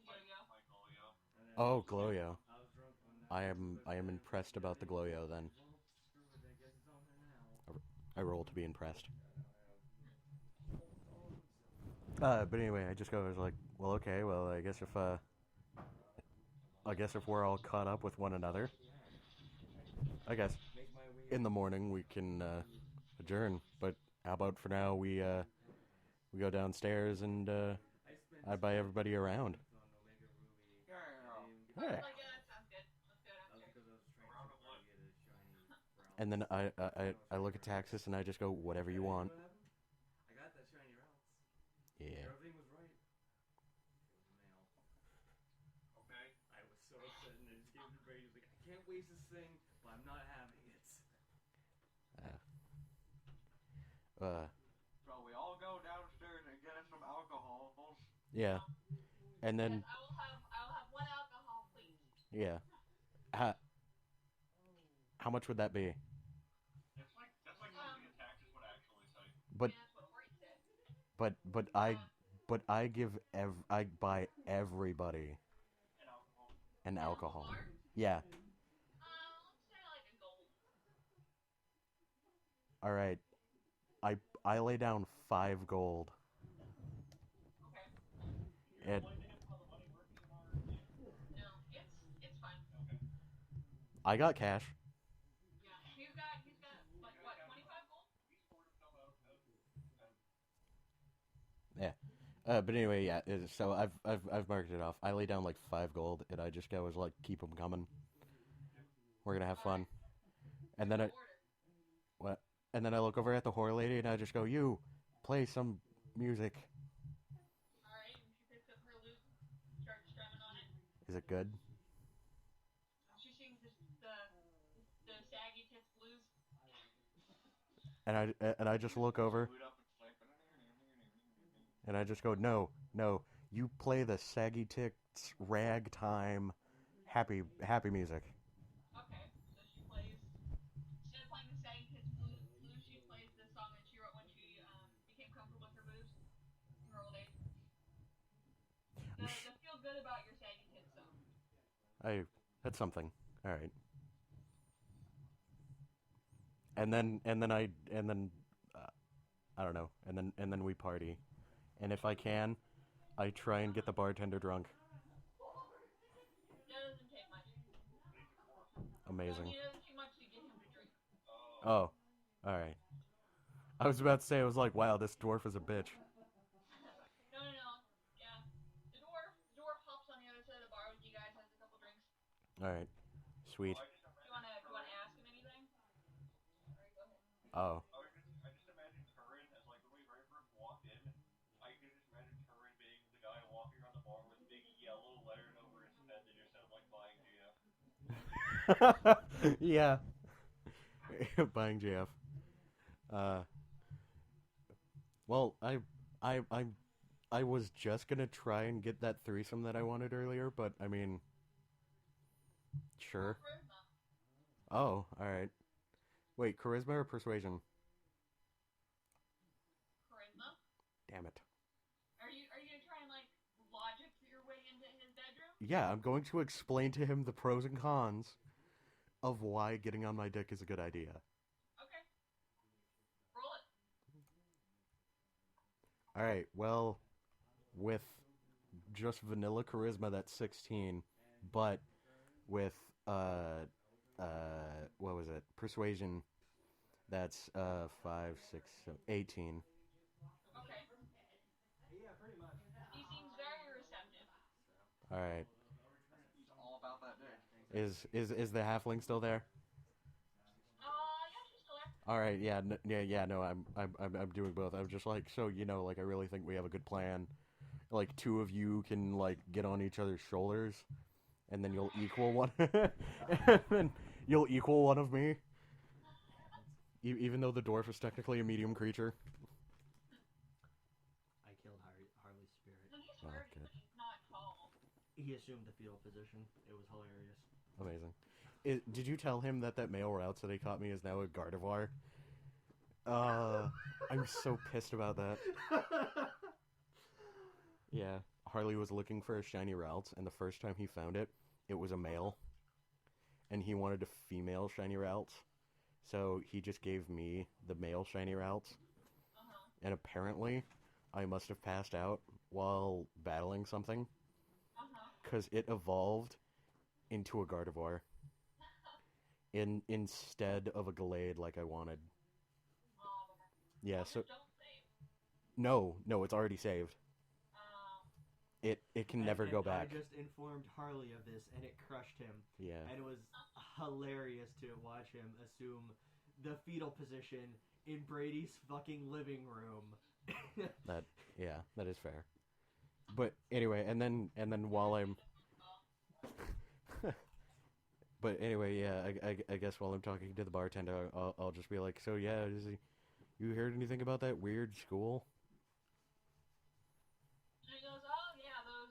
Yo-yo. My Golio. Oh, Gloyo. I am impressed about the Gloyo then. I roll to be impressed. But anyway, I was like, well, okay, well, I guess if we're all caught up with one another, I guess in the morning we can adjourn. But how about for now we go downstairs and I buy everybody around. Yeah. Yeah. Like, yeah, that sounds good. Let's go downstairs. And then I look at Taxis and I just go, whatever you want. I got that shiny Ralphs. Yeah. Everything was right. It was a male. Okay. I was so upset and I just gave it to Brady. He was like, I can't waste this thing, but I'm not having it. So we all go downstairs and get us some alcohol. Yeah. And then, Yes, I will have 1 alcohol, please. yeah. How much would that be? That's like something the taxes would actually say. But Yeah, that's what Ori said. I buy everybody And alcohol. an alcohol. Bar? Yeah. Let's say like a gold. All right. I lay down 5 gold. Okay. And No, it's fine. I got cash. Yeah, he's got like what, 25 gold? Yeah. But anyway, yeah. So I've marked it off. I lay down like 5 gold, and I just was like, keep them coming. We're gonna have fun. And then what? And then I look over at the whore lady, and I just go, you play some music. All right, and she picks up her lute, starts strumming on it. Is it good? She sings the saggy tits blues. And I just look over, and I just go, no, you play the saggy tits ragtime happy music. Okay, so she plays, instead of playing the saggy tits blues, she plays the song that she wrote when she became comfortable with her boobs in her old age. The feel good about your saggy tits song. That's something. All right. And then I don't know. And then we party. And if I can, I try and get the bartender drunk. That doesn't take much. Amazing. It doesn't take much to get him to drink. Oh, all right. I was about to say, I was like, wow, this dwarf is a bitch. No. Yeah. The dwarf hops on the other side of the bar with you guys, has a couple drinks. All right. Sweet. Do you wanna ask him anything? Alright, go ahead. Oh. I just imagine Turin as like when we very first walked in. I can just imagine Turin being the guy walking around the bar with big yellow letters over his head that just said like buying GF. Yeah. Buying JF. Well, I was just gonna try and get that threesome that I wanted earlier, but I mean, sure. Charisma. Oh, all right. Wait, charisma or persuasion? Charisma? Damn it. Are you gonna try and like logic your way into his bedroom? Yeah, I'm going to explain to him the pros and cons of why getting on my dick is a good idea. Okay. Roll it. Alright, well, with just vanilla charisma, that's 16, but with, what was it? Persuasion, that's, 5, 6, 7, 18. Okay. Yeah, pretty much. He seems very receptive. Alright. He's all about that dick. Is the halfling still there? Yeah, she's still there. All right, yeah, no, I'm doing both. I'm just like, so like I really think we have a good plan. Like 2 of you can like get on each other's shoulders, and then you'll equal one, and then you'll equal one of me. Even though the dwarf is technically a medium creature. I killed Harley's spirit. No, he's Oh, hurt, good. but he's not he assumed the fetal position. It was hilarious. Amazing. Did you tell him that male routes that he caught me is now a Gardevoir? I'm so pissed about that. Yeah, Harley was looking for a shiny Ralts, and the first time he found it, it was a male. And he wanted a female shiny Ralts, so he just gave me the male shiny Ralts. And apparently, I must have passed out while battling something, because it evolved into a Gardevoir instead of a Gallade like I wanted. Yeah, so... No, it's already saved. It can never go back. I just informed Harley of this, and it crushed him. Yeah. And it was hilarious to watch him assume the fetal position in Brady's fucking living room. That is fair. But anyway, and then while I'm... But anyway, yeah, I guess while I'm talking to the bartender, I'll just be like, so yeah, you heard anything about that weird school? And he goes, oh yeah, those,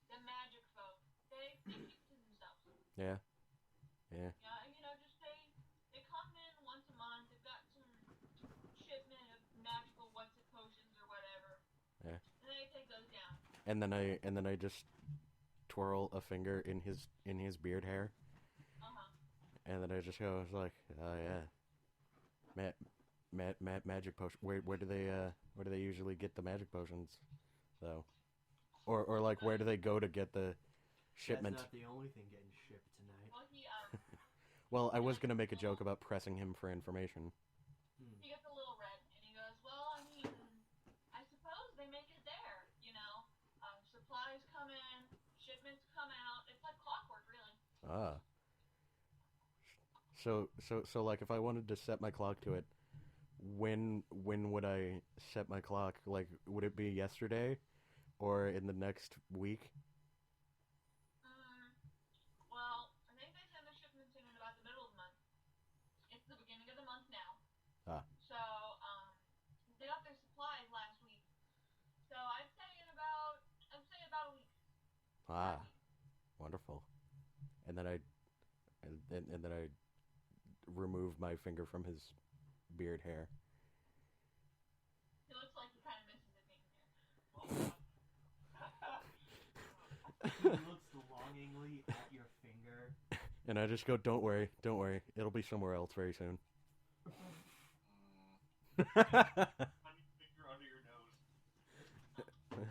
the magic folk, they keep to themselves. Yeah. Yeah, you know, just they come in once a month, they've got some shipment of magical what's-it potions or whatever. Yeah. And they take those down. And then I just twirl a finger in his beard hair. And then I just go, it's like, oh yeah, magic potion. Where do they usually get the magic potions, though? Or like, where do they go to get the shipment? That's not the only thing getting shipped tonight. Well, Well, I was gonna make a joke about pressing him for information. He gets a little red, and he goes, well, I mean, I suppose they make it there, you know? Supplies come in, shipments come out. It's like clockwork, really. Ah. So like, if I wanted to set my clock to it, when would I set my clock? Like, would it be yesterday, or in the next week? Well, I think they send their shipments in about the middle of the month. It's the beginning of the month now. Ah. So, they got their supplies last week. So I'd say about a week. Ah, wonderful. And then I remove my finger from his beard hair. He looks like he kind of misses it being there. He looks longingly at your finger. And I just go, don't worry, it'll be somewhere else very soon. Finger under your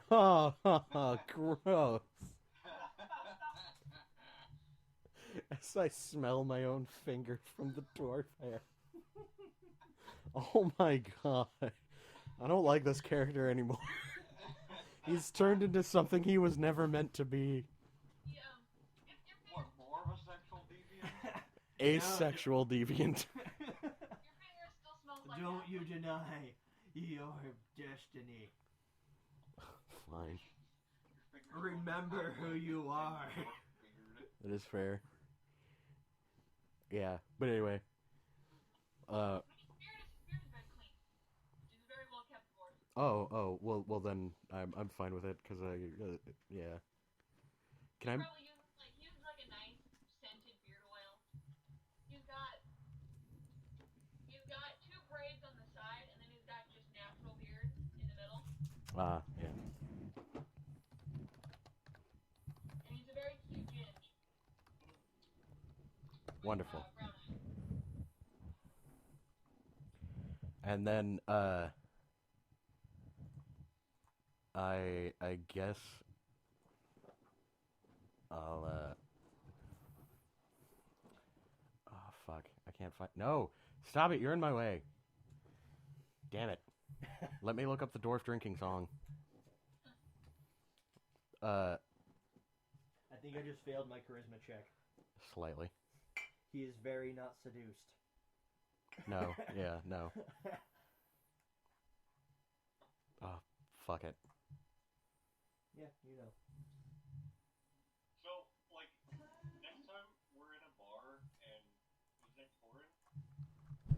nose. Oh, gross. As I smell my own finger from the dwarf hair. Oh my god. I don't like this character anymore. He's turned into something he was never meant to be. What, more of a sexual deviant? Asexual deviant. Your finger still smells like Don't that. you deny your destiny. Fine. Remember who you are. That is fair. Yeah, but anyway. Spirit is very clean. She's a very well kept dwarf. Oh, well then I'm fine with it, because yeah. Can I... Probably uses like a nice scented beard oil. He's got 2 braids on the side, and then he's got just natural beard in the middle. Ah, yeah. And he's a very cute ginge. Wonderful. Brown eyes. And then, I guess I'll, oh, fuck. I can't find... No! Stop it! You're in my way! Damn it. Let me look up the dwarf drinking song. I think I just failed my charisma check. Slightly. He is very not seduced. No. Yeah, no. Oh, fuck it. Yeah, you know. So, like, next time we're in a bar and his name's Torin?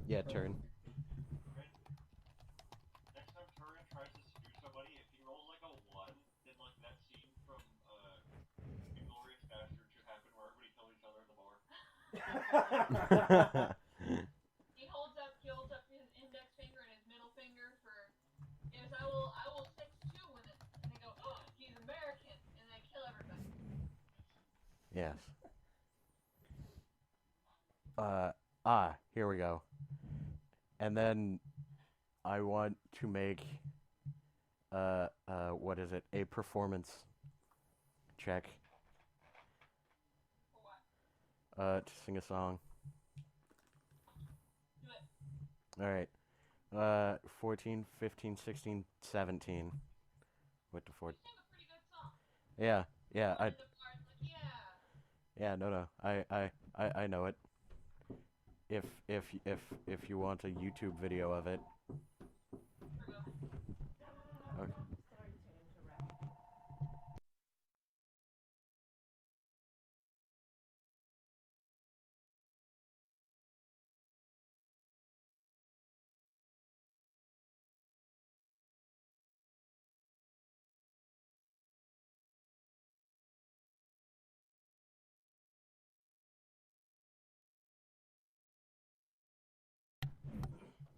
Yeah, turn. Right? Next time Torin tries to seduce somebody, if he rolls like a 1, then like that scene from He holds up his index finger and his middle finger for yes, I will sex two women, and they go, oh, he's American, and they kill everybody. Yes. Here we go. And then I want to make what is it? A performance check. For what? To sing a song. Do it. All right. 14, 15, 16, 17. What the fourth? You sing a pretty good song. Yeah. The part like, Yeah, no. I know it. If you want a YouTube video of it. Okay.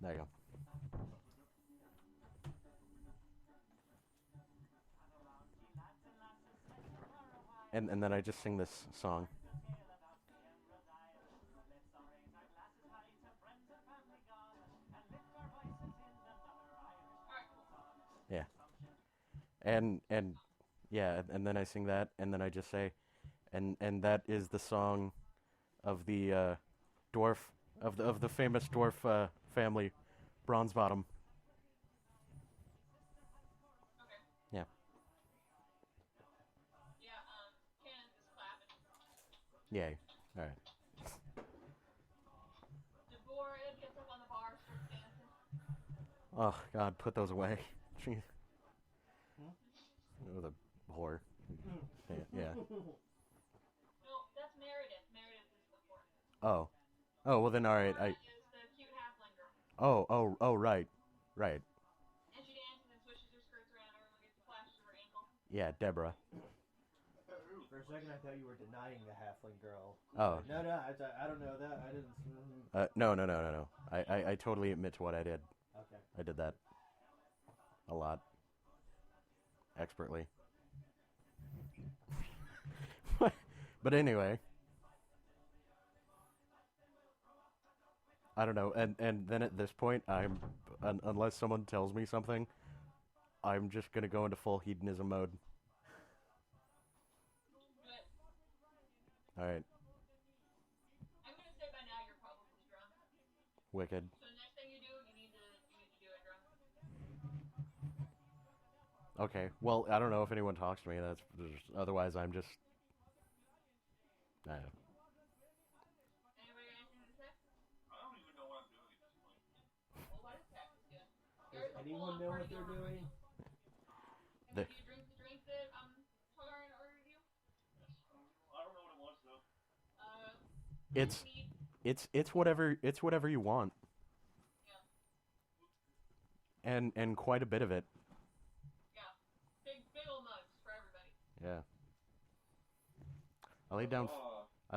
There you go. And then I just sing this song. Yeah. And yeah, and then I sing that, and then I just say, and that is the song of the dwarf of the famous dwarf family, Bronze Bottom. Okay. Yeah. Yeah, Cannons is clapping. Yay. All right. Deborah gets up on the bar, starts dancing. Oh God, put those away. Jeez. It was a whore. Yeah. No, that's Meredith. Meredith is the fourth. Oh. Oh well then all right. Deborah is the cute halfling girl. Oh right. Right. And she dances and swishes her skirts around. Everyone gets the flashes of her ankle. Yeah, Deborah. For a second, I thought you were denying the halfling girl. Oh. No, I don't know that. I didn't. No. I totally admit to what I did. Okay. I did that a lot. Expertly. But anyway. I don't know. And then at this point, unless someone tells me something, I'm just going to go into full hedonism mode. But All right. I'm gonna say by now you're probably drunk. Wicked. So the next thing you do, you need to do it drunk. Okay. Well, I don't know if anyone talks to me. Otherwise I'm just. I don't know. Anybody got anything to say? I don't even know what I'm doing at this point. Well, what is practice doing? Does anyone know what they're doing? And do you drink the drink that Togarin ordered you? I don't know what it was though. It's whatever you want. Yeah. And quite a bit of it. Yeah. Big old mugs for everybody. Yeah. I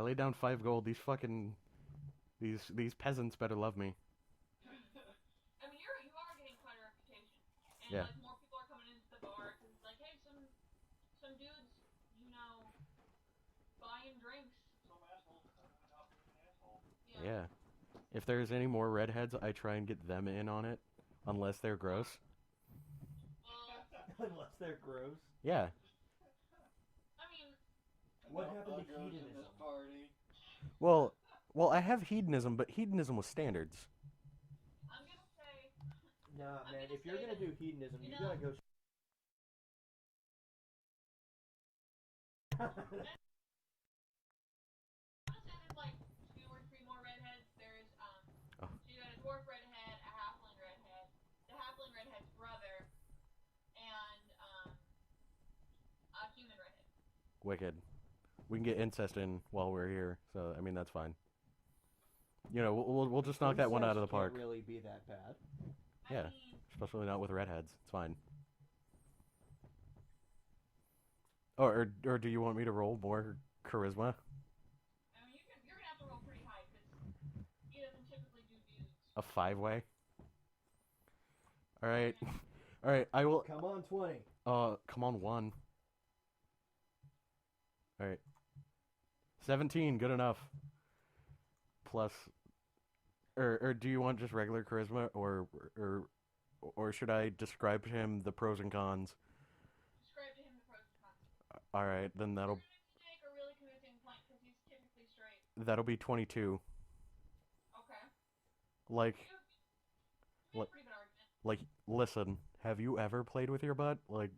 laid down 5 gold. These fucking these peasants better love me. I mean, you are getting quite a reputation, and Yeah. like more people are coming into the bar because it's like, hey, some dudes, buying drinks. Some asshole without being an asshole. Yeah. If there's any more redheads, I try and get them in on it, unless they're gross. Well, Unless they're gross. Yeah. I mean, What happened to hedonism? Well, I have hedonism, but hedonism with standards. I'm gonna say. Nah, I'm man. gonna If you're say gonna that, do hedonism, you you know- gotta go. I'm gonna say there's like 2 or 3 more redheads. There's Oh. so you got a dwarf redhead, a halfling redhead, the halfling redhead's brother, and a human redhead. Wicked. We can get incest in while we're here, so I mean that's fine. We'll just knock that one out of the park. Can't really be that bad. I Yeah. mean, Especially not with redheads. It's fine. Or do you want me to roll more charisma? you're gonna have to roll A 5-way? Alright. Alright, I will... Come on, 20. Come on, 1. Alright. 17, good enough. Plus... Or do you want just regular charisma, or should I describe to him the pros and cons? Describe to him the pros and cons. Alright, then You're gonna make a really convincing point because he's typically straight. that'll be 22. Okay. Like, You made a pretty good argument. like, listen, have you ever played with your butt? Like...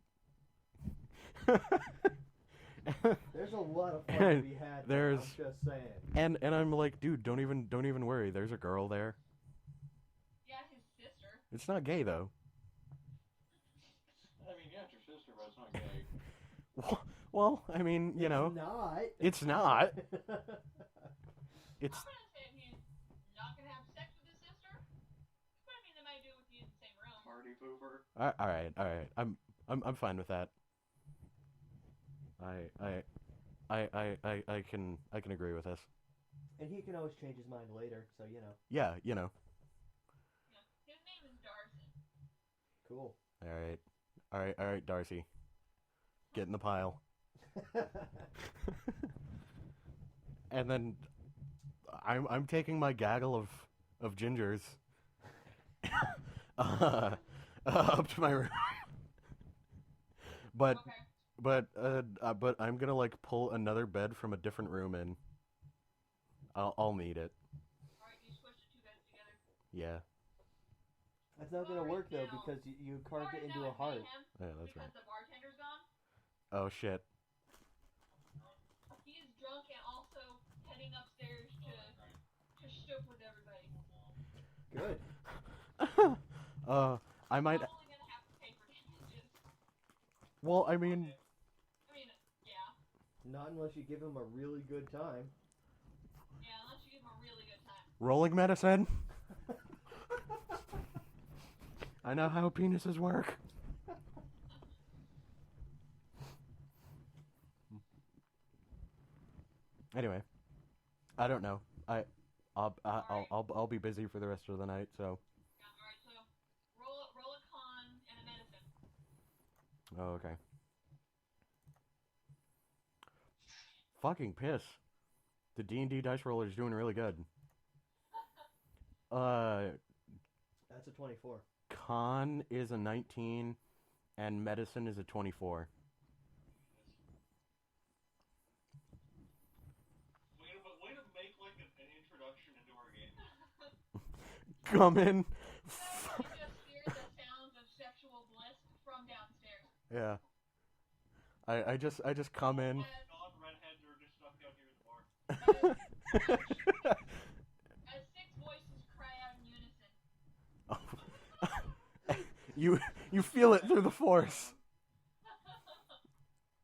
There's a lot of fun to be had. There's- I'm just saying. And I'm like, dude, don't even worry. There's a girl there. Yeah, his sister. It's not gay though. I mean, yeah, it's your sister, but it's not gay. Well, I mean, you know, Not. it's not. It's It's I'm gonna say if he's not gonna have sex with his sister, but I mean they might do it with you in the same room. Party pooper. all right. I'm fine with that. I can agree with this. And he can always change his mind later, so you know. Yeah, you know. Yeah. His name is Darcy. Cool. All right, Darcy. Get in the pile. And then I'm taking my gaggle of gingers up to my room. But Okay. but I'm gonna like pull another bed from a different room and I'll need it. Alright, you squished the two beds together. Yeah. That's not gonna work though because you carved it into a heart. Yeah, that's because right. the bartender's gone. Oh shit. He is drunk and also heading upstairs to stoop with everybody. Good. I might. Probably gonna have to pay for damages. Well, I mean, I mean, yeah. Not unless you give him a really good time. Yeah, unless you give him a really good time. rolling medicine. I know how penises work. Anyway, I don't know. I'll be busy for the rest of the night. So. Yeah, alright, so roll a con and a medicine. Oh, okay. Fucking piss. The D&D dice roller is doing really good. That's a 24. Con is a 19, and medicine is a 24. Way to make like an introduction into our game. Come in. You just hear the sounds of sexual bliss from downstairs. Yeah. I just come in. Non-redheads are just stuck down here at the bar. As six voices cry out in unison. You feel it through the force.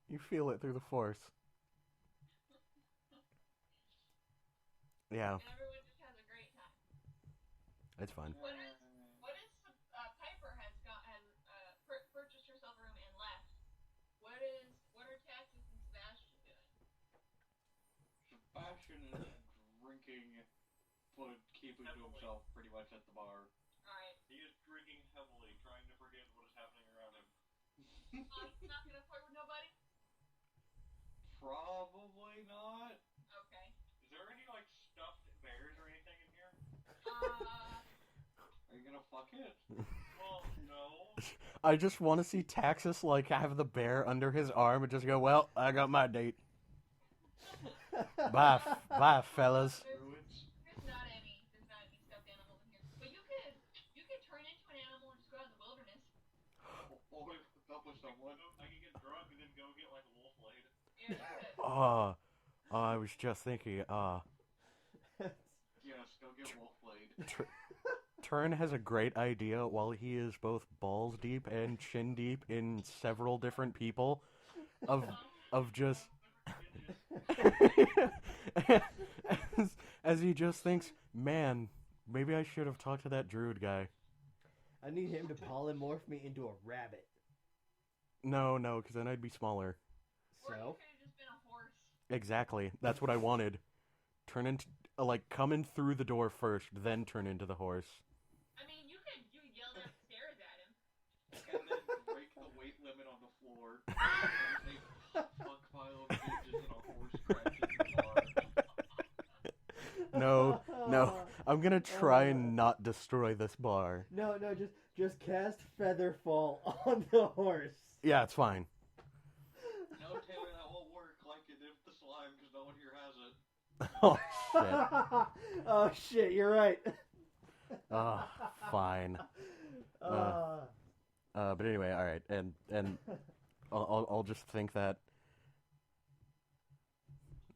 You feel it through the force. Yeah, And everyone just has a great time. it's fun. What is Piper has purchased herself a room and left. What are Taxes and Sebastian doing? Sebastian is drinking, but keeping to himself pretty much at the bar. Alright. He is drinking heavily, trying to forget what is happening around him. Not gonna flirt with nobody? Probably not. Okay. Is there any like stuffed bears or anything in here? Are you gonna fuck it? Well, no. I just want to see Taxus like have the bear under his arm and just go, well, I got my date. Bye, fellas. There's not any stuffed animals in here. But you could turn into an animal and just go out in the wilderness. Or hook up with someone. I can get drunk and then go get like a wolf blade. Yeah, you could. I was just thinking, Yes, go get wolf blade. Turn has a great idea while he is both balls deep and chin deep in several different people of just as he just thinks, man, maybe I should have talked to that druid guy. I need him to polymorph me into a rabbit. No, because then I'd be smaller. Or you So? could have just been a horse. Exactly. That's what I wanted. Turn into come in through the door first, then turn into the horse. I mean, you yell downstairs at him. And then break the weight limit on the floor. There's a fuck pile of bitches and a horse crashes in the bar. No. I'm gonna try and not destroy this bar. No, just cast Featherfall on the horse. Yeah, it's fine. No, Taylor, that won't work. Like it did with the slime, because no one here has it. Oh, shit. Oh, shit, you're right. Fine. But anyway, alright, and I'll just think that...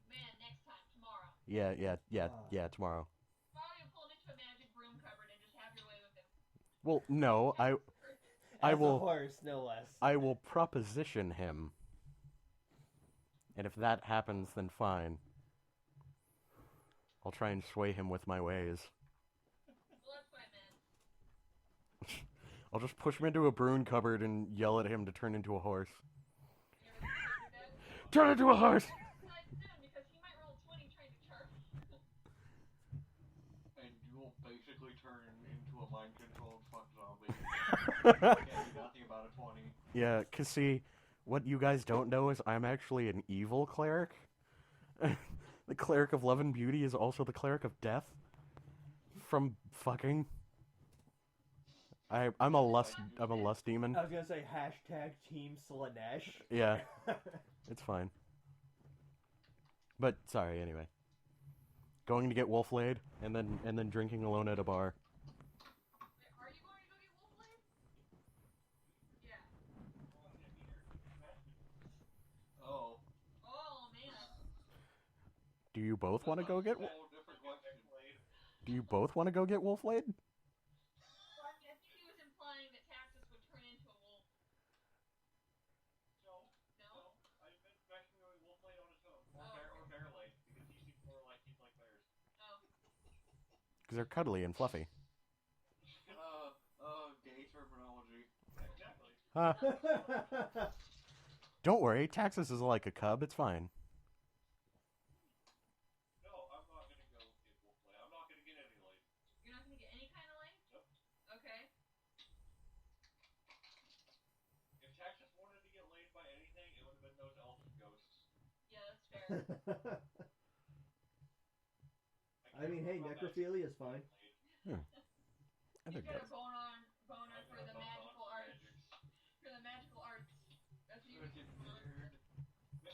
Man, next time, tomorrow. Yeah, tomorrow. Tomorrow you pull him into a magic broom cupboard and just have your way with him. Well, no, I As will... a horse, no less. I will proposition him. And if that happens, then fine. I'll try and sway him with my ways. Well, that's what I meant. I'll just push him into a broom cupboard and yell at him to turn into a horse. You ever considered that? Turn into a horse! Decide soon, because he might roll 20 trying to charge. And you will basically turn into a mind-controlled fuck zombie. Can't do nothing about a 20. Yeah, 'cause see, what you guys don't know is I'm actually an evil cleric. The cleric of love and beauty is also the cleric of death. From fucking. I'm a lust demon. I was gonna say hashtag Team Slanesh. Yeah, it's fine. But sorry, anyway. Going to get wolf laid and then drinking alone at a bar. Are you going to go get wolf laid? Yeah. Oh. Oh, man. Do you both want to go get? Whole different question. Do you both want to go get wolf laid? Well, I think he was implying that Taxus would turn into a wolf. No. No? I've been expecting a wolf laid on his own. Or bear laid, because he seems more like he's like bears. Oh. Because they're cuddly and fluffy. Gay terminology. Exactly. Don't worry, Taxus is like a cub. It's fine. No, I'm not gonna go get wolf laid. I'm not gonna get any laid. You're not going to get any kind of laid? Nope. Okay. If Texas wanted to get laid by anything, it would have been those elfin ghosts. Yeah, that's fair. I mean, hey, necrophilia is fine. I He's think got that's... a boner for the magical arts. For the magical arts. That's what you It's gonna get weird.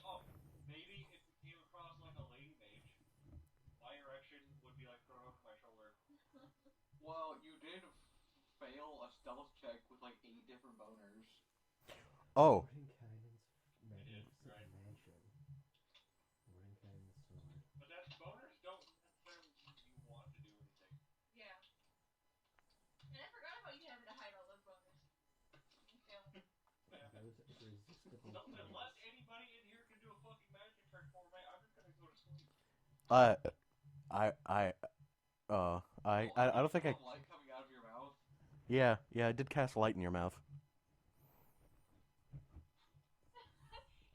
Oh, maybe if we came across like a lady mage, my erection would be like thrown over my shoulder. Well, you did fail a stealth check with like 8 different boners. Oh, But that's boners don't necessarily mean you want to do anything. Yeah. And I forgot about you having to hide all those boners. Okay. Unless anybody in here can do a fucking magic trick for me, I'm just gonna go to sleep. I don't think I... Light coming out of your mouth. Yeah, I did cast light in your mouth.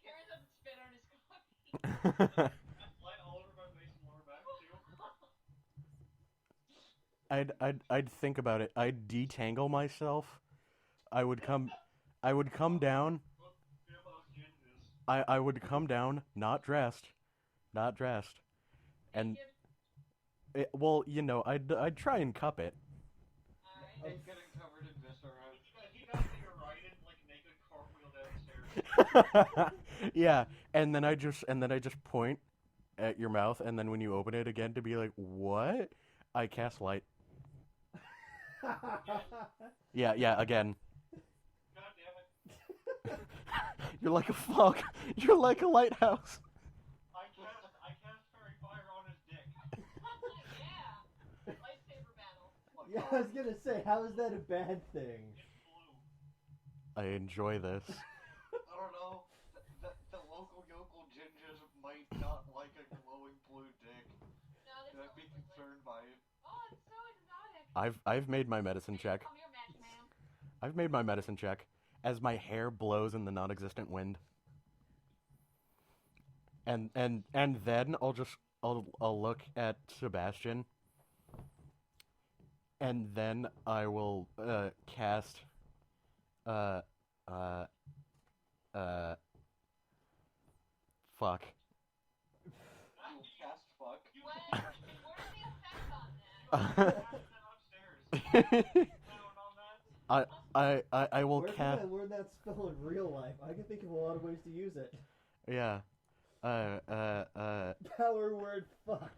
Karen's up and spit on his coffee. Light all over my face and lower back too. I'd think about it. I'd detangle myself. I would come down. I would come down, not dressed, and well, you know, I'd try and cup it. Alright. And getting covered in viscera. He does need to ride it like naked cartwheel downstairs. Yeah, and then I just point at your mouth, and then when you open it again to be like, what? I cast light. Yeah, again. God damn it. You're like a fog. You're like a lighthouse. I cast fairy fire on his dick. Yeah. Lightsaber battle. Yeah, I was gonna say, how is that a bad thing? It's blue. I enjoy this. I don't know. The local yokel gingers might not like a glowing blue dick. No, that's I'd be concerned by it. Oh, it's so exotic. I've made my medicine check. Come here, magic man. I've made my medicine check as my hair blows in the non-existent wind. And then I'll just I'll look at Sebastian, and then I will cast uh uh fuck. Cast fuck. What are the effects on that? Cast it upstairs. Sound on that? I will Where cast. can I learn that spell in real life? I can think of a lot of ways to use it. Yeah. Power word fuck.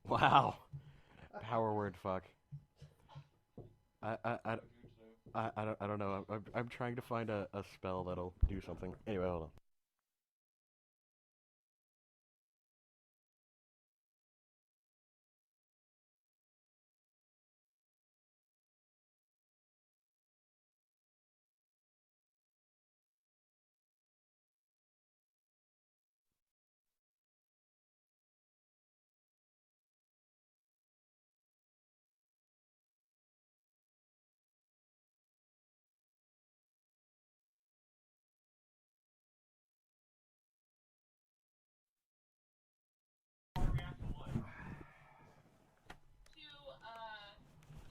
Wow. Power word fuck. I don't know. I'm trying to find a spell that'll do something. Anyway, hold on.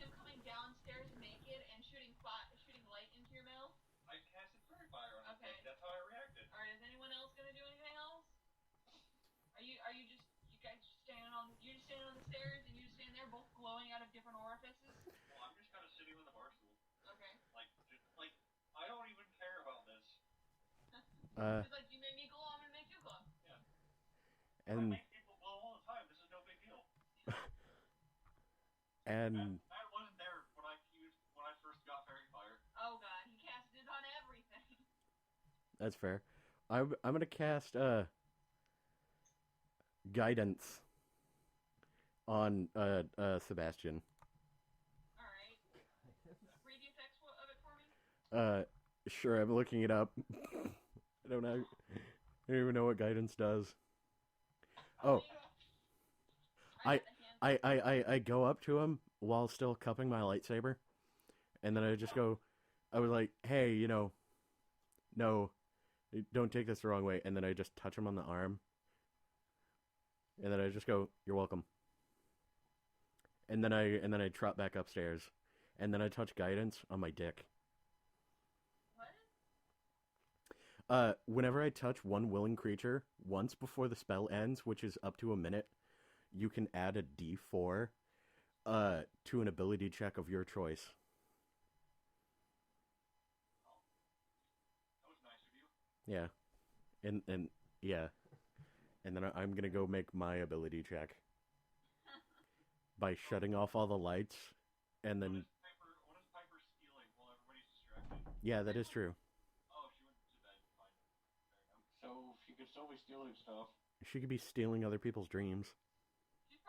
Him coming downstairs naked and shooting light into your mouth. I casted fairy fire on him. Okay. That's how I reacted. All right. Is anyone else gonna do anything else? You guys just standing on the stairs and you just stand there both glowing out of different orifices? Well, I'm just kind of sitting on the bar stool. Okay. Like I don't even care about this. It's like you made me glow, I'm gonna make you glow. Yeah. And I make people glow all the time. This is no big deal. and That wasn't there when I first got fairy fire. Oh god, he casted it on everything. that's fair. I'm gonna cast guidance on Sebastian. All right. Read the effects of it for me. Sure. I'm looking it up. I don't know. I don't even know what guidance does. Oh. I go up to him while still cupping my lightsaber, and then I just go, I was like, hey, no, don't take this the wrong way, and then I just touch him on the arm, and then I just go, you're welcome, and then I trot back upstairs, and then I touch guidance on my dick. What? Whenever I touch one willing creature once before the spell ends, which is up to a minute, you can add a D4 to an ability check of your choice. That was nice of you. Yeah. And yeah. And then I'm gonna go make my ability check by shutting off all the lights, and then What is Piper stealing while everybody's distracted? yeah, that is true. Oh, she went to bed. Fine. Fair enough. So she could still be stealing stuff. She could be stealing other people's dreams. She's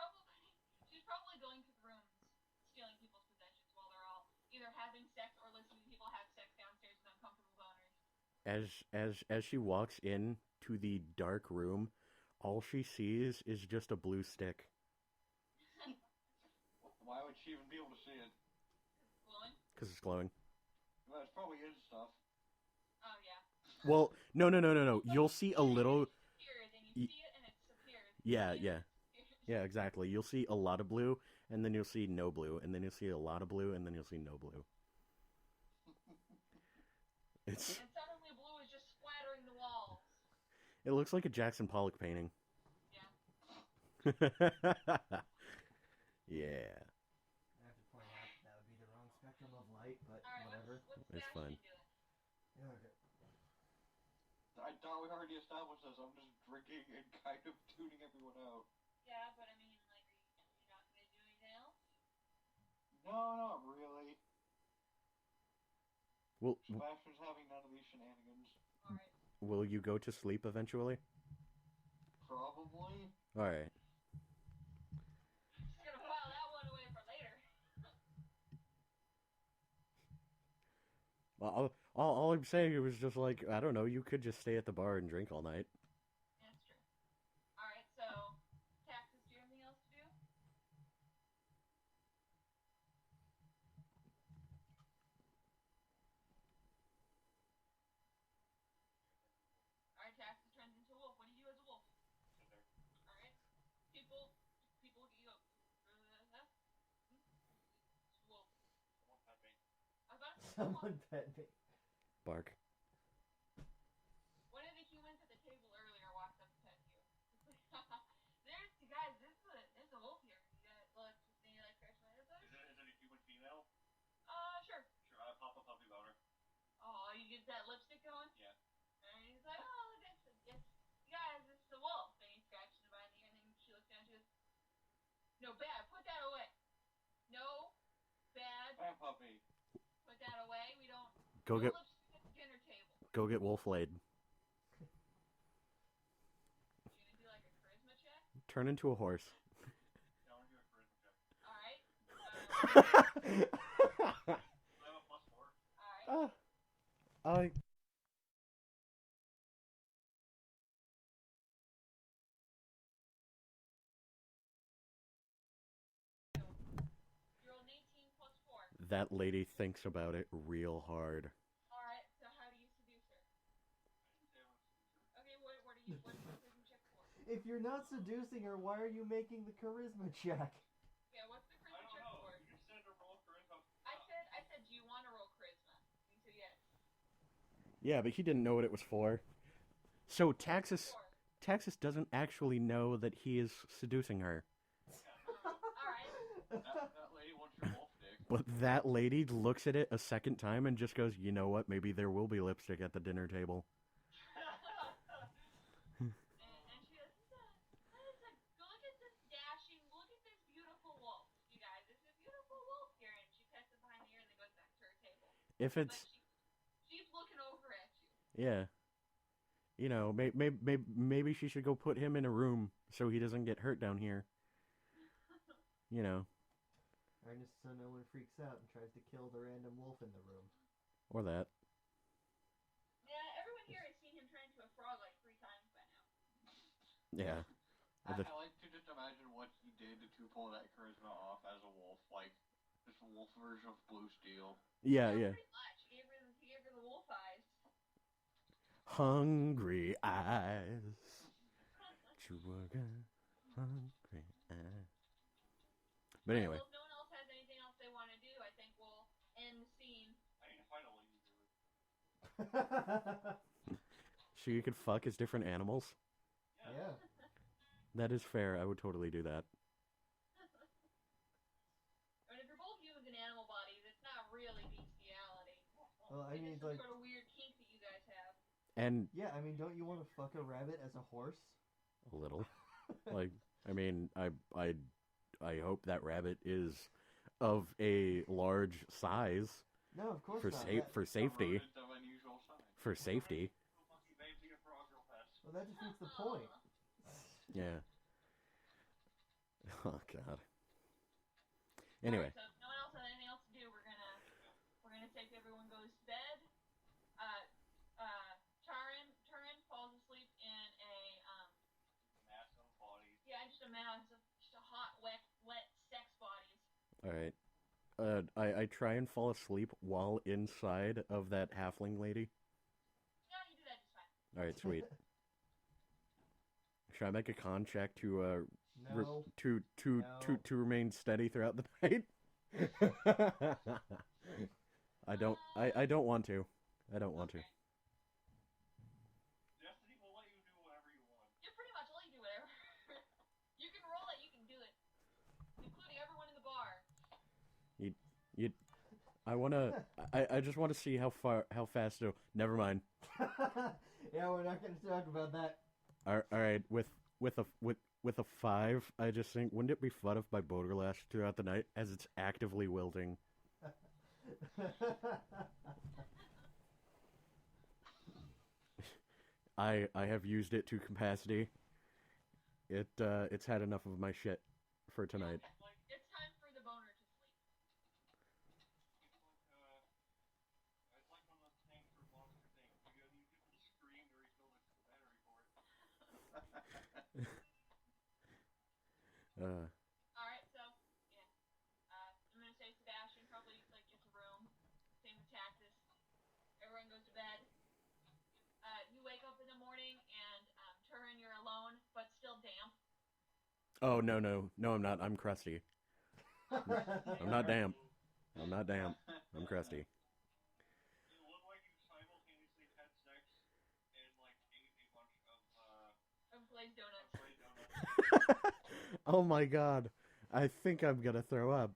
probably going to the rooms, stealing people's possessions while they're all either having sex or listening to people have sex downstairs with uncomfortable boners. As she walks in to the dark room, all she sees is just a blue stick. Why would she even be able to see it? Glowing? Because it's glowing. Well, it's probably his stuff. Oh yeah. Well, no. You'll see a little. You see it and it disappears. Yeah. Yeah, exactly. You'll see a lot of blue, and then you'll see no blue, and then you'll see a lot of blue, and then you'll see no blue. And suddenly blue is just splattering the walls. It looks like a Jackson Pollock painting. Yeah. Yeah. I have to point out that would be the wrong spectrum of light, but All right, whatever. what's It's fine. doing? Yeah, okay. I thought we already established this. I'm just drinking and kind of tuning everyone out. Yeah, but I mean, like, you're not gonna do anything else? No, not really. Will Sebastian's having none of these shenanigans. All right. Will you go to sleep eventually? Probably. All right. Just gonna file that one away for later. Well, all I'm saying was just like, I don't know, you could just stay at the bar and drink all night. That's true. All right, so Taxes, do you have anything else to do? All right, Taxes turns into a wolf. What do you do as a wolf? Sit there. All right. People Someone pet me. Bark. One of the humans at the table earlier walked up and pet you. There's guys. There's a wolf here. You gotta look. Just need like crash my head. Is it a human female? Sure. Sure, pop a puppy boner. Oh, you get that lipstick going? Yeah. And he's like, oh, look, it's guys, it's the wolf. And he scratches him by the ear, and then she looks down and she goes, no, bad, put that away. No, bad, Bad puppy. put that away. We don't. Go no get lipstick at the dinner table. go get Wolf Laid. You gonna do like a charisma check? Turn into a horse. Yeah, I want to do a charisma check. All right. I have a +4. All right. I You rolled an 18 plus 4. that lady thinks about it real hard. All right. So how do you seduce her? Okay. What's the charisma check for? If you're not seducing her, why are you making the charisma check? Yeah. What's the I charisma don't check know. for? You just said to roll charisma. I said, do you want to roll charisma? And so yes. Yeah, but he didn't know what it was for. So Taxis Four. Taxis doesn't actually know that he is seducing her. All right. That lady wants your wolf dick. But that lady looks at it a second time and just goes, you know what, maybe there will be lipstick at the dinner table. and she goes, look at this dashing, look at this beautiful wolf, you guys. It's a beautiful wolf here. And she pets it behind the ear and then goes back to her table. If But it's, she's looking over at you. yeah. You know, maybe she should go put him in a room so he doesn't get hurt down here. You know, Ernest, so no one freaks out and tries to kill the random wolf in the room. or that. Yeah, everyone here has seen him turn into a frog like 3 times by now. Yeah. I like to just imagine what he did to pull that charisma off as a wolf, like this wolf version of Blue Steel. Yeah, yeah. Pretty much. He gave her the wolf eyes. Hungry eyes. Sugar, hungry eyes. But anyway. Well, if no one else has anything else they want to do, I think we'll end the scene. I need to find a lady to do it. So you could fuck as different animals? Yeah. That is fair. I would totally do that. I mean, if you're both humans in animal bodies, it's not really bestiality. Well, I It's mean, just some like, sort of weird kink that you guys have. And yeah, I mean, don't you want to fuck a rabbit as a horse? a little. Like, I mean, I hope that rabbit is of a large size No, of course for not. for safety. Rodent of unusual size. For safety. Well, that defeats the point. Yeah. Oh God. Anyway. Alright, so if no one else has anything else to do, we're gonna say if everyone goes to bed. Turin falls asleep in a Mass of bodies. yeah, just a mass of just a hot, wet sex bodies. All right. I try and fall asleep while inside of that halfling lady. No, you do that just fine. All right, sweet. Should I make a con check to No. to remain steady throughout the night? I don't want to. I don't want to. Okay. Destiny will let you do whatever you want. You pretty much let you do whatever. You can roll it, you can do it, including everyone in the bar. I just want to see how fast it'll. Never mind. Yeah, we're not going to talk about that. All right, with a 5, I just think, wouldn't it be fun if my boulder lasts throughout the night as it's actively wilting? I have used it to capacity. It's had enough of my shit for tonight. It's time for the boner to sleep. It's like one of those things for monster things. You can scream to refill the battery for it. Alright, so, yeah. I'm gonna say Sebastian probably, like, gets a room. Same with Taxis. Everyone goes to bed. You wake up in the morning, and, Turin, you're alone, but still damp. Oh no, I'm not. I'm crusty. I'm not damp. I'm crusty. Oh my god. I think I'm gonna throw up.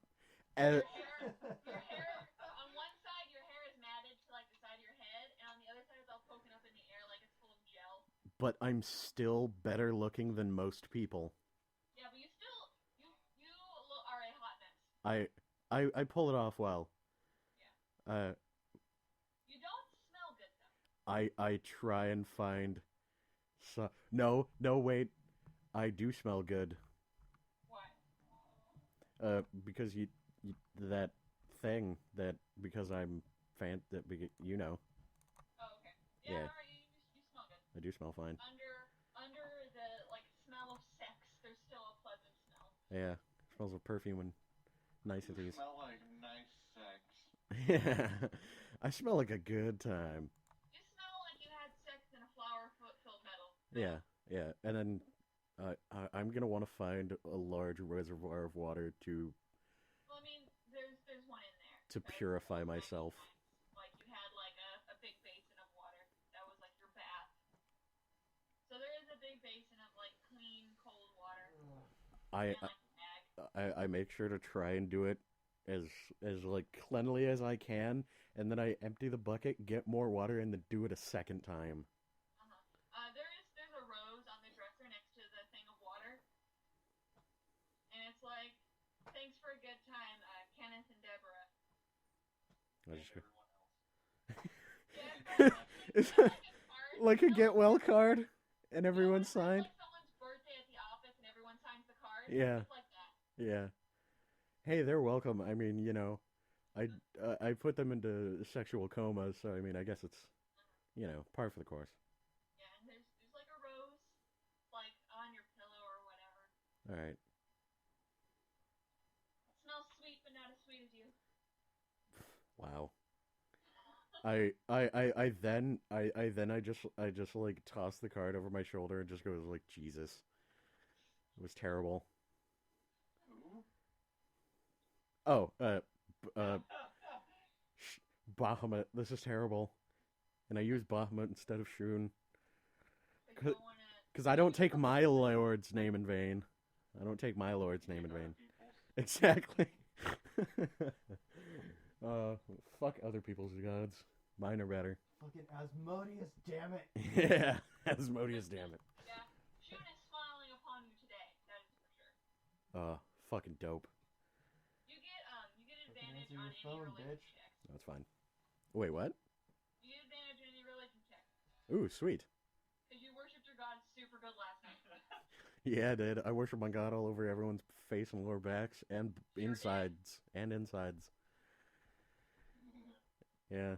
Your hair, on one side, your hair is matted to like the side of your head, and on the other side, it's all poking up in the air like it's full of gel. But I'm still better looking than most people. Yeah, but you are a hot mess. I pull it off well. Yeah. You don't smell good though. I try and find. No, wait. I do smell good. Why? Because that thing that because I'm you know. Oh, okay. Yeah. Yeah. Alright, you smell good. I do smell fine. Under the like smell of sex, there's still a pleasant smell. Yeah, smells of perfume and niceties. You smell like nice sex. Yeah, I smell like a good time. You smell like you had sex in a flower-filled meadow. Yeah, and then I'm gonna want to find a large reservoir of water to. Well, I mean, there's one in there. To purify myself. Like you had like a big basin of water that was like your bath. So there is a big basin of like clean, cold water. I make sure to try and do it as like cleanly as I can, and then I empty the bucket, get more water, and then do it a second time. There's a rose on the dresser next to the thing of water, and it's like, thanks for a good time, Kenneth and Deborah. It's like a get well card, and everyone signed. Like someone's birthday at the office, and everyone signs the card. Yeah. It's like that. Yeah. Hey, they're welcome. I mean, you know, I put them into sexual comas, so I mean, I guess it's, you know, par for the course. Yeah, and there's like a rose, like on your pillow or whatever. All right. It smells sweet, but not as sweet as you. Wow. I just like toss the card over my shoulder and just goes like, Jesus. It was terrible. Oh, Bahamut. This is terrible. And I use Bahamut instead of Shroon. Because I don't take my lord's name in vain. I don't take my lord's name in vain. Exactly. Fuck other people's gods. Mine are better. Fucking Asmodeus, damn it. Yeah, Asmodeus, damn it. Yeah, Shun is smiling upon you today. That is for sure. Fucking dope. You get advantage answer on your any phone, religion bitch. check. That's fine. Wait, what? You get advantage on any religion check. Ooh, sweet. Because you worshipped your god super good last night. Yeah, I did. I worship my god all over everyone's face and lower backs and insides. And insides. Yeah.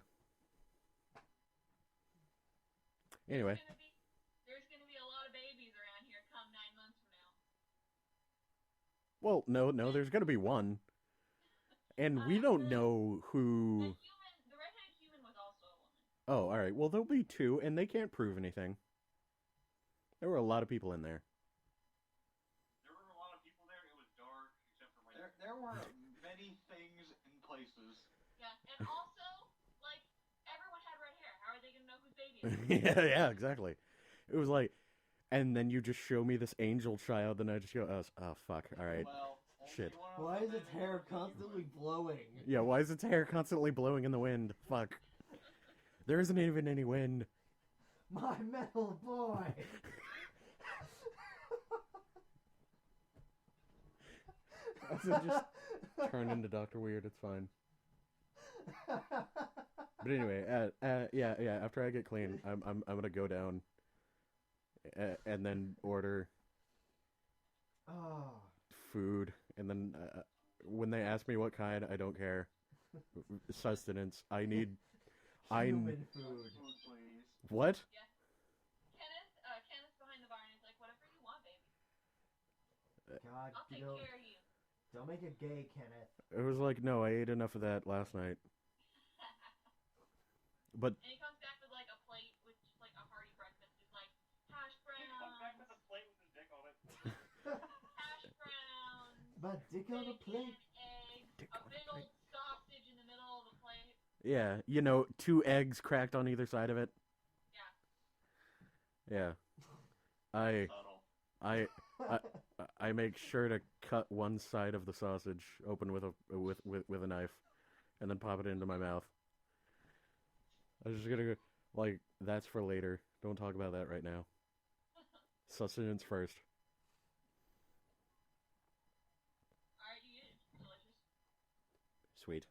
Anyway. There's gonna be a lot of babies around here come 9 months from now. Well, no, there's gonna be one. And we don't know who... The redheaded human was also a woman. Oh, alright. Well, there'll be two, and they can't prove anything. There were a lot of people in there. There were a lot of people there. It was dark, except for my... There were many things and places. Yeah, and also, like, everyone had red hair. How are they gonna know whose baby it is? Yeah, exactly. It was like... And then you just show me this angel child, and I just go, oh fuck, alright. Well, shit. Why is its hair constantly blowing? Yeah, why is its hair constantly blowing in the wind? Fuck. There isn't even any wind. My metal boy! Just turn into Dr. Weird, it's fine. But anyway, yeah, after I get clean, I'm gonna go down and then order food, and then when they ask me what kind, I don't care. Sustenance. I need Human food. Please. What? Yeah. Kenneth's behind the bar and he's like, whatever you want, baby. God, I'll take care of you. don't make it gay, Kenneth. It was like, no, I ate enough of that last night. But And he comes back with like a plate with just like a hearty breakfast. He's like, hash browns. Come back with a plate with his dick on it. Hash browns. My dick on a plate. Eggs. A big old sausage in the middle of the plate. yeah, you know, 2 eggs cracked on either side of it. Yeah. Yeah. Subtle. I make sure to cut one side of the sausage open with a knife, and then pop it into my mouth. I was just gonna go, like, that's for later. Don't talk about that right now. Sustenance first. Alright, you eat it. Delicious. Sweet.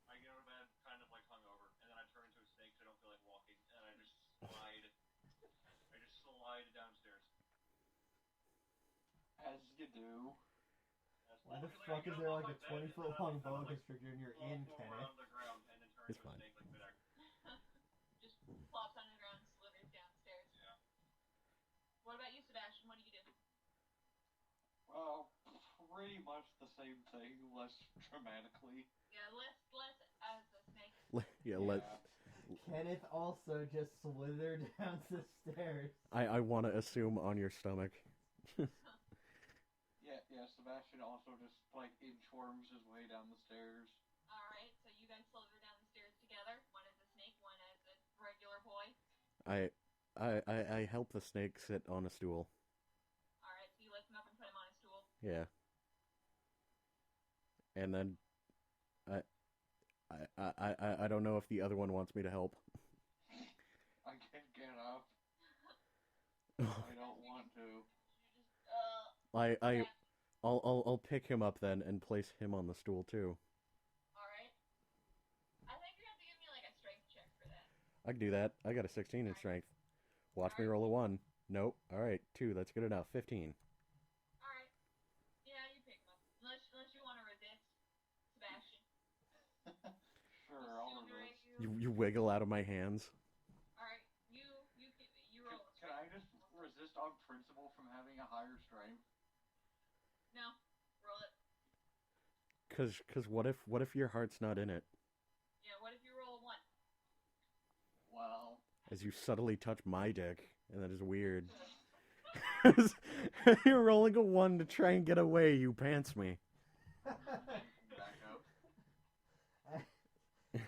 I get out of bed kind of like hungover, and then I turn into a snake so I don't feel like walking, and I just slide. I just slide downstairs. As you do. Why the fuck is there like a 20-foot long boa constrictor and you're in, Kenneth? The ground and then turn It's into a fine. snake like mid-act. Just flops on the ground and slithers downstairs. Yeah. What about you, Sebastian? What do you do? Well, pretty much the same thing, less dramatically. Yeah, less as a snake. Kenneth also just slithered down the stairs. I want to assume on your stomach. Yeah, Sebastian also just, like, inchworms his way down the stairs. Alright, so you guys slither down the stairs together. One as a snake, one as a regular boy. I help the snake sit on a stool. Alright, so you lift him up and put him on a stool. Yeah. And then I don't know if the other one wants me to help. I can't get up. I don't want to. You just, I'll pick him up then and place him on the stool too. Alright. I think you're gonna have to give me like a strength check for that. I can do that. I got a 16 in strength. Watch me roll a 1. Nope. Alright, 2. That's good enough. 15. Alright. Yeah, you pick him up. Unless you want to resist, Sebastian. Sure, I'll resist. You wiggle out of my hands. Alright, you roll a Can I just resist on principle from having a higher strength? No, roll it. Cause what if your heart's not in it? Yeah, what if you roll a 1? Well, As you subtly touch my dick, and that is weird. You're rolling a 1 to try and get away. You pants me. back up.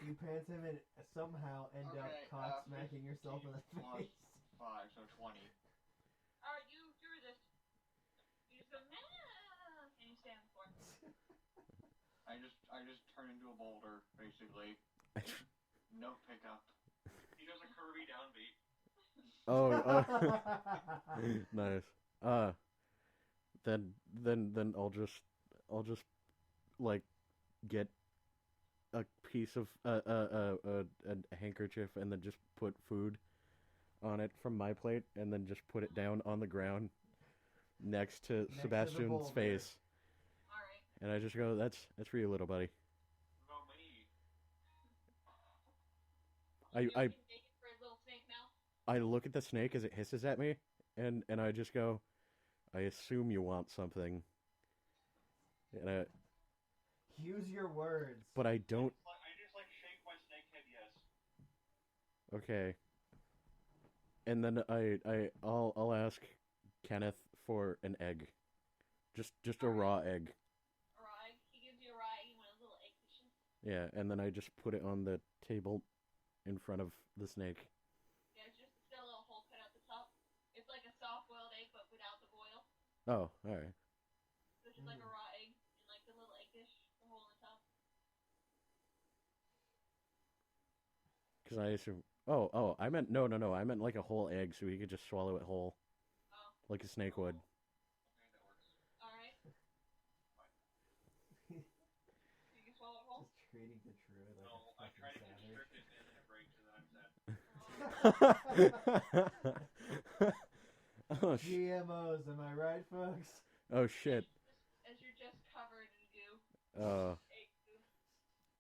You pants him and somehow end up Okay, cock smacking yourself in the 15 face. 5, so 20. Alright, you resist. You just go, nah, and you stand for it. I just turn into a boulder, basically. No pickup. He does a Kirby downbeat. Nice. Then I'll just like get a piece of a handkerchief and then just put food on it from my plate and then just put it down on the ground next to Sebastian's boulder. face. Alright. And I just go, that's for you, little buddy. About me. You can take it for his little snake mouth. I look at the snake as it hisses at me, and I just go, I assume you want something. And Use your words. but I don't. I just like shake my snake head yes. Okay. And then I'll ask Kenneth for an egg, just a raw egg. A raw egg. He gives you a raw egg and one of those little egg dishes. Yeah, and then I just put it on the table in front of the snake. Yeah, it's just still a little hole cut out the top. It's like a soft-boiled egg, but without the boil. Oh, all right. So it's just like a raw egg in like the little egg dish, the hole in the top. Because I assume. Oh, I meant no. I meant like a whole egg, so he could just swallow it whole, Oh, like a snake would. Okay, that works. alright. You can swallow it whole? Just treating the druid like No, a I try to fucking constrict it and then it breaks and then I'm sad. Oh GMOs, am I right, folks? Oh shit. As you're just covered in goo. Egg goo.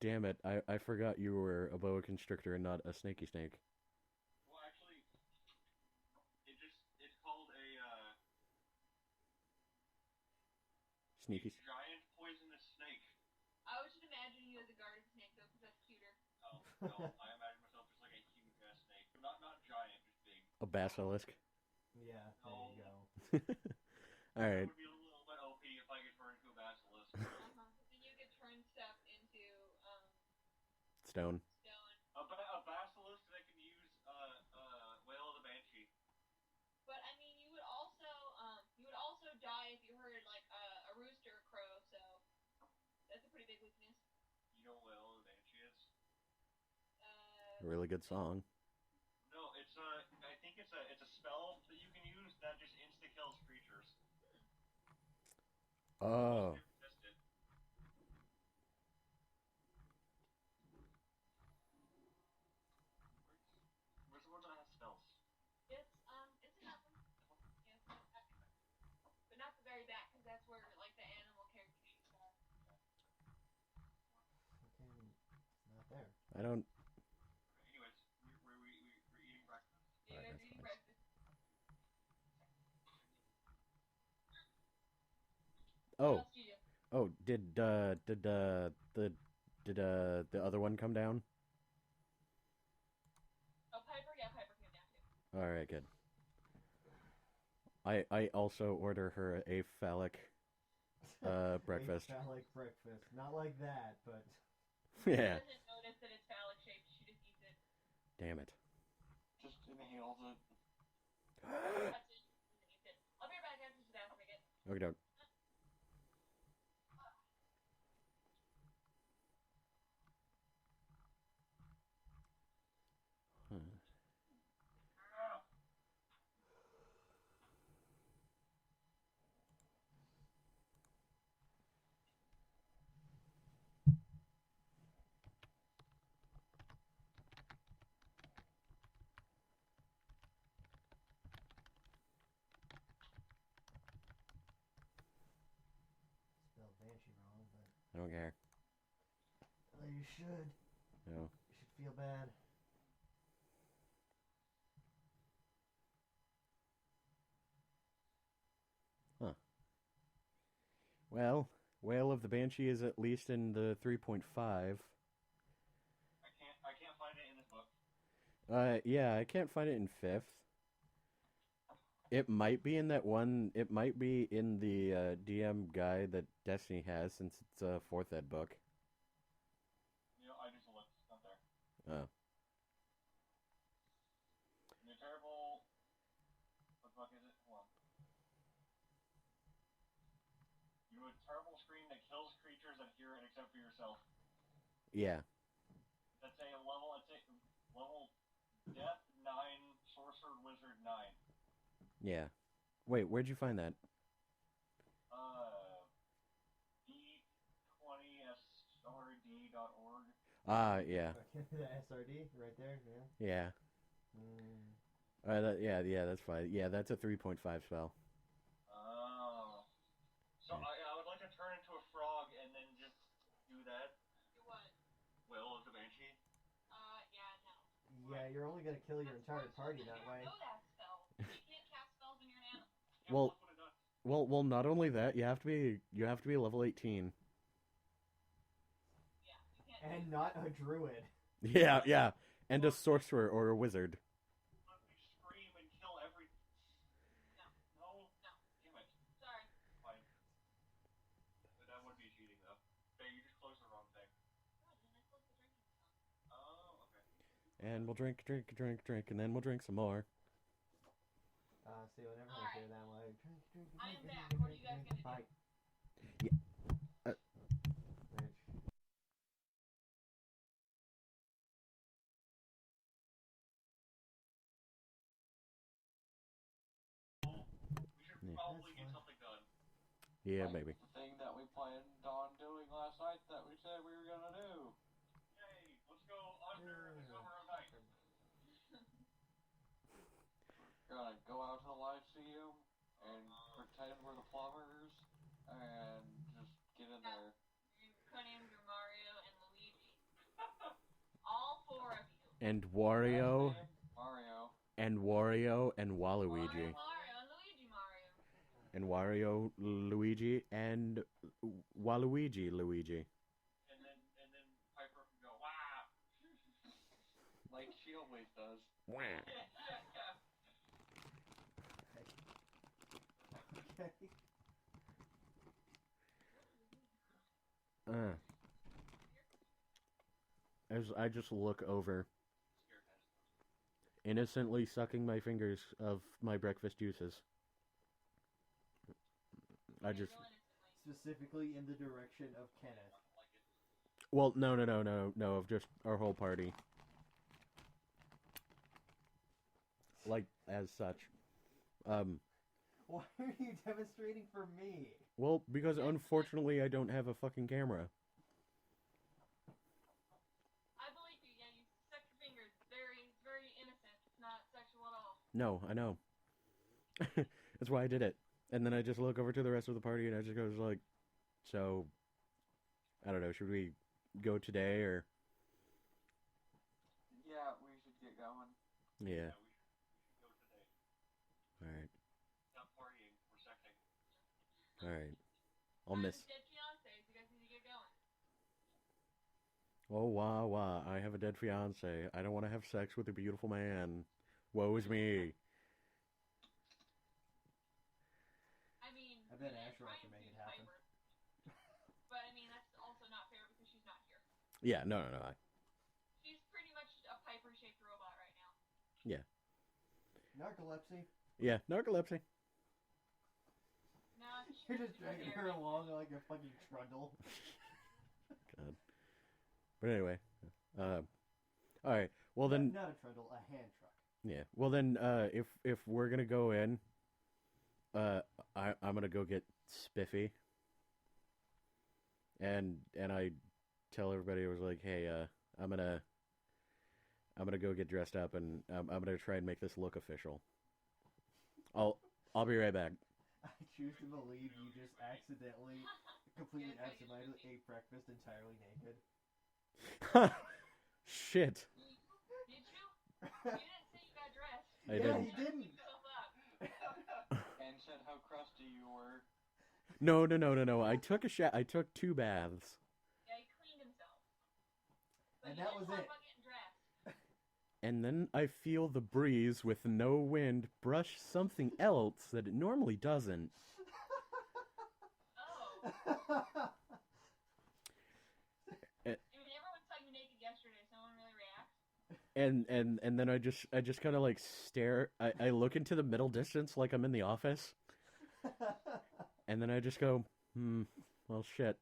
Damn it! I forgot you were a boa constrictor and not a snaky snake. Well, actually, it's called a Sneaky. giant poisonous snake. I would just imagine you as a garden snake though, because that's cuter. Oh, no, I imagine myself just like a huge ass snake. Not giant, just big. A basilisk. Yeah, there you go. All right. It would be a little bit OP if I could turn into a basilisk. Then you could turn stuff into Stone. stone. A basilisk that can use Whale of the Banshee. But I mean, you would also You know what Wail of the Banshee is? A really good song. No, it's I think it's a spell that you can use that just insta kills creatures. Oh. Where's the one that has spells? It's another. Yes, but not the very back, because that's where like the animal character sheets are. Fucking, it's not there. I don't. Anyways, we're eating breakfast. You guys eating breakfast? Oh. What else do you do? Oh, did the other one come down? Oh, Piper? Yeah, Piper came down too. All right, good. I also order her a phallic breakfast. A phallic breakfast. Not like that, but... Yeah. She doesn't notice that it's phallic shaped. She just eats it. Damn it. Just inhales it. Cuts it and eats it. I'll be right back after she's done. Make it. Okay, doke. Spelled Banshee wrong, but... I don't care. Oh, you should. No. You should feel bad. Huh. Well, Wail of the Banshee is at least in the 3.5. I can't find it in this book. Yeah, I can't find it in 5th. It might be in that one. It might be in the DM guide that Destiny has, since it's a 4th ed book. You know, I just looked. It's not there. Oh. You're terrible. What the fuck is it? Hold on. You have a terrible screen that kills creatures that hear it except for yourself. Yeah. That's a level. It's a level Death 9, Sorcerer Wizard 9. Yeah. Wait, where'd you find that? D20srd.org. Ah, yeah. The SRD right there, yeah. Yeah. Yeah, that's fine. Yeah, that's a 3.5 spell. Oh. So I would like to turn into a frog and then just do that. Do what? Wail of the Banshee. Yeah, no. Yeah, you're only gonna kill your entire party that way. You don't know that spell. You can't cast spells when you're an animal. Yeah, Well- that's what it does. Well, not only that, you have to be level 18. Yeah, you can't. And not a druid. Yeah, and a sorcerer or a wizard. Let me scream and kill every... No. No? No. Damn it. Sorry. Fine. But that would be cheating, though. Okay, you just closed the wrong thing. Oh, then I closed the drinking song. Oh, okay. And we'll drink, and then we'll drink some more. See, whenever I do that, I'm like, drink. I am back. What are you guys gonna do? Fight. Yeah. Which... We should Yeah. probably That's get fine. something done. Yeah, Like maybe. The thing that we planned on doing last night that we said we were gonna do. Yay, let's go under the cover of night. We're gonna go out to the Lyceum and pretend we're the plumbers and just get in there. You're codenamed Mario and Luigi. All four of you. And Wario, Last name, Mario. and Wario, and Waluigi. Mario and Luigi Mario. And Wario, Luigi, and Waluigi, Luigi. And then Piper can go, wow. Like she always does. Wah. Okay. As I just look over, innocently sucking my fingers of my breakfast juices. I just... Specifically in the direction of Kenneth. Well, no, of just our whole party. Like, as such. Why are you demonstrating for me? Well, because unfortunately I don't have a fucking camera. I believe you. Yeah, you suck your fingers. It's very innocent. It's not sexual at all. No, I know. That's why I did it. And then I just look over to the rest of the party and I just goes like, so, I don't know, should we go today or? Yeah, we should get going. Yeah. We should go today. Alright. Stop partying. We're sexing. Alright. I'll I have miss. a dead fiance, so you guys need to get going. Oh, wah. I have a dead fiance. I don't want to have sex with a beautiful man. Woe is me. I mean, I bet we did Asher try can and make it choose happen. Piper. But I mean, that's also not fair because she's not here. Yeah, no. She's pretty much a Piper-shaped robot right now. Narcolepsy. Yeah, narcolepsy. No, You're just dragging her along like a fucking trundle. God. But anyway. Alright. Well then. Not a trundle, a hand truck. Yeah. Well then, if we're gonna go in, I'm gonna go get Spiffy. And I tell everybody, I was like, hey, I'm gonna go get dressed up and I'm gonna try and make this look official. I'll be right back. I choose to believe you just completely absentmindedly ate breakfast entirely naked. Shit. Did you? You didn't say you got dressed. I Yeah, didn't. he didn't. Yourself up. And said how crusty you were. No. I took 2 baths. Yeah, he cleaned himself. But And you that didn't was talk it. about getting dressed. And then I feel the breeze with no wind brush something else that it normally doesn't. Oh. I mean, everyone saw you naked yesterday. So no one really reacts. And then I just kind of like stare. I look into the middle distance like I'm in the office. And then I just go, well, shit.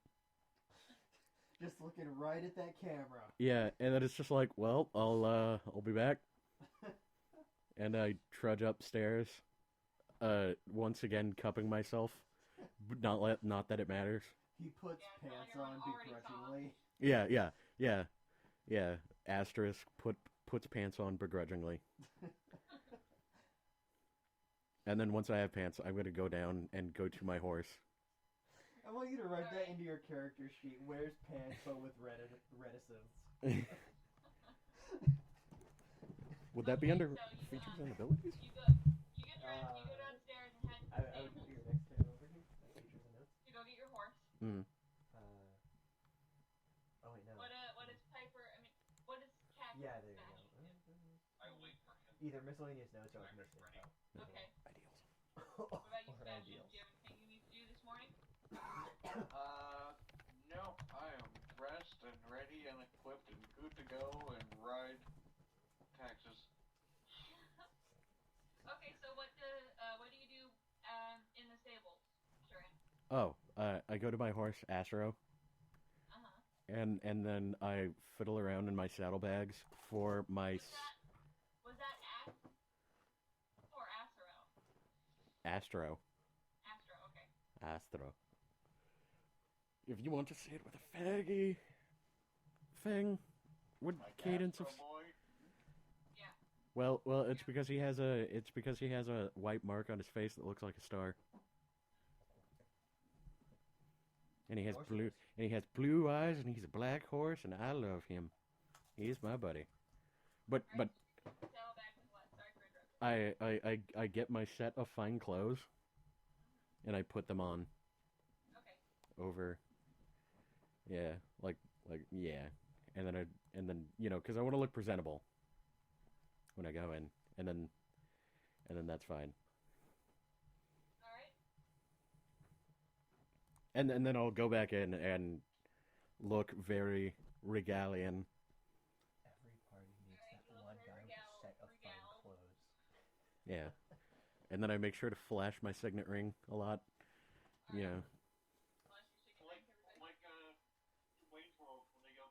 Just looking right at that camera. Yeah, and then it's just like, well, I'll be back. And I trudge upstairs, once again cupping myself. Not that it matters. He puts Yeah, pants no, on you're already begrudgingly. Yeah. Asterisk puts pants on begrudgingly. And then once I have pants, I'm gonna go down and go to my horse. I want you to write that into your character sheet. Wears pants but with reticence. Would that be under So you, features and abilities? You get dressed, you go downstairs and head to the I would stables put your next tab over here. Features and notes. to go get your horse. Mm. Oh wait, no. What is Piper? I mean, what is Cat? Yeah, there you go. I wait for him. Either miscellaneous notes or Timer's missing ready. info. Okay. Ideals. What about you, Or Sebastian? ideals. Do you have anything you need to do this morning? No, I am dressed and ready and equipped and good to go and ride taxes. Okay, so what do you do in the stables, Sharon? Oh, I go to my horse Astro, and then I fiddle around in my saddlebags for my Was that Ax or Astro? Astro. Astro, okay. Astro. If you want to say it with a faggy thing, with Like cadence of. Astro Boy. Well, it's because he has a white mark on his face that looks like a star. And he has Of course he does. blue eyes, and he's a black horse, and I love him. He's my buddy. But Saddlebags and what? Sorry for interrupting. I get my set of fine clothes, and I put them on Okay. over. Yeah, yeah, and then because I want to look presentable when I go in, and then that's fine. All right. And then I'll go back in and look very regalian. Every party needs Alright, that you one look guy very with a set of fine regal. clothes. Yeah. And then I make sure to flash my signet ring a lot. Yeah. Unless you're sick of Like everybody. Wayne's World when they go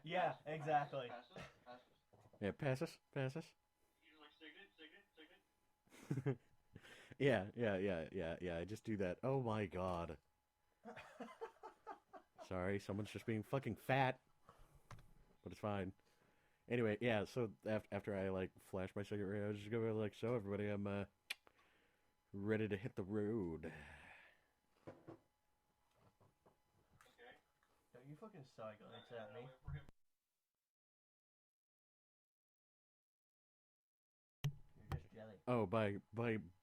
Yeah, exactly. Passes. Yeah, pass us. He's like, Signet. Yeah. I just do that. Oh my god. Sorry, someone's just being fucking fat. But it's fine. Anyway, yeah, so after I, like, flash my second ray, I was just gonna be like, so everybody, I'm, ready to hit the road. Okay. No, you fucking suck, glitch at me. Wait for him. You're just jelly. Oh, by He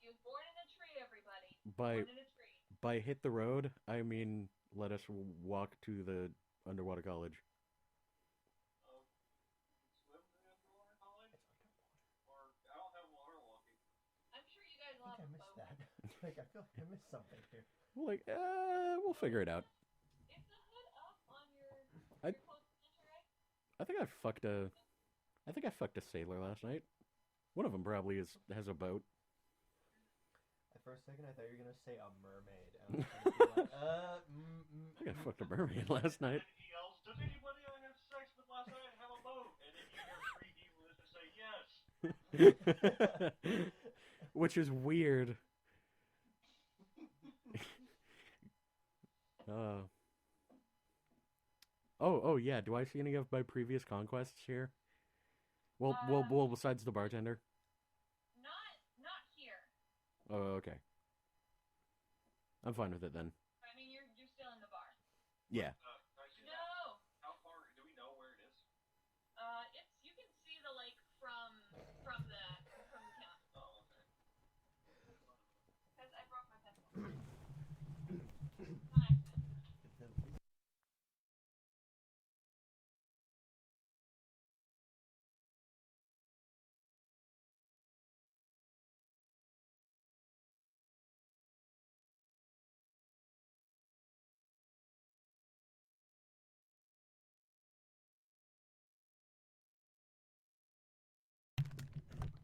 was born in a tree, everybody. by Born in a tree. by hit the road, I mean let us walk to the underwater college. Swim to the underwater college? Or, I don't have water walking. I'm sure you guys I will think have I a missed boat. that. Like, I feel like I missed something here. Like, we'll figure it out. Is the hood up on your I- clothes lingerie? I think I fucked a sailor last night. One of them probably has a boat. For a second, I thought you were gonna say a mermaid. And I was gonna be like, I think I fucked a mermaid last night. And he yells, does anybody I had sex with last night have a boat? And then you hear 3D Melissa say yes. Which is weird. Oh yeah. Do I see any of my previous conquests here? Well, besides the bartender. Not here. Oh, okay. I'm fine with it then. I mean, you're still in the bar. Yeah. No. How far, do we know where it is? You can see the lake from the town. Oh, okay. Because I broke my pencil. On accident.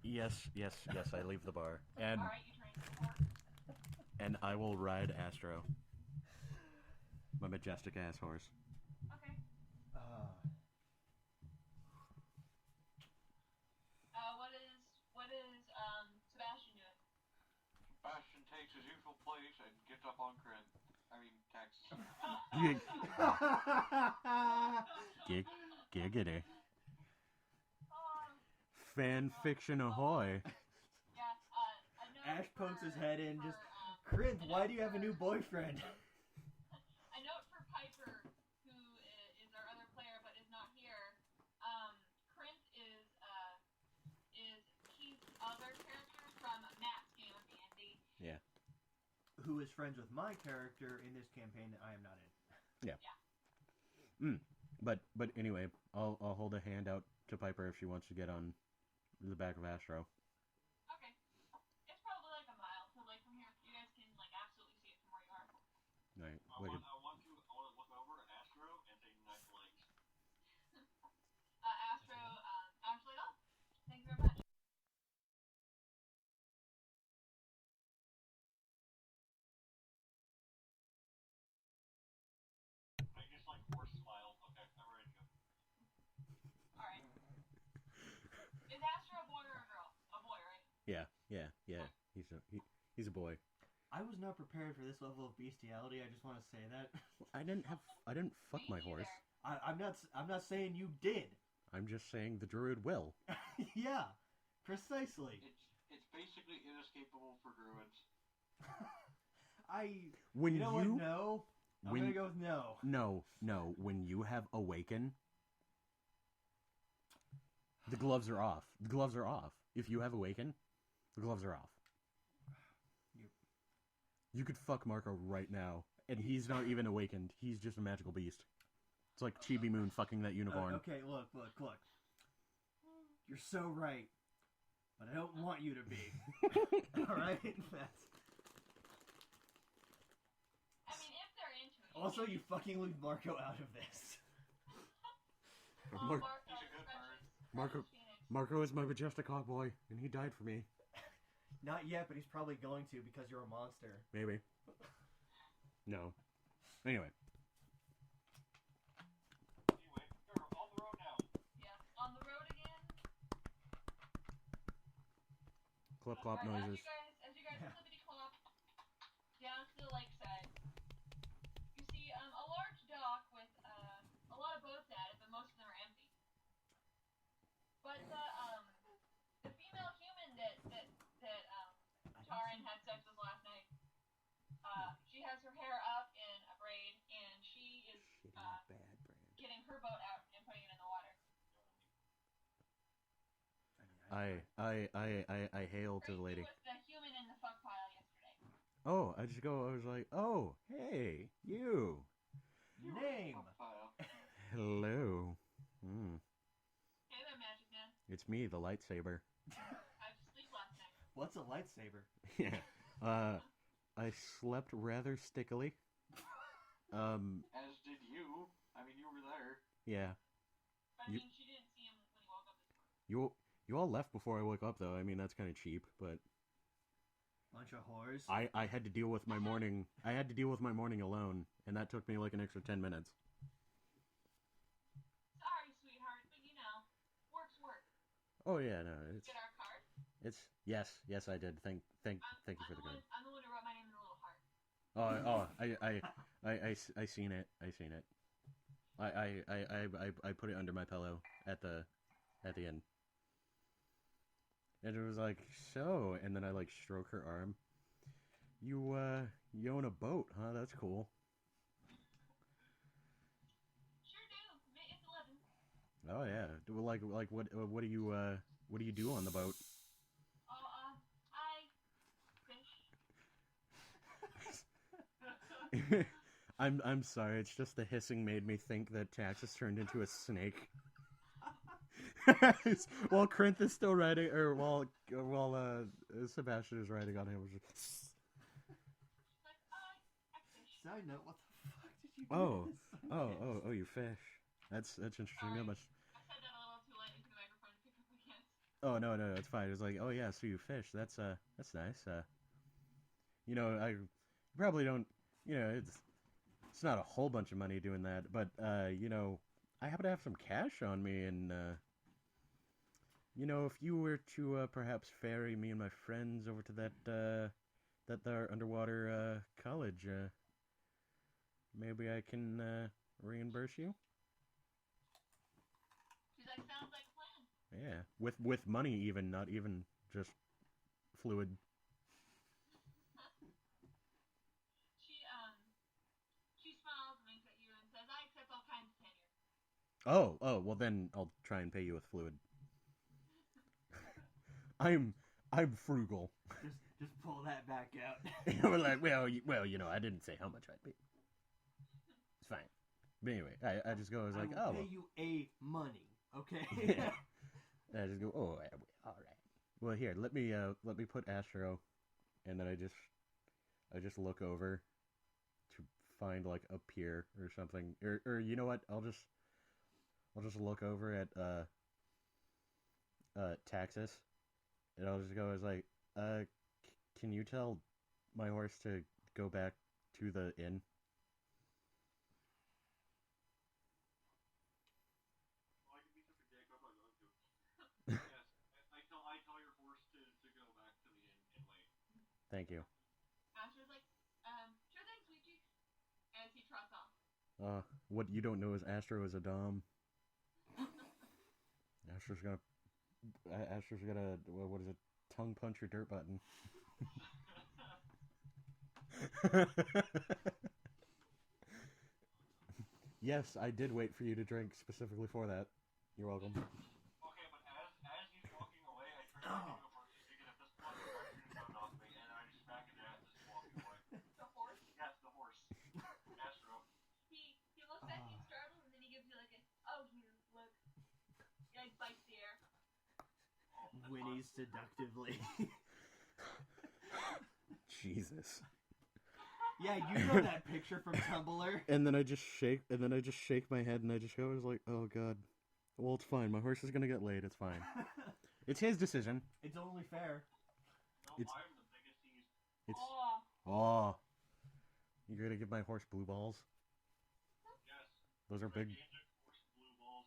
Yes. I leave the bar, and Alright, you train for and I will ride Astro, my majestic ass horse. Okay. What is Sebastian doing? Sebastian takes his usual place and gets up on crit. I mean, tax. Giggity. Um, Fan fiction ahoy. yeah, a note Ash pokes his for- head in, for, just, Corinth, a why note do you have a for- new boyfriend? A note for Piper, who is our other player but is not here. Corinth is Keith's other character from Matt's game of D&D. Yeah. Who is friends with my character in this campaign that I am not in. But anyway, I'll hold a hand out to Piper if she wants to get on the back of Astro. Okay. It's probably like a mile, so like from here, you guys can like absolutely see it from where you are. Right. I want to look over at Astro and say nice legs. Astro, actually, oh, thank you very much. I just like horse smile. Okay, I'm ready to go. Alright. Is Astro a boy or a girl? A boy, right? Yeah. He's a boy. I was not prepared for this level of bestiality. I just want to say that. I didn't fuck my horse. I'm not saying you did. I'm just saying the druid will. Yeah, precisely. It's basically inescapable for druids. When you know what? No. I'm when- gonna go with no. No. When you have awaken, the gloves are off. The gloves are off. If you have awaken, the gloves are off. You could fuck Marco right now, and he's not even awakened. He's just a magical beast. It's like Chibi Moon fucking that unicorn. Okay, look. You're so right, but I don't want you to be. All right. That's... I mean, if they're into it. Also, you fucking leave Marco out of this. Mar- He's a good bird. Marco- Marco is my majestic hawk boy, and he died for me. Not yet, but he's probably going to because you're a monster. Maybe. No. Anyway. Anyway, you're on the road clop clop Alright, noises. as you guys clippity clop down to the lakeside, you see a large dock with a lot of boats at it, but most of them are empty. But the female human that Taran had sex with last night, she has her hair up in a braid, and she is Shitty bad brand. getting her boat out and putting it in the water. I hail to the lady. Crazy was the human in the fuck pile yesterday. Oh, I was like, oh, hey, you. Name. Hello. Hey there, Magic Man. It's me, the lightsaber. I was asleep last night. What's a lightsaber? Yeah. I slept rather stickily. As did you. I mean, you were there. Yeah. But I mean, she didn't see him when he woke up this morning. You all left before I woke up, though. I mean, that's kind of cheap, but Bunch of whores. I had to deal with my morning. I had to deal with my morning alone, and that took me like an extra 10 minutes. Sorry, sweetheart, but you know, work's work. Oh yeah, no, it's Get our card? yes, I did. Thank you for the card. I'm the one who wrote my name in a little heart. I seen it. I put it under my pillow at the end. And it was like, so, and then I like stroke her arm. You own a boat, huh? That's cool. Sure do. It's 11. Oh yeah. Like what do you do on the boat? Oh, I fish. I'm sorry. It's just the hissing made me think that Tax has turned into a snake. While Corinth is still riding, or while Sebastian is riding on him. Like, I fish. Side note, what the fuck did you do? Oh, you fish. That's interesting. Sorry. That much. I said that a little too late into the microphone to pick up my hands. Oh no, it's fine. It's like, oh yeah, so you fish. That's nice. You know, I probably don't. You know, it's not a whole bunch of money doing that, but you know, I happen to have some cash on me, and you know, if you were to perhaps ferry me and my friends over to that underwater college, maybe I can reimburse you. She's like, sounds like a plan. Yeah, with money, even, not even just fluid. She smiles and winks at you and says, I accept all kinds of tenure. Oh, well then I'll try and pay you with fluid. I'm frugal. Just pull that back out. We're like, well, you know, I didn't say how much I'd pay. It's fine. But anyway, I just go, I was like, I will oh. pay you a money, okay? Yeah. And I just go, oh, all right. Well, here, let me put Astro, and then I just look over to find like a pier or something, or you know what? I'll just look over at Taxis, and I'll just go, I was like, can you tell my horse to go back to the inn? Oh, I can be such a dick. I'm not going to. Yes, I tell your horse to go back to the inn and wait. Thank you. Asher's like, sure thing, sweet cheeks. As he trots off. What you don't know is Astro is a dom. Astro's gonna, what is it? Tongue punch your dirt button. Yes, I did wait for you to drink specifically for that. You're welcome. Okay, but as he's walking away, I turn to the horse to get at this point the gun off me, and I just smack his ass as he's walking away. The horse? Yes, the horse. Astro. He looks at you startled, and then he gives you like a, oh, here, look. He like bites the air. Whinnies seductively. Jesus. Yeah, you know that picture from Tumblr. And then I just shake my head, and I just go, I was like, oh god. Well, it's fine. My horse is gonna get laid. It's fine. It's his decision. It's only fair. No, It's- I'm the biggest tease. It's Oh. oh. You're gonna give my horse blue balls? Yes. Those are big. Gigantic horse blue balls.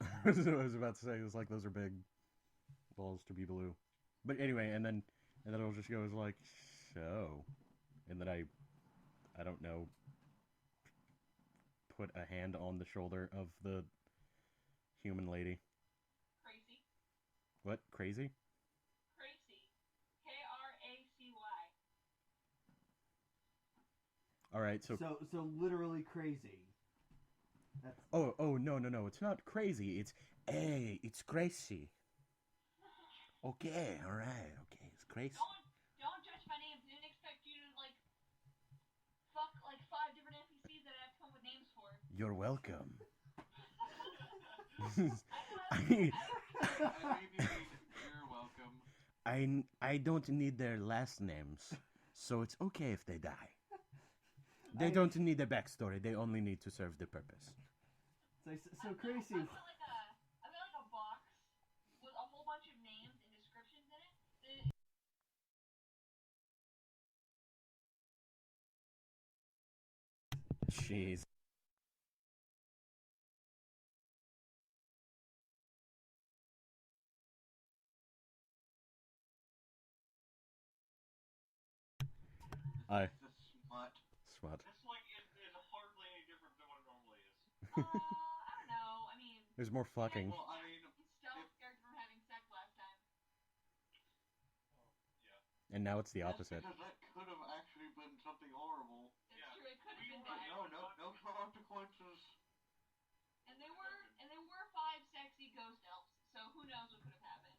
I was about to say, it was like those are big balls to be blue. But anyway, and then And then it'll just go as like, so. And then I don't know, put a hand on the shoulder of the human lady. Crazy. What? Crazy? Crazy. K-R-A-C-Y. Alright, so literally crazy. That's... Oh, no. It's not crazy. It's, hey, it's crazy. Okay, alright, okay, it's crazy. Don't judge my names. I didn't expect you to, like, fuck, like, 5 different NPCs that I have to come with names for. You're welcome. You're welcome. I don't need their last names, so it's okay if they die. They don't need a backstory. They only need to serve the purpose. So crazy. I've got like a box with a whole bunch of names and descriptions in it. Jeez. I The smut. smut. It's like it is hardly any different than what it normally is. I don't know. I mean, There's more fucking. Well, I mean, stealth character from having sex last time. yeah. And now it's the Yes, opposite. because that could have actually been something horrible. That's Yeah. true. It could have We been were- bad. No consequences. And they were 5 sexy ghost elves. So who knows what could have happened?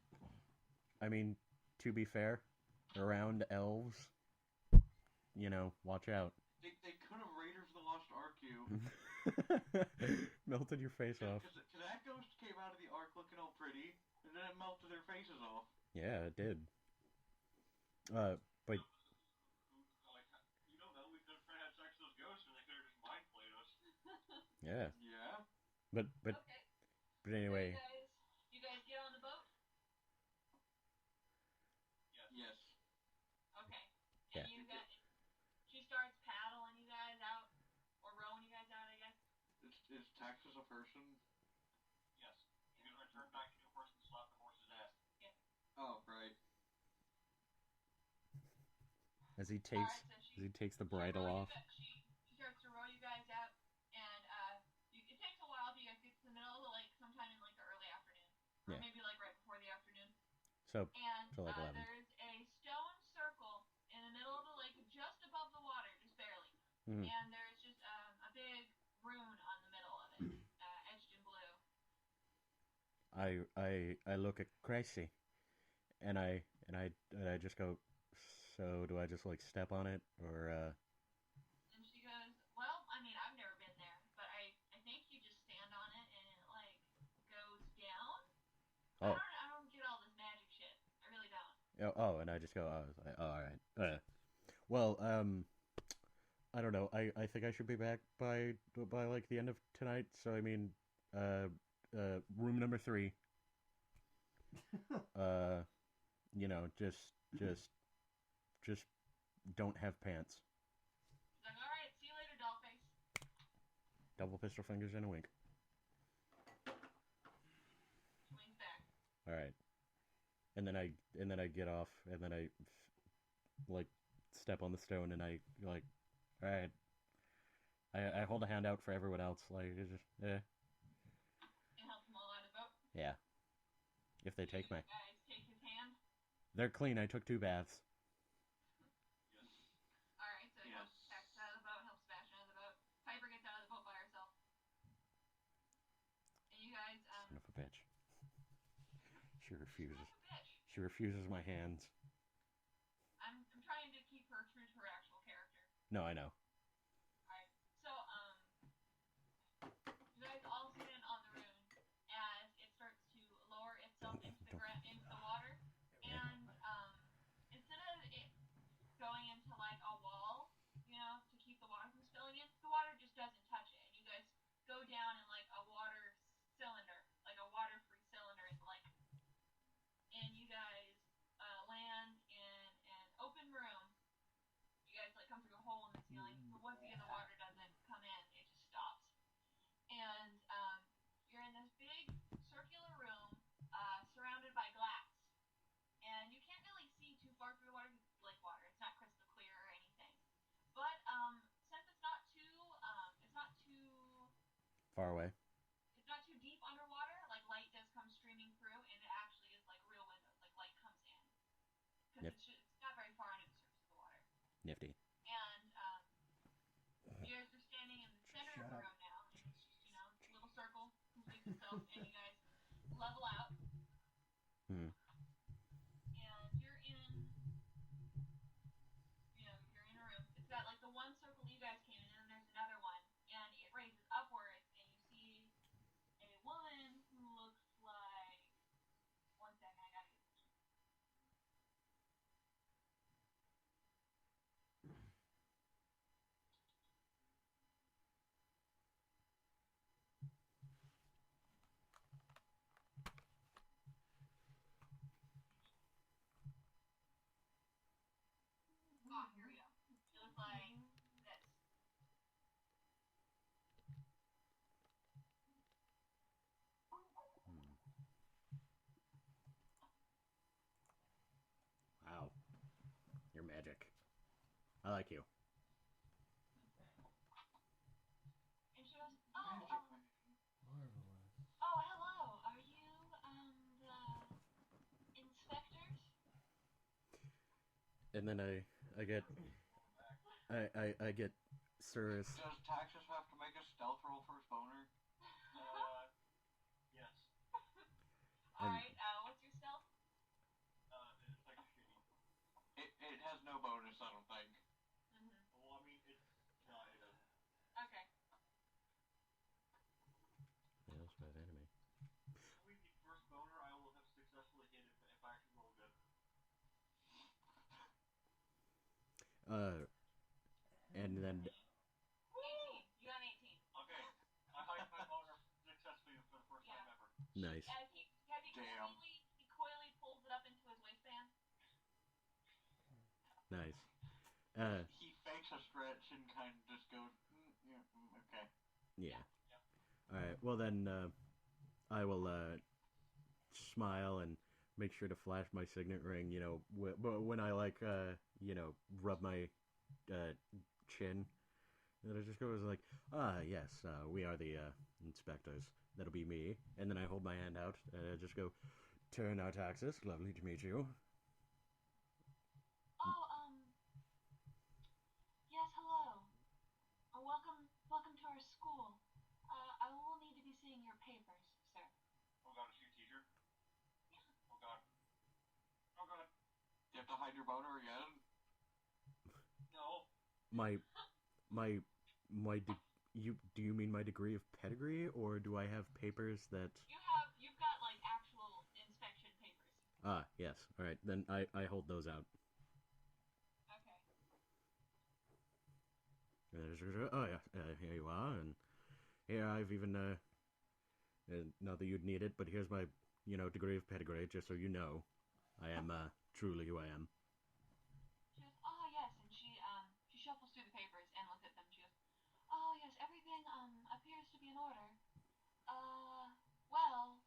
I mean, to be fair, around elves, you know, watch out. They could have Raiders of the Lost Ark you. Melted your face off. Because that ghost came out of the Ark looking all pretty, and then it melted their faces off. Yeah, it did. But Like, you don't know. We could have had sex with those ghosts, and they could have just mind played us. yeah, Yeah. but Okay. anyway, So you guys get on the boat? Yes. Okay. Yeah. And she starts paddling you guys out, or rowing you guys out, I guess. Is Texas a person? Yes. You can return back to a person and slap the horse's ass. Oh, right. as he takes the bridle off. She starts to row you guys out, and it takes a while to get to the middle of the lake, sometime in like the early afternoon, or Yeah. maybe like right before the afternoon. So like 11. There's a stone circle in the middle of the lake, just above the water, just barely. Mhm. And there's just a big rune on the middle of it, etched in blue. I look at Crazy, and I just go, so do I just like step on it or And she goes, well, I mean, I've never been there, but I think you just stand on it and it like goes down. Oh. I don't get all this magic shit. I really don't. Oh, and I just go, oh, all right. Well, I don't know. I think I should be back by like the end of tonight. So I mean, room number 3. You know, just don't have pants. She's like, all right, see you later, dollface. Double pistol fingers and a wink. She leans back. All right. And then I get off, and then I like step on the stone, and I like, all right. I hold a hand out for everyone else, like it's just And help them all out of the boat. yeah. If they take You my, guys take his hand. they're clean. I took 2 baths. Yes. All right, so he helps Tex out of the boat, helps Sebastian out of the boat. Piper gets out of the boat by herself. And you guys, Son of a bitch. She refuses. son of a bitch. She refuses my hands. I'm trying to keep her true to her actual character. No, I know. Alright, so, you guys all sit in on the rune as it starts to lower itself into the water, and, instead of it going into, like, a wall, you know, to keep the water from spilling in, the water just doesn't touch it, and you guys go down in, like, a water cylinder, like a water-free cylinder in the lake. And you guys, land in an open room. You guys, like, come through a hole in the ceiling, Far away. It's not too deep underwater. Like light does come streaming through, and it actually is like real windows. Like light comes in because Yep. it's not very far under the surface of the water. Nifty. And you guys are standing in the center of the room now, and it's just a little circle completes itself, and you guys level out. Hmm. And you're in a room. It's got like the one circle you guys came in, and then there's another one, and it raises upwards, and you see a woman who looks like. One second, I gotta get this. Oh, here we go. She looks like this. Wow. You're magic. I like you. And she goes, Marvelous. oh, hello. Are you, the inspectors? And then I get Cirrus. Does Taxus have to make a stealth roll for his boner? Yes. Alright, what's your stealth? It's like shitty. It has no bonus, I don't think. Well, I mean, it doesn't. Okay. Nails by enemy. Only the first boner I will have successfully hit if I actually roll good. And then 18. You got an 18. Okay. I hiked my boner successfully for the first time ever. nice. Damn. He coyly pulls it up into his waistband. Nice. He fakes a stretch and kind of just goes, okay. Yeah. All right. Well then, I will smile and make sure to flash my signet ring. When I rub my chin, and it just goes like, yes, we are the inspectors. That'll be me. And then I hold my hand out and I just go, turn our taxes. Lovely to meet you. Oh, yes, hello. Welcome to our school. I will need to be seeing your papers, sir. Oh god, is she a teacher? Yeah. Oh god. Oh god. You have to hide your boner again? No. Do you mean my degree of pedigree, or do I have papers that? You've got like actual inspection papers. Yes. All right, then I hold those out. Okay. Oh yeah, here you are, and here I've even not that you'd need it, but here's my degree of pedigree, just so you know, I am truly who I am. She goes, oh yes, and she shuffles through the papers and looks at them. She goes, oh yes, everything appears to be in order. Well,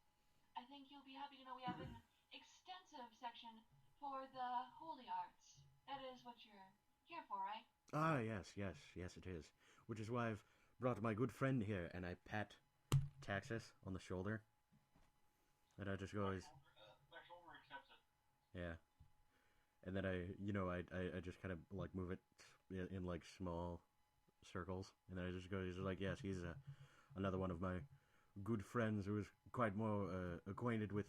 I think you'll be happy to know we have an extensive section for the holy arts. That is what you're here for, right? Yes, it is. Which is why I've brought my good friend here, and I pat Taxus on the shoulder. And I just go, My shoulder accepts it. yeah. And then I just kind of like move it in like small circles, and then I just go, he's like, yes, he's another one of my good friends who is quite more acquainted with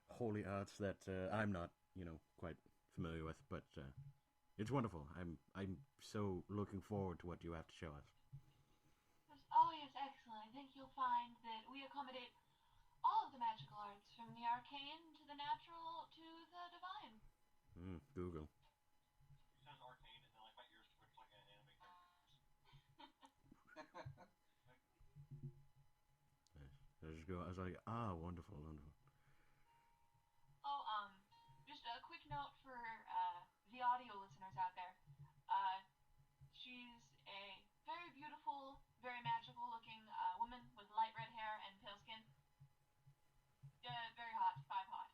holy arts that I'm not, quite familiar with, but it's wonderful. I'm so looking forward to what you have to show us. Oh yes, excellent. I think you'll find that we accommodate all of the magical arts, from the arcane to the natural to the divine. Google. It says arcane, and then like my ears twitch like an anime character. I was like, wonderful. Oh, just a quick note for the audio listeners out there. She's a very beautiful, very magical looking woman with light red hair and pale skin. Very hot, 5 hot.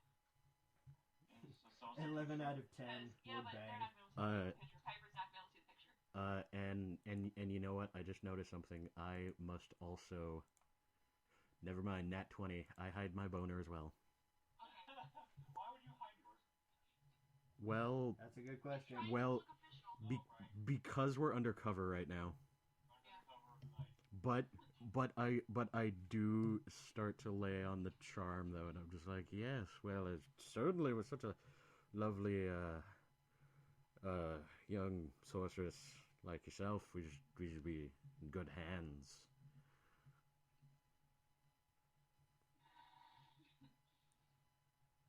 11 out of 10 Yeah, would but they're bang. not going to be able to see the picture. Piper's not going to be able to see the picture. And you know what? I just noticed something. I must also. Never mind, nat 20. I hide my boner as well. Why would you hide yours? Well, That's a good question. well, because we're undercover right now. But I do start to lay on the charm though, and I'm just like, yes, well, it certainly was such a lovely young sorceress like yourself. We should be in good hands.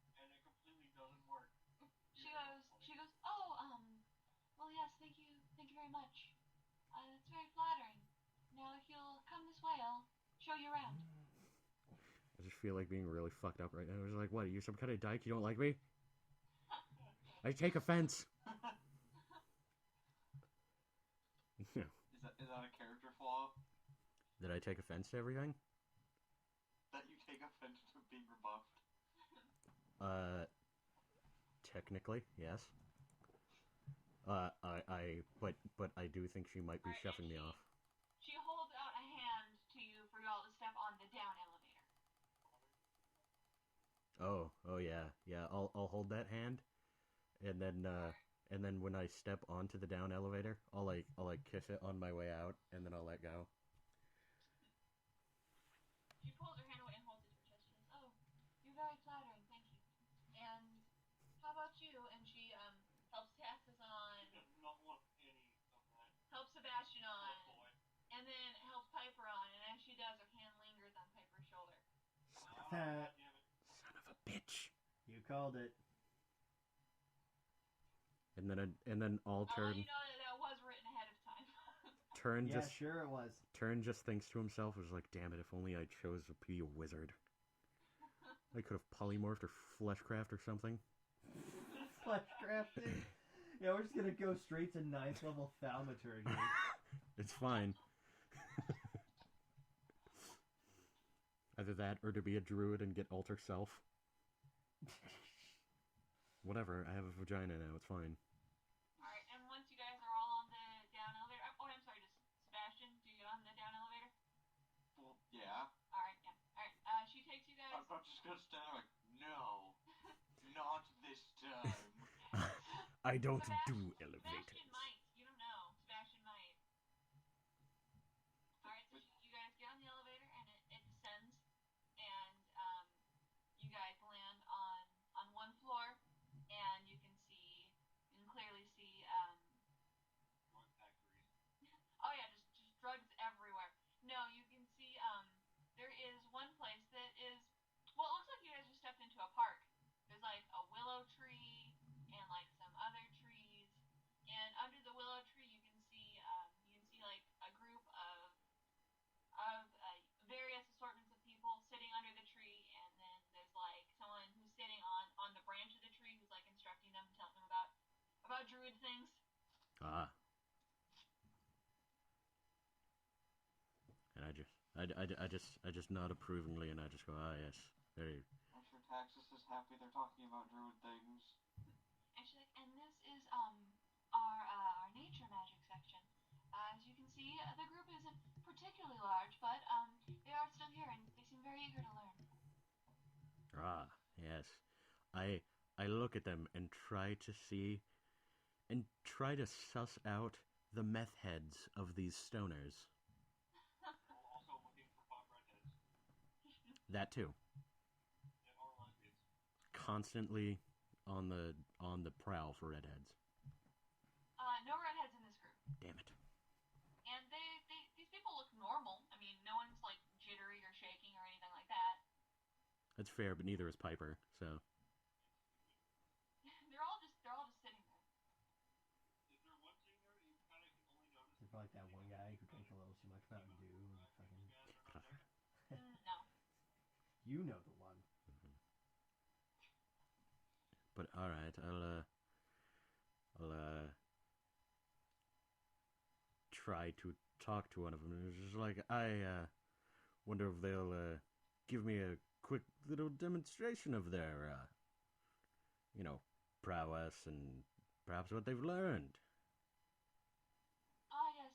And it completely doesn't work. She goes, oh, well, yes, thank you very much. It's very flattering. Now, if you'll come this way, I'll show you around. I just feel like being really fucked up right now. It's like, what, are you some kind of dyke? You don't like me? I take offense. Is that a character flaw? Did I take offense to everything? That you take offense to being rebuffed? Technically, yes. But I do think she might be shoving me off. She holds out a hand to you for y'all to step on the down elevator. Oh yeah. I'll hold that hand, and then when I step onto the down elevator, I'll kiss it on my way out, and then I'll let go. She pulls her hand away and holds it to her chest. She goes, oh, you're very flattering, thank you. And how about you? And she helps Tassus on. She does not want any of that. Helps Sebastian on. Oh boy. And then helps Piper on. And as she does, her hand lingers on Piper's shoulder. God damn it. Son of a bitch. You called it. And then I'll turn. You know that was written ahead of time. Sure it was. Turn just thinks to himself, was like, damn it, if only I chose to be a wizard. I could have polymorphed or fleshcraft or something. Fleshcrafting? Yeah, we're just gonna go straight to 9th level thaumaturgy. It's fine. Either that or to be a druid and get alter self. Whatever, I have a vagina now, it's fine. Alright, and once you guys are all on the down elevator... Oh, I'm sorry, just Sebastian, do you get on the down elevator? Well, yeah. Alright, yeah. Alright, she takes you guys... I'm not just gonna stand there like, no. Not this time. I don't do Sebastian elevators. might. You don't know. Sebastian might. Alright, so you guys get on the elevator and it descends, and you guys land on one floor, and you can clearly see Drug factories. oh yeah, just drugs everywhere. No, you can see there is one place that is, well, it looks like you guys just stepped into a park. There's like a willow tree and like some other trees, and under the willow tree you can see like a group of various assortments of people sitting under the tree, and then there's like someone who's sitting on the branch of the tree who's like instructing them, telling them about druid things. Ah. And I just nod approvingly, and I just go, ah, yes, very. I'm sure Taxus is happy they're talking about druid things. And she's like, and this is our nature magic section. As you can see, the group isn't particularly large, but they are still here, and they seem very eager to learn. Ah, yes. I look at them and try to suss out the meth heads of these stoners. Also looking for hot redheads. That too. And or lesbians. Constantly on the prowl for redheads. No redheads in this group. Damn it. And these people look normal. I mean, no one's like jittery or shaking or anything like that. That's fair, but neither is Piper, so. They're all just sitting there. Is there one sitting there you kind of can only notice? They're like that one guy who drank a little too much Mountain Dew and fucking... No. You know the one. But alright, I'll try to talk to one of them. It's just like, I wonder if they'll give me a quick little demonstration of their prowess and perhaps what they've learned. Ah, yes,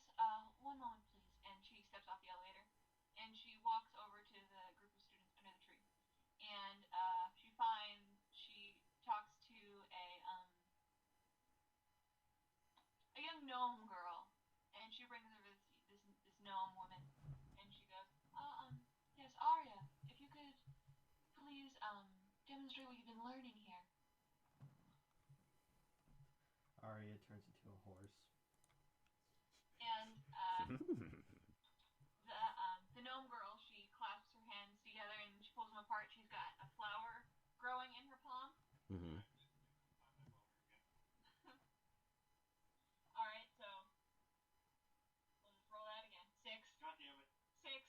what you've been learning here. Arya turns into a horse. And the gnome girl, she clasps her hands together and she pulls them apart. She's got a flower growing in her palm. Mm-hmm. All right, so we'll just roll that again. 6. God damn it. 6.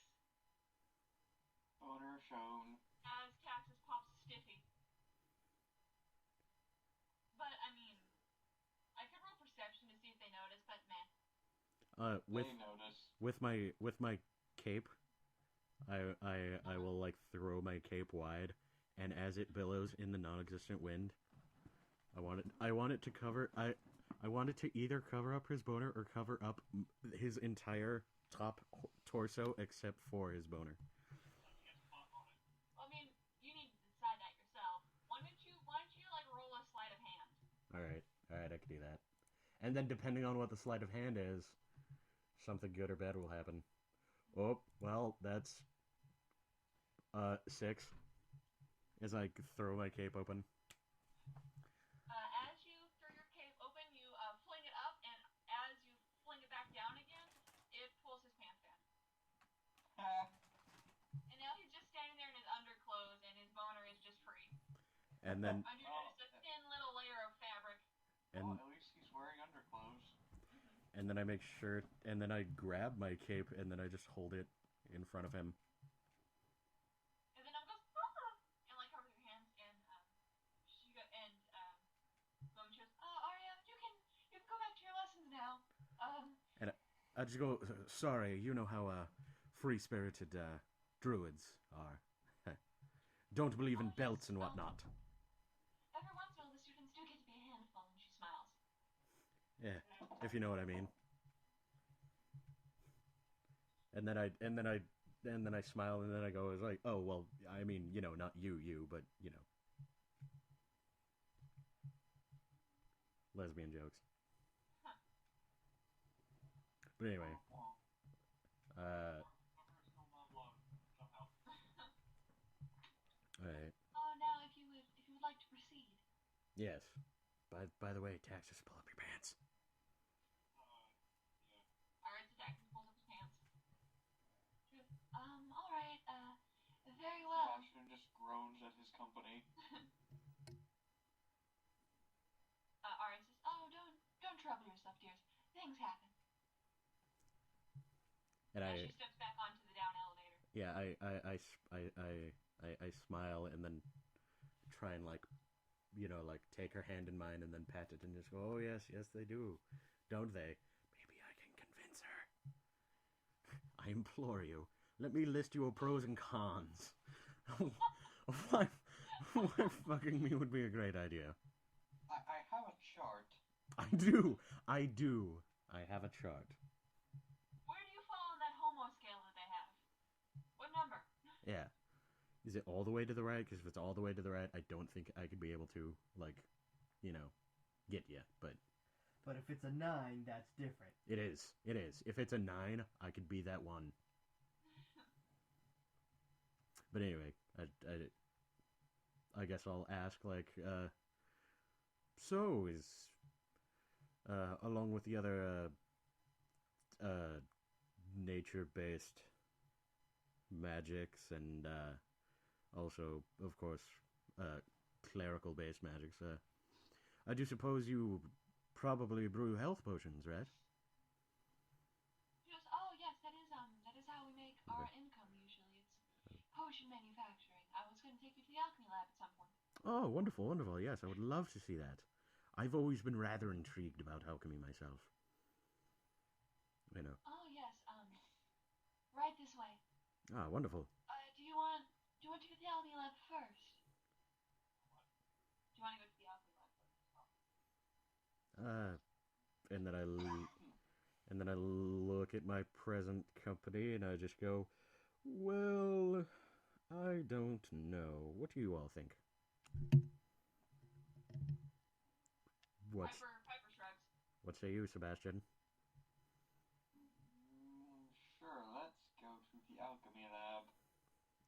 Boner shown. As Taxus pops stiffy. But I mean, I could roll perception to see if they notice, but meh. They notice. With my cape, I will like throw my cape wide, and as it billows in the non-existent wind, I want it to cover. I want it to either cover up his boner or cover up his entire top torso except for his boner. I mean, you need to decide that yourself. Why don't you like roll a sleight of hand? All right, I can do that. And then depending on what the sleight of hand is, something good or bad will happen. Oh, well, that's 6. As I throw my cape open. As you throw your cape open, you fling it up, and as you fling it back down again, it pulls his pants down. And now he's just standing there in his underclothes, and his boner is just free. And then Under just a thin little layer of fabric. Well, at least he's wearing underclothes. And then I make sure, and then I grab my cape, and then I just hold it in front of him. And then goes, ah! And like covers her hands, and Bone goes, Arya, you can go back to your lessons now. And I just go, sorry, you know how free-spirited druids are. Don't believe in belts and whatnot. Every once in a while, the students do get to be a handful, and she smiles. Yeah, if you know what I mean. And then I smile, and then I go, it's like, oh well, I mean, you know, not you, but you know, lesbian jokes. Huh. But anyway, all right. Now if you would like to proceed. Yes. By the way, Taxus, pull up your pants. Alright, so Taxus pulls up his pants. Alright, very well. Sebastian just groans at his company. Arya says, don't trouble yourself, dears. Things happen. And she steps back onto the down elevator. Yeah, I smile and then try and like, you know, like take her hand in mine and then pat it and just go, oh yes, they do, don't they? Maybe I can convince her. I implore you, let me list your pros and cons. Why fucking me would be a great idea. I have a chart. I do. I have a chart. Where do you fall on that homo scale that they have? What number? Yeah. Is it all the way to the right? Because if it's all the way to the right, I don't think I could be able to, like, you know, get you. But if it's a 9, that's different. It is. If it's a 9, I could be that one. But anyway, I guess I'll ask, like, so is, along with the other, nature-based magics and, also, of course, clerical-based magics, I do suppose you probably brew health potions, right? Yes, yes, that is how we make our income usually. It's potion manufacturing. I was going to take you to the alchemy lab at some point. Oh, wonderful. Yes, I would love to see that. I've always been rather intrigued about alchemy myself. You know. Oh, yes, right this way. Ah, wonderful. Do you want to go to the alchemy lab first? Do you want to go to the alchemy lab first? And then I look at my present company and I just go, well, I don't know. What do you all think? Piper shrugs. What say you, Sebastian? Sure, let's go to the alchemy lab.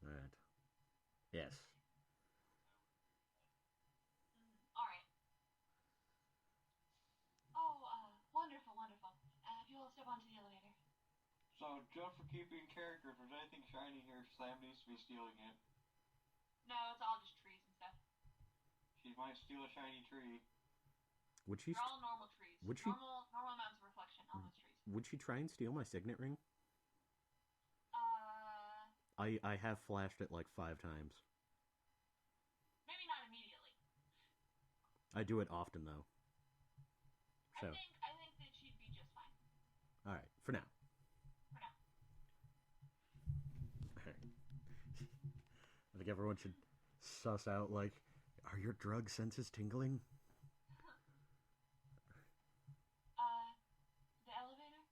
Alright. Yes. So, just for keeping character, if there's anything shiny here, Sam needs to be stealing it. No, it's all just trees and stuff. She might steal a shiny tree. Would she? They're all normal trees. Would she? Normal amounts of reflection on those trees. Would she try and steal my signet ring? I have flashed it like 5 times. Maybe not immediately. I do it often though. So. I think that she'd be just fine. All right, for now. For now. I think everyone should suss out, like, are your drug senses tingling? The elevator?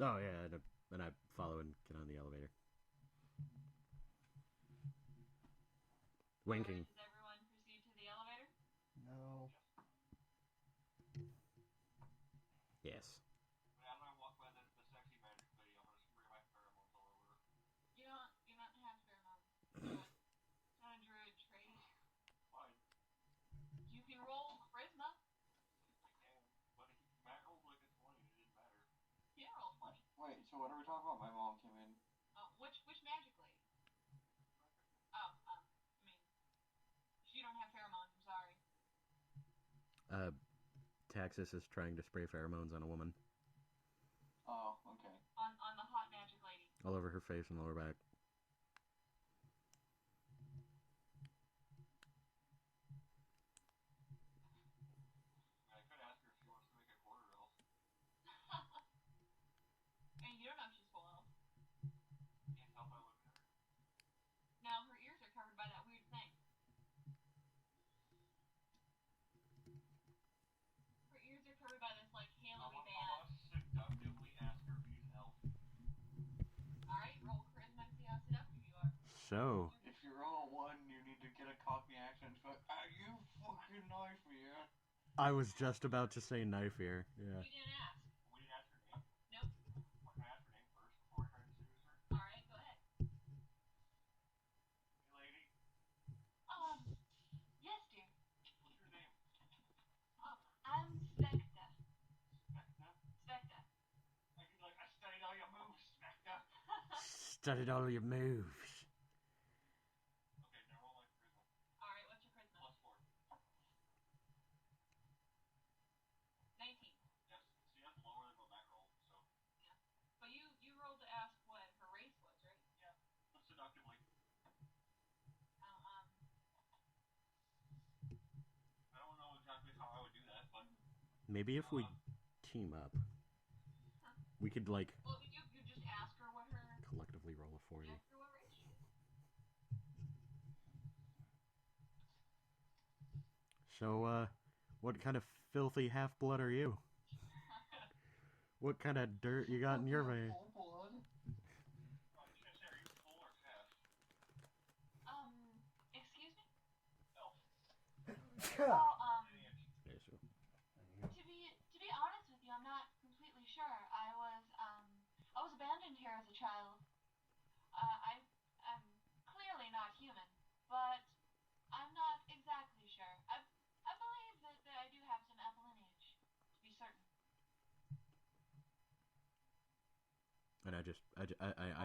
Oh, yeah, and I follow and get on the elevator. Winking. Does everyone proceed to the elevator? No. Yes. As I walk by the sexy magic lady, I'm gonna spray my pheromones all over her. You don't have pheromones. It's not a druid trait. Fine. You can roll charisma. I can. But if Matt rolled like a 20, it didn't matter. Yeah, roll 20. Wait, so what are we talking about? My mom came in. Which magic lady? Oh, you don't have pheromones, I'm sorry. Taxis is trying to spray pheromones on a woman. Oh, okay. On the hot magic lady. All over her face and lower back. I could ask her if she wants to make a quarter elf. And you don't know if she's full elf. Can't tell by looking at her. No, her ears are covered by that weird thing. Her ears are covered by this, like, halo-y band. I want to seductively ask her if she's an elf. Alright, roll charisma and see how seductive you are. So. If you roll a 1, you need to get a Cockney accent. But you fucking knife me, yeah? I was just about to say knife here. Yeah. We didn't ask. We didn't ask her name. Nope. What, can I ask her name first before I try to seduce her? Alright, go ahead. Hey, lady. Yes, dear. What's your name? I'm Svekta. Specta? Svekta. I studied all your moves, Specta. Studied all your moves. Okay, now roll my charisma. Alright, what's your charisma? +4. 19. Yes. See, that's lower than what Matt rolled, so. Yeah. But you rolled to ask what her race was, right? Yeah. But seductively. I don't know exactly how I would do that, but. Maybe if we team up, we could, like, Well, you just ask her what her. collectively roll a 40. Ask her what race she is. So, what kind of filthy half-blood are you? What kind of dirt you got in your vein? Full blood? I was gonna say, are you full or half? Excuse me? Elf. Well, Okay, so. to be honest with you, I'm not completely sure. I was abandoned here as a child. I'm clearly not human, but I'm not exactly sure. I believe that I do have some elf lineage, to be certain. And I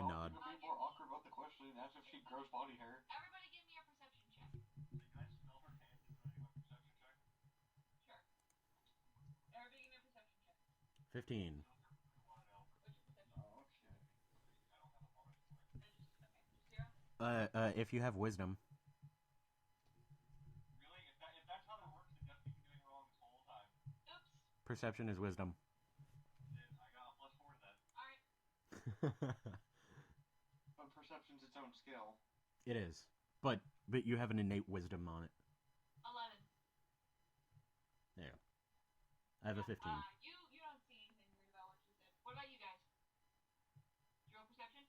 nod. It would be more awkward about the question as if she grows body hair. Everybody give me a perception check. Can I smell her hand and do my perception check? Sure. Everybody give me a perception check. 15. What's your perception? Oh, shit. I don't have a bonus for it. Just 0? If you have wisdom. Really? If that's how that works, then Jeff's been doing wrong this whole time. Oops. Perception is wisdom. Then I got a +4 to that. Alright. But perception's its own skill. It is. But you have an innate wisdom on it. 11. There you go. I have a 15. You don't see anything weird about what she said. What about you guys? Did you roll perception?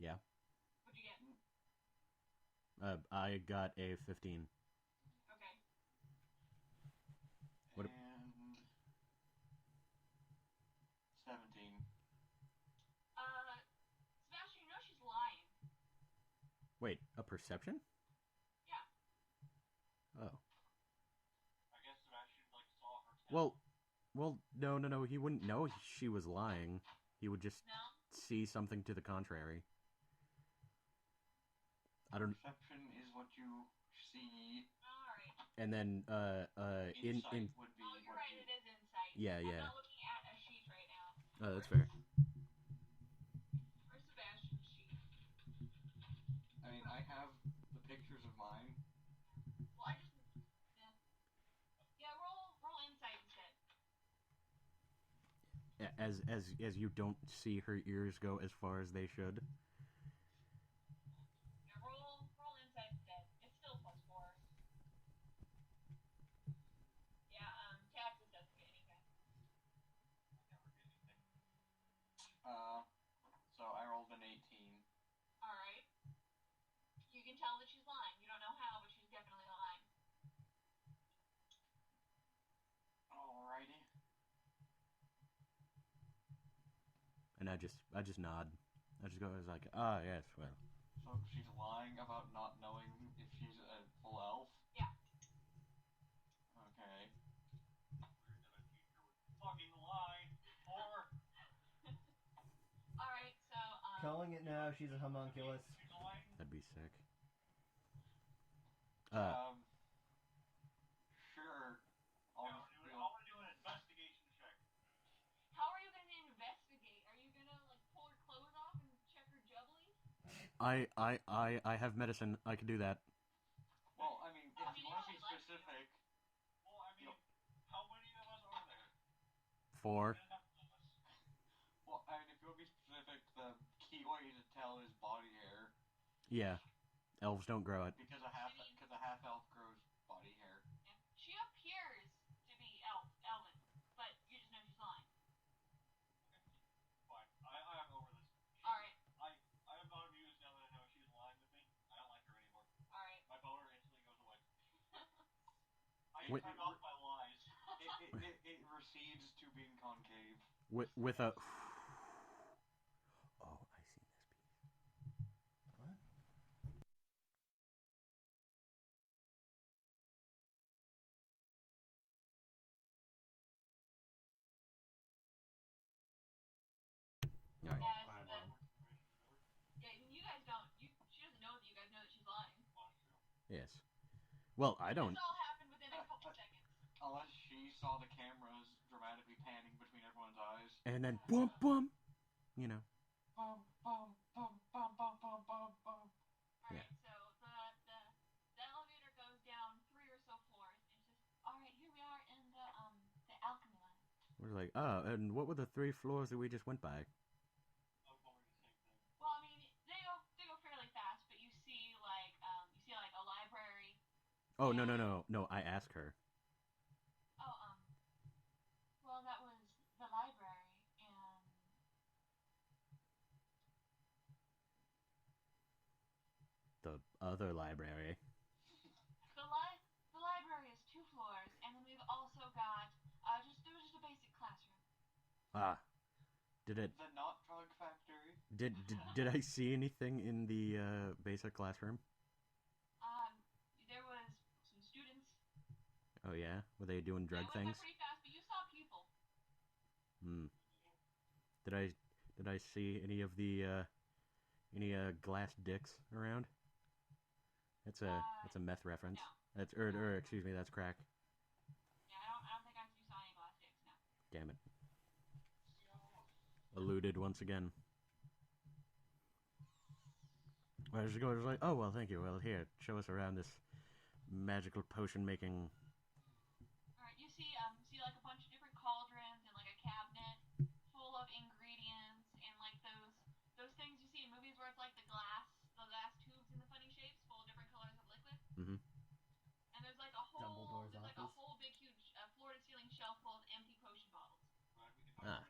Yeah. What'd you get? I got a 15. Okay. What- And 17. Sebastian, you know she's lying. Wait, a perception? Yeah. Oh. I guess Sebastian saw her. Well, no. He wouldn't know she was lying. He would just No? see something to the contrary. I don't. Perception is what you see. Alright. And then Insight would be. Oh, you're right, it is insight. Yeah, I'm yeah. not looking at a sheet right now. Oh, that's fair. Where's Sebastian's sheet? I mean, I have the pictures of mine. Well, I just... Yeah, roll insight instead. As you don't see her ears go as far as they should. Yeah, roll insight instead. It's still +4. Yeah, Taxes doesn't get anything. So I rolled an 18. Alright. You can tell that she's lying. You don't know how, but she's definitely lying. Alrighty. And I just nod. I just go, I was like, yes, well. So she's lying about not knowing if she's a full elf? Yeah. Okay. Weird that a teacher would fucking lie. Or Alright, so, Calling it now, she's a homunculus. she's lying. That'd be sick. Sure. I want to do an investigation check. how are you gonna investigate? Are you gonna, like, pull her clothes off and check her jubblies? I have medicine. I can do that. Well, I mean, if I you mean, want to he be probably likes specific, Well, I mean, how many of us are there? 4. Enough of us. well, I mean, if you want to be specific, the key way to tell is body hair. Yeah. Elves don't grow it. Because a half elf grows body hair. Yeah. She appears to be elven, but you just know she's lying. Fine. I'm over this. Alright. I am not amused now that I know she's lying with me. I don't like her anymore. Alright. My boner instantly goes away. I Wait. turn off my lies. It recedes to being concave. With a... Oh, I see this piece. What? Alright. Yeah, you guys don't. She doesn't know that you guys know that she's lying. Yes. Well, I don't. This all happened within a couple seconds. Unless she saw the cameras dramatically panning between everyone's eyes. And then boom, boom. You know. Bum, bum, bum, bum, bum, bum, bum, bum. Alright, so the elevator goes down 3 or so floors, and it says, alright, here we are in the alchemy line. We're like, and what were the 3 floors that we just went by? Well, I mean, they go fairly fast, but you see like a library. Oh, no. I asked her. Oh, well, that was the library, and The other library. the library is 2 floors, and then we've also got there was just a basic classroom. Ah. Did it... The not drug factory. Did I see anything in the basic classroom? There was some students. Oh yeah? Were they doing drug They went things? by pretty fast, but you saw people. Did I see any of the any glass dicks around? It's a meth reference. No. That's excuse me, that's crack. Yeah, I don't think you saw any glass dicks. No. Damn it. Eluded once again. I was like, oh well, thank you. Well, here, show us around this magical potion making. Alright, you see like a bunch of different cauldrons and like a cabinet full of ingredients and like those things you see in movies where it's like the glass tubes in the funny shapes full of different colors of liquid. Mm-hmm. And there's like a Dumbledore's office. whole big huge floor to ceiling shelf full of empty potion bottles. Ah.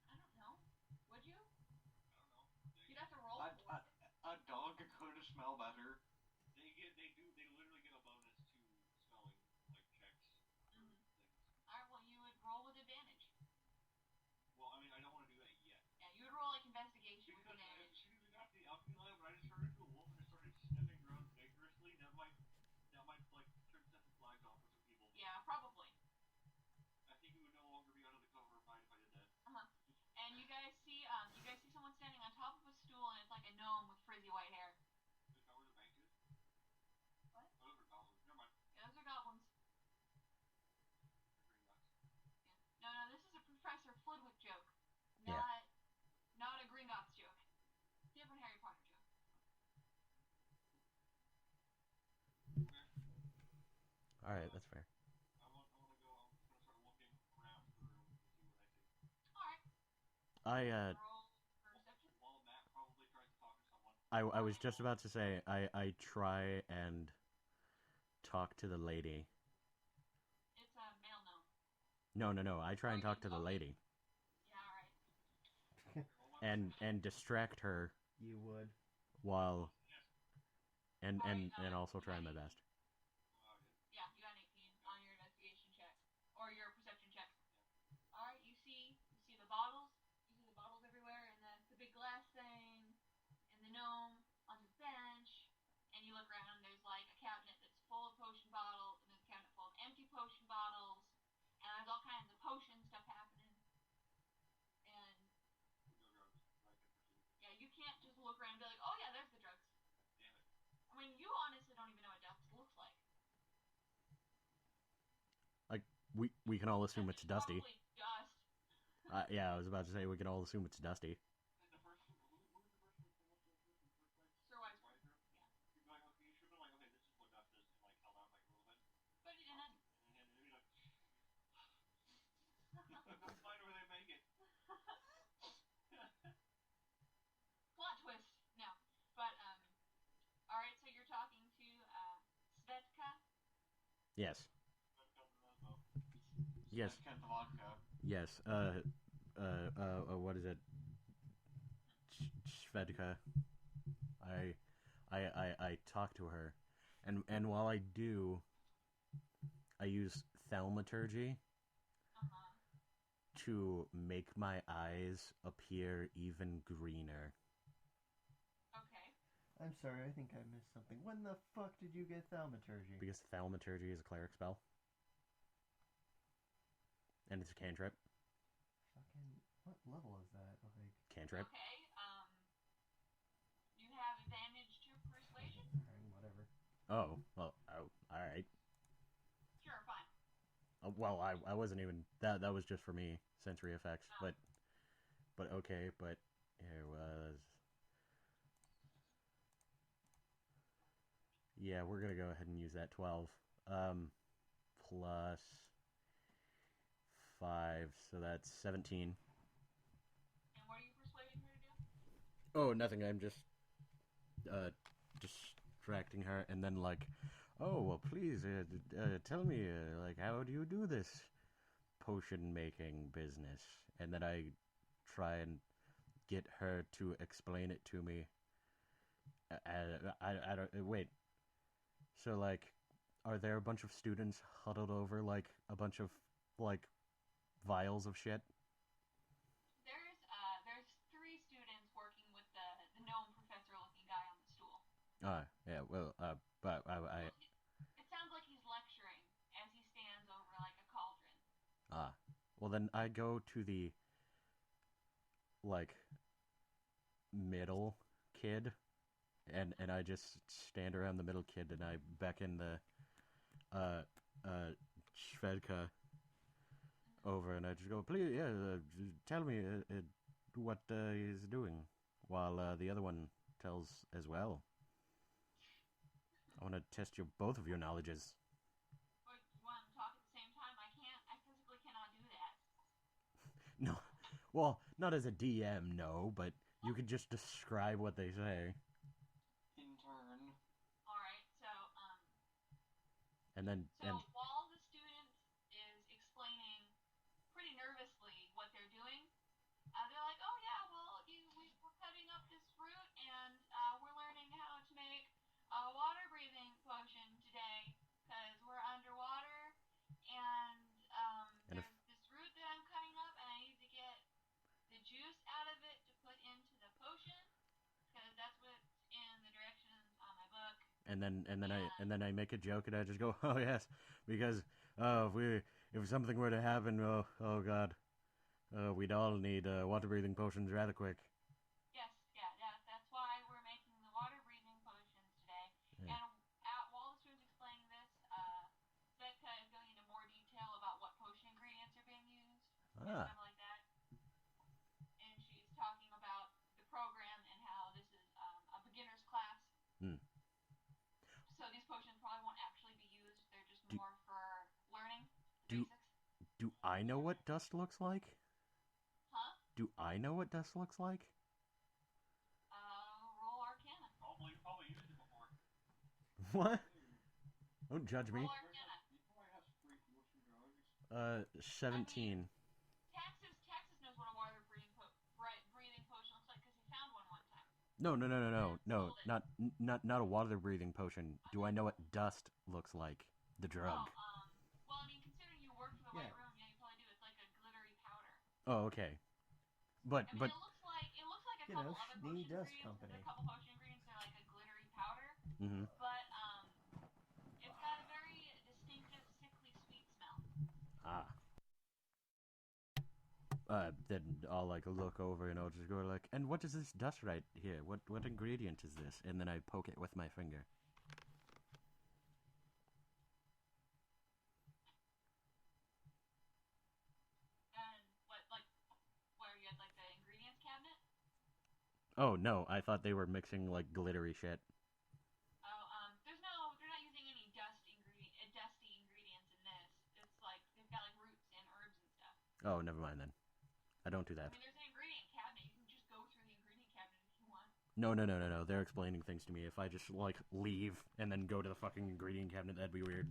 I don't know. Would you? I don't know. You'd have to roll for it. A dog could smell better. All right, that's fair. I want to go. I'm just gonna start looking around the room to see what I see. Alright. I Roll perception. While Matt probably tries to talk to someone. I was just about to say I try and talk to the lady. It's a male gnome. No. I try and talk to the lady Yeah, alright. and distract her You would. while and Alright, also you try got my 18. best. Yeah, you got an 18 on your investigation check. Or your perception check. Alright, you see the bottles. You see the bottles everywhere and the big glass thing and the gnome on the bench. And you look around and there's like a cabinet that's full of potion bottles and there's a cabinet full of empty potion bottles. And there's all kinds of potion stuff happening. And yeah, you can't just look around and be like, oh yeah, there's the drugs. Damn it. I mean, you honestly don't even know what Dust looks like. Like we can all assume it's Dusty. Probably Dust. Yeah, I was about to say we can all assume it's Dusty. And the first, who was the first one? Sir Wise. Wiser? Yeah. You'd be like, okay, you should have been like, okay, this is what dust is, and like held out like a little bit. But he didn't. And then he'd be like, that's fine where they make it. Plot twist. No. But, alright, so you're talking to, Svetka? Yes. Yes. Cat the vodka. Yes. What is it? Shvedka. I talk to her, and while I do, I use thaumaturgy to make my eyes appear even greener. Okay. I'm sorry, I think I missed something. When the fuck did you get thaumaturgy? Because thaumaturgy is a cleric spell. And it's a cantrip. Fucking, what level is that? Like, Cantrip. Okay, you have advantage to persuasion? whatever. Oh, well, alright. Sure, fine. Well, I wasn't even... That was just for me, sensory effects. Oh. But okay, but here was... Yeah, we're gonna go ahead and use that 12. Plus 5, so that's 17. And what are you persuading her to do? Oh, nothing, I'm just distracting her, and then like, oh, well, please, tell me, like, how do you do this potion making business? And then I try and get her to explain it to me. I don't, wait, so, like, are there a bunch of students huddled over, like, a bunch of, like, vials of shit? There's 3 students working with the gnome professor-looking guy on the stool. Yeah, well, but It sounds like he's lecturing as he stands over, like, a cauldron. Well, then I go to the, like, middle kid, and I just stand around the middle kid, and I beckon the, Shvedka over, and I just go, please, yeah, tell me what he's doing, while the other one tells as well. I want to test both of your knowledges. But you want to talk at the same time? I physically cannot do that. No, well, not as a DM, no, but you could just describe what they say. Intern. Alright, so, And then, while the student is explaining pretty nervously what they're doing, they're like, oh yeah, well, we're cutting up this fruit, and we're learning how to make a water-breathing potion today, because we're underwater, and there's this root that I'm cutting up, and I need to get the juice out of it to put into the potion, because that's what's in the directions on my book. and then I make a joke, and I just go, oh yes, because if something were to happen, oh god, we'd all need water-breathing potions rather quick. Yes, yeah, that's why we're making the water-breathing potions today. Yeah. And while the student's explaining this, Svetka is going into more detail about what potion ingredients are being used and stuff like that. And she's talking about the program and how this is a beginner's class. So these potions probably won't actually be used. They're just more I know what dust looks like? Huh? Do I know what dust looks like? Roll Arcana. Probably used it before. What? Don't judge me. Roll Arcana. He probably has free motion drugs. 17. Texas knows what a water breathing potion looks like because he found one time. No. Not a water breathing potion. Do I know what dust looks like? The drug. Well, I mean, considering you work for the White Room, yeah, you probably do. It's like a glittery powder. Oh, okay. But it looks like a couple other Schnee potion Dust ingredients. Company. A couple potion ingredients are like a glittery powder, mm-hmm. but it's got a very distinctive sickly sweet smell. Then I'll like look over and I'll just go like, and what is this dust right here? What ingredient is this? And then I poke it with my finger. And where you had like the ingredients cabinet? Oh no, I thought they were mixing like glittery shit. They're not using any dusty ingredients in this. It's like they've got like roots and herbs and stuff. Oh, never mind then. I don't do that. I mean, there's an ingredient cabinet. You can just go through the ingredient cabinet if you want. No. They're explaining things to me. If I just like leave and then go to the fucking ingredient cabinet, that'd be weird.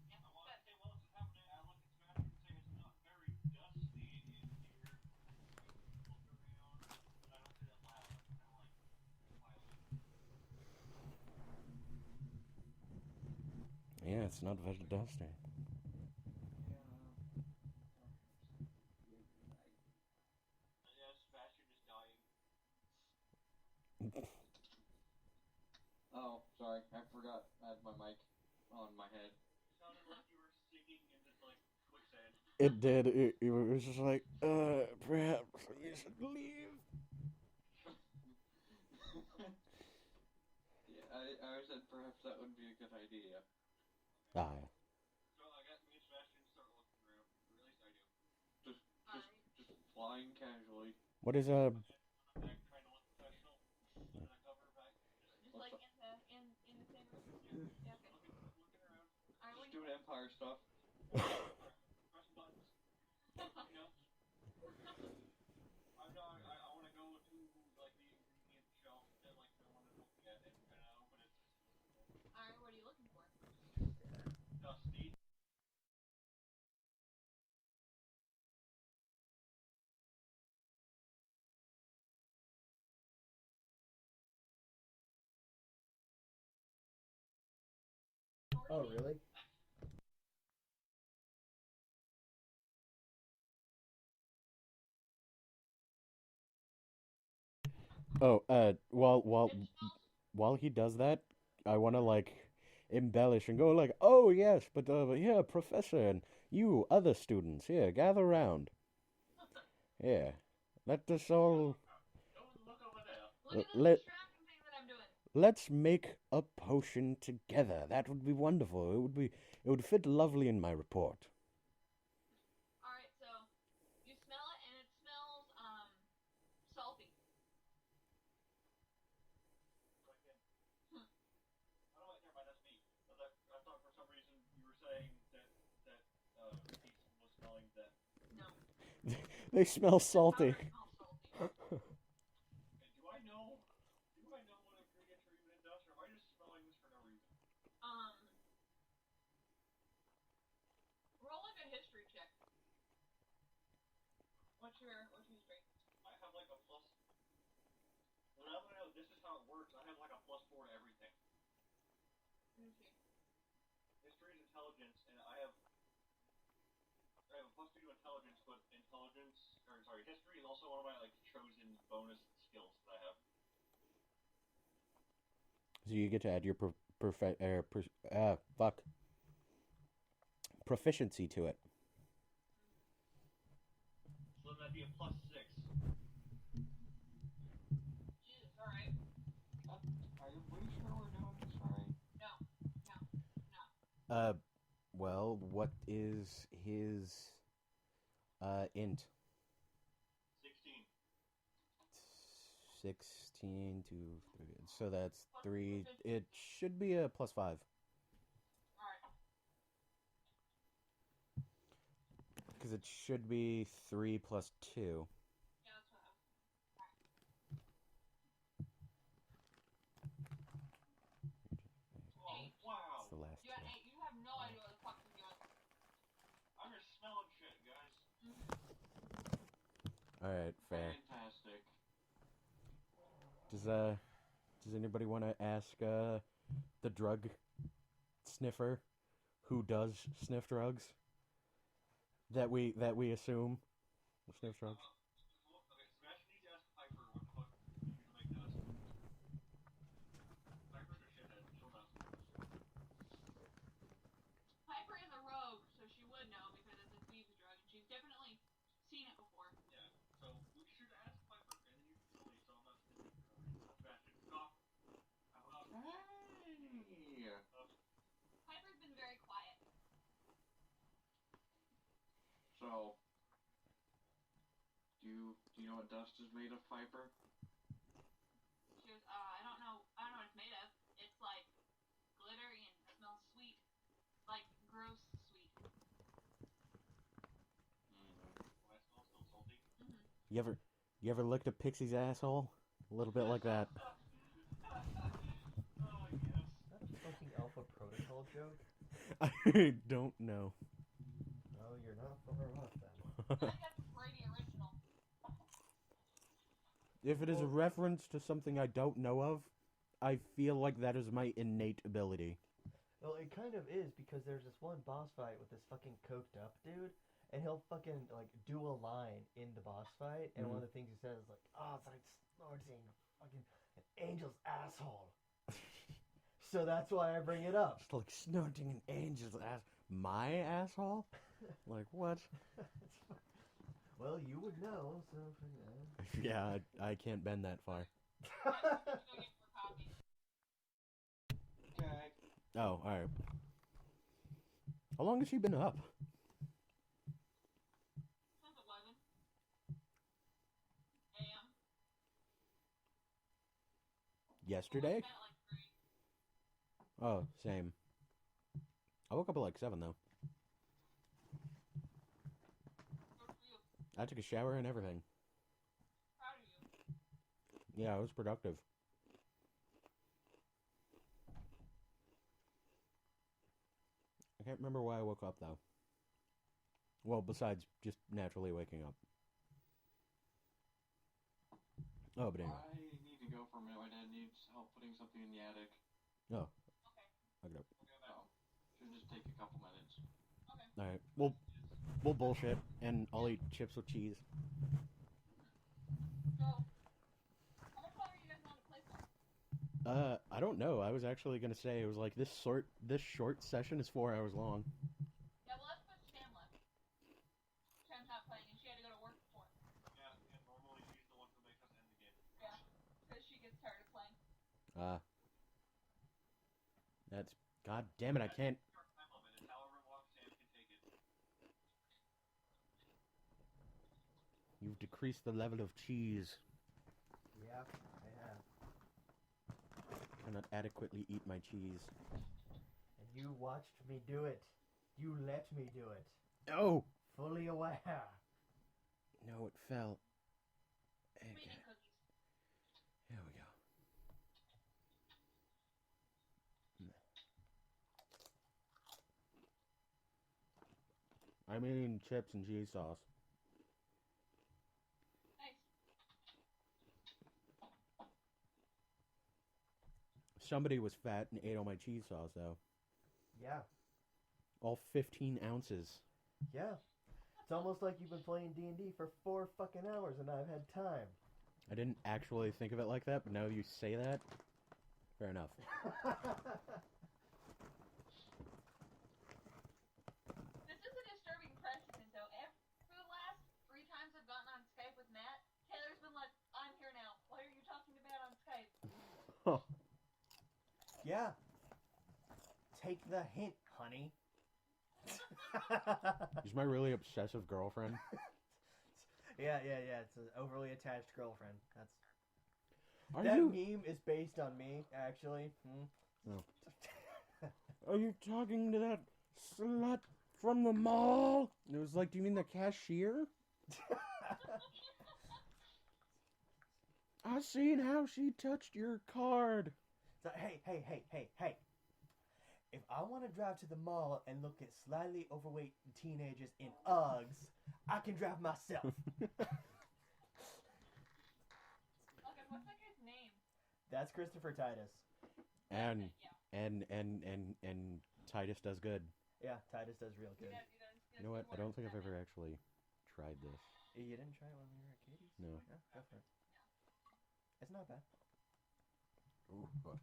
Yeah, I want to say while this is happening, I look at Sebastian and say it's not very dusty in here. Look around, but I don't say that loud. I'm kind of like quietly. Yeah, it's not very dusty. Oh, sorry, I forgot I had my mic on my head. It sounded like you were sinking into like quicksand. It did. It was just like, perhaps you should leave. Yeah, I said perhaps that would be a good idea. Ah. So I got me and Sebastian start looking around. Or at least I do. Just flying casually. What is Back, trying to look professional. Under the cover back. Just like in the same room. Yeah. Okay. Looking around. Alright, Just doing Empire stuff. Pressing buttons. You know. I want to go to like the ingredient shelf that like no one is looking at and open it. Alright, what are you looking for? Dusty. Oh, really? Oh, while he does that, I want to like embellish and go like, oh yes, but yeah, professor, and you other students here, gather round. Yeah, let us all. Look over there. Look at the distracting thing that I'm doing. Let's make a potion together. That would be wonderful. It would fit lovely in my report. Alright, so you smell it and it smells salty. Never mind, that's me. I thought for some reason you were saying that he was smelling that. No. They smell salty. Do I know what ingredients are even in dust, or am I just smelling this for no reason? Roll like a history check. What's your history? I have like a plus. Well, now that I know this is how it works, I have like a +4 to everything. History is intelligence, and I have a +2 to intelligence, but history is also one of my like chosen bonus skills that I have. So you get to add your proficiency to it. So that'd be a +6. Jesus, alright. Are you pretty sure we're doing this right? No. Well, what is his int? 16. 16 to 3. So that's 3. It should be a +5. Alright. because it should be 3 plus 2. Yeah, that's what I was. Oh, wow. It's the last You got 2. 8. You have no idea what the fuck you're doing. I'm just smelling shit, guys. Alright, fair. Fantastic. Does anybody want to ask the drug sniffer who does sniff drugs that we assume sniff drugs? Okay, Sebastian needs to ask Piper what the fuck you make dust. Piper's a shithead. She'll know. Piper is a rogue, so she would know because it's a thieves drug, and she's definitely seen it before. Yeah. So we should ask Piper, and then you can tell me so I'm not sniffing. Sebastian, stop. Hey! Piper's been very quiet. So, do you know what dust is made of, Piper? She goes, I don't know what it's made of. It's like glittery and smells sweet. Like gross sweet. My smell's still salty. You ever licked a pixie's asshole? A little bit like that. Oh, yes. Is that a fucking Alpha Protocol joke? I don't know. No, you're not far off then. I think that's a Brady original. If it is a reference to something I don't know of, I feel like that is my innate ability. Well, it kind of is because there's this one boss fight with this fucking coked up dude, and he'll fucking like do a line in the boss fight, and one of the things he says is like, "Oh, it's like snorting fucking an angel's asshole." So that's why I bring it up. It's like snorting an angel's ass. My asshole? Like what? Well, you would know, so Yeah, I can't bend that far. Go get more coffee. Okay. Oh, alright. How long has she been up? Since 11 a.m. Yesterday? Spent like 3. Oh, same. I woke up at like 7 though. Good for you. I took a shower and everything. Proud of you. Yeah, it was productive. I can't remember why I woke up though. Well, besides just naturally waking up. Oh, but anyway. I need to go for a minute. My dad needs help putting something in the attic. Oh. Okay. Okay. Oh. Should just take a couple minutes. Okay. Alright. We'll bullshit and I'll eat chips with cheese. So, how much longer are you guys want to play for? I don't know. I was actually gonna say it was like this short session is 4 hours long. Yeah, well, that's because Sam left. Sam's not playing, and she had to go to work before. Yeah, and normally she's the one who makes us end the game. Yeah, because she gets tired of playing. That's god damn it, I can't. Our time limit is however long Sam can take it. You've decreased the level of cheese. yeah, I have. Cannot adequately eat my cheese. And you watched me do it. You let me do it. No! Fully aware. No, it fell. Sweetening Okay. cookies. Here we go. I'm eating chips and cheese sauce. Nice. Somebody was fat and ate all my cheese sauce, though. Yeah. All 15 ounces. Yeah. It's almost like you've been playing D&D for 4 fucking hours and I've had time. I didn't actually think of it like that, but now you say that, fair enough. This is a disturbing precedent, though. For the last 3 times I've gotten on Skype with Matt, Taylor's been like, I'm here now. Why are you talking to Matt on Skype? Yeah. Take the hint, honey. She's my really obsessive girlfriend. Yeah. It's an overly attached girlfriend. Are That you meme is based on me, actually. Are you talking to that slut from the mall. And it was like, do you mean the cashier? I seen how she touched your card. So, hey. If I want to drive to the mall and look at slightly overweight teenagers in Uggs, I can drive myself. Okay, what's that guy's name? That's Christopher Titus. And Yeah. and Titus does good. Yeah, Titus does real He good. does You know what? good I don't think work. I've ever actually tried this. You didn't try it when we were at Katie's? No. Yeah, go for it. It's not bad. Ooh, but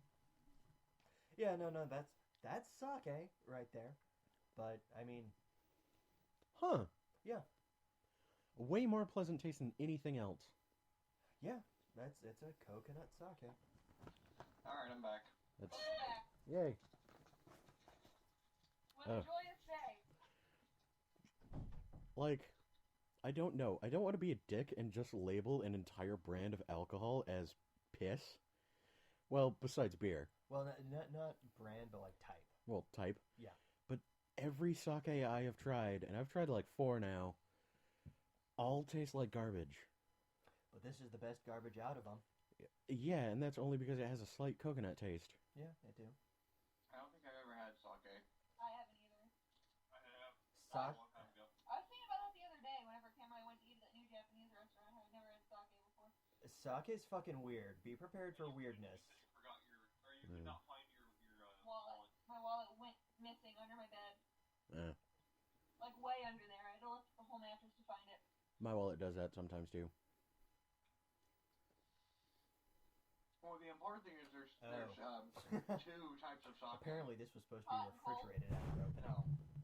Yeah, no, that's sake right there. But I mean, huh? Yeah. Way more pleasant taste than anything else. yeah, it's a coconut sake. Alright, I'm back. That's Welcome back. yay. What a joyous day. Like, I don't know. I don't want to be a dick and just label an entire brand of alcohol as piss. Well, besides beer. Well, not brand, but like type. Well, type. Yeah. But every sake I have tried, and I've tried like 4 now, all taste like garbage. But this is the best garbage out of them. Yeah, and that's only because it has a slight coconut taste. Yeah, they do. I don't think I've ever had sake. I haven't either. I have Sake. a long time ago. I was thinking about that the other day whenever Cam and I went to eat at that new Japanese restaurant. I've never had sake before. Sake is fucking weird. Be prepared for weirdness. You forgot your, or you could not find your Wallet. My wallet went missing under my bed. Eh. Like way under there. I had to lift the whole mattress to find it. My wallet does that sometimes too. Well, the important thing is there's two types of sake. Apparently, this was supposed to be refrigerated after opening. No,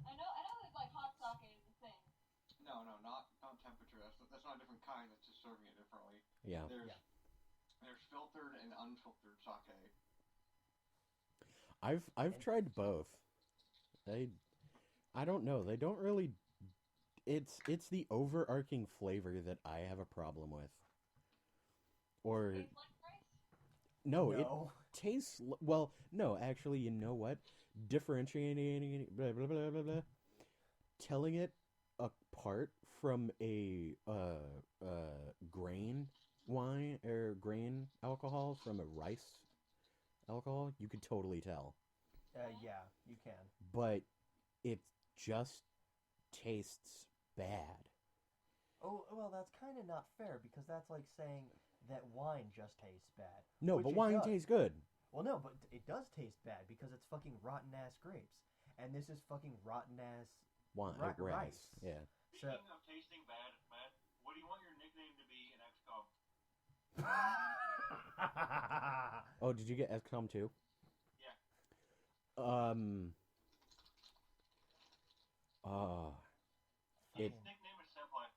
I know that like hot sake is the thing. no, not temperature. That's not a different kind. That's just serving it differently. Yeah. There's filtered and unfiltered sake. I've tried both. I don't know. They don't really. It's the overarching flavor that I have a problem with. Or Tastes like rice. no, it No. tastes well. No, actually, you know what? Differentiating, blah blah blah blah blah. Telling it apart from a grain wine or grain alcohol from a rice alcohol, you could totally tell. Yeah, you can. But it just tastes bad. Oh, well, that's kind of not fair because that's like saying that wine just tastes bad. No, Which but it wine does. tastes good. Well, no, but it does taste bad because it's fucking rotten ass grapes, and this is fucking rotten ass. Wine, Rice. rice. Yeah. So, Speaking of tasting bad, Matt, what do you want your nickname to be in XCOM? Oh, did you get XCOM 2? Yeah. It. His nickname is Senpai.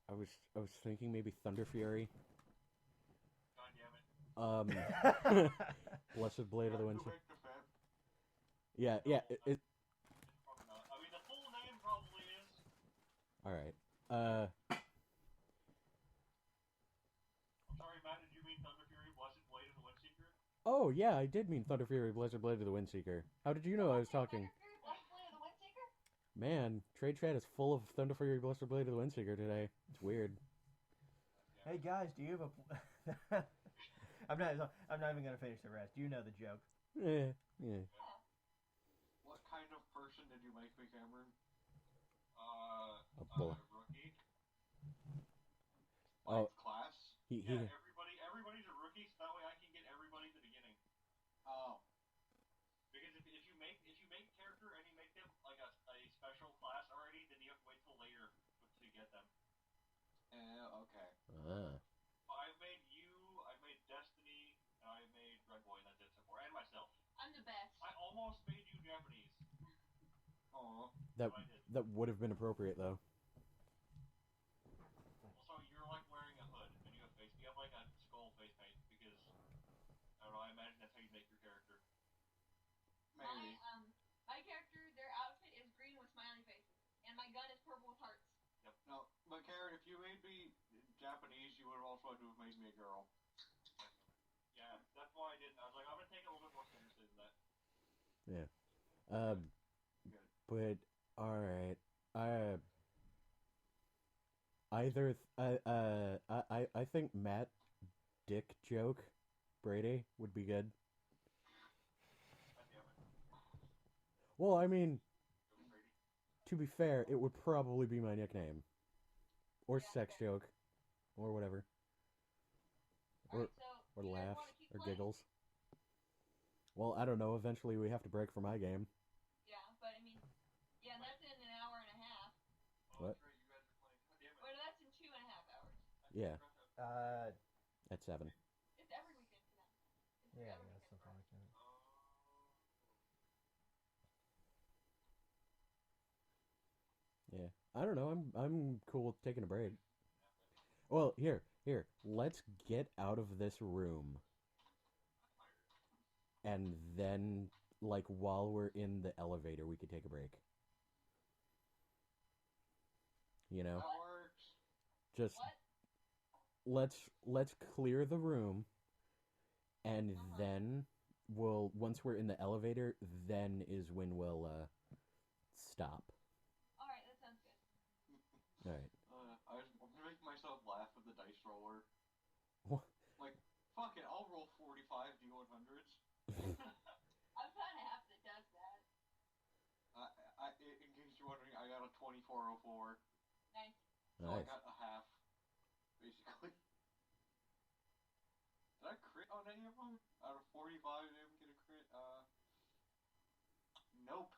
I was thinking maybe Thunder Fury. God damn it. Blessed Blade of the Wind. Who make the Feb? Yeah. It's probably not. I mean, the full name probably is. All right. I'm sorry, Matt, did you mean Thunder Fury, Blessed Blade of the Windseeker? Oh yeah, I did mean Thunder Fury, Blessed Blade of the Windseeker. How did you know I was talking? Man, Trade Chat is full of Thunder Fury, Blessed Blade of the Windseeker today. It's weird. hey guys, do you have a? I'm not even gonna finish the rest. You know the joke. Yeah. What kind of person did you make me, Cameron? A bull. Rookie. Oh, Class? he. Yeah, everybody's a rookie, so that way I can get everybody at the beginning. Oh. Because if you make character and you make them like a special class already, then you have to wait till later to get them. Okay. I've made you, I've made Destiny, and I made Red Boy, and that's it so far, and myself. I'm the best. I almost made you Japanese. Oh. That but I did. that would have been appropriate though. Also, you're like wearing a hood, and you have like a skull face paint, because, I don't know, I imagine that's how you make your character. Maybe. My character, their outfit is green with smiley faces, and my gun is purple with hearts. No, but Karen, if you made me Japanese, you would have also had to have made me a girl. Yeah, that's why I didn't. I was like, I'm gonna take it a little bit more seriously than that. Yeah. Good. But All right. I think Matt Dick joke Brady would be good. God damn it. Well, I mean, Brady. to be fair, it would probably be my nickname. Or Yeah, sex fair. joke. Or whatever. Alright, so Or you guys laughs. want to keep Or playing? giggles. Well, I don't know. Eventually we have to break for my game. Yeah, but I mean, yeah, and that's in an hour and a half. Oh, What? that's right, you guys are playing. God damn it. Wait, that's in 2.5 hours. Yeah. Uh, At 7. It's every weekend for them. It's yeah, every yeah, weekend something for us. like that. Yeah. I don't know. I'm cool with taking a break. Well, here. Let's get out of this room. And then, like, while we're in the elevator, we could take a break. You know? That works. Just What? let's clear the room, and then once we're in the elevator, then is when we'll stop. Alright, that sounds good. All right. I'm gonna make myself laugh with the dice roller. What? Like, fuck it, I'll roll 45 D100s. I'm kind of happy that does that. In case you're wondering, I got a 2404. Nice. So I Nice. got a half, basically. Did I crit on any of them? Out of 45, I didn't get a crit. Nope.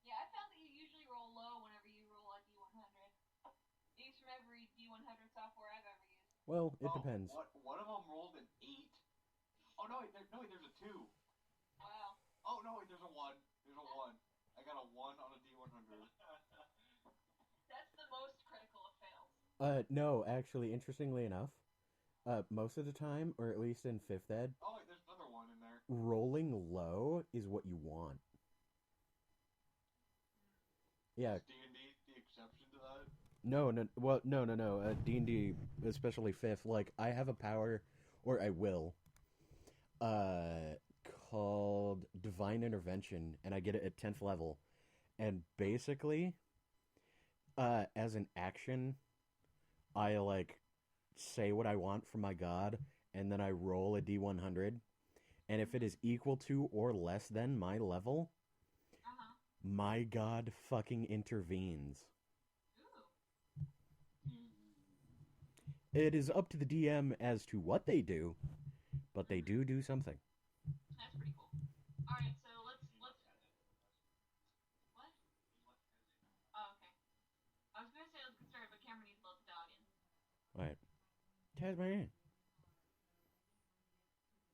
Yeah, I found that you usually roll low whenever you roll a D100. Used from every D100 software I've ever used. Well, it depends. One of them rolled an 8. Oh, no, wait, there's a 2. Wow. Oh, no, wait, there's a 1. There's a 1. I got a 1 on a D100. That's the most critical of fails. No, actually, interestingly enough, most of the time, or at least in 5th ed, Oh, wait, there's another 1 in there. rolling low is what you want. Yeah. Is D&D the exception to that? No. Well, no. D&D, especially 5th, like, I have a power, or I will, called Divine Intervention, and I get it at 10th level. And basically, as an action, I, like, say what I want from my god, and then I roll a D100. And if it is equal to or less than my level, my god fucking intervenes. Ooh. It is up to the DM as to what they do, but they do something. That's pretty cool. Alright, so let's... What? Oh, okay. I was gonna say let's get started, but Cameron needs to let the dog in. Alright. Tasmanian.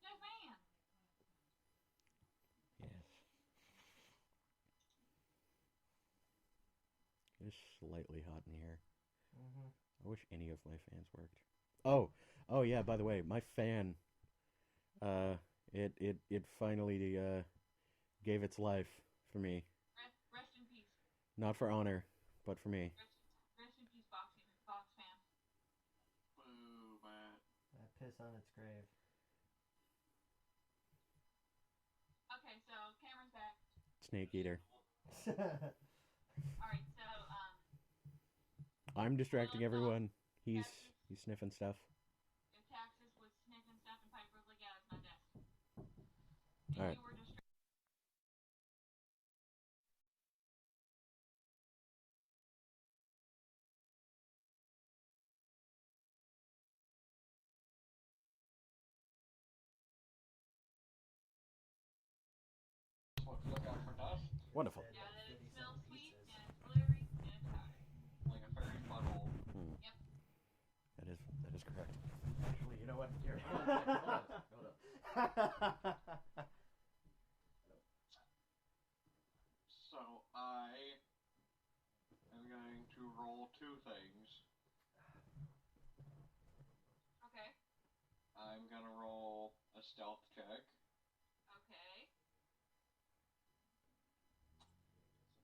Yes, man! Yes. It is slightly hot in here. Mm-hmm. I wish any of my fans worked. Oh yeah, by the way, my fan, it finally, gave its life for me. Rest in peace. Not for honor, but for me. Rest in peace, Box fan. Boo, Matt. I piss on its grave. Okay, so Cameron's back. Snake eater. Alright, so, I'm distracting everyone. He's sniffing stuff. if Taxis was sniffing stuff and Piper was like, yeah, that's my desk. And Alright. you were distracted. What to look out for dust? Wonderful. Yeah, that it smells sweet, and it's glittery, and it's powdery. Like a fairy butthole. Yep. That is correct. Actually, you know what? Here. Hold up. So, I am going to roll 2 things. Okay. I'm gonna roll a stealth check. Okay.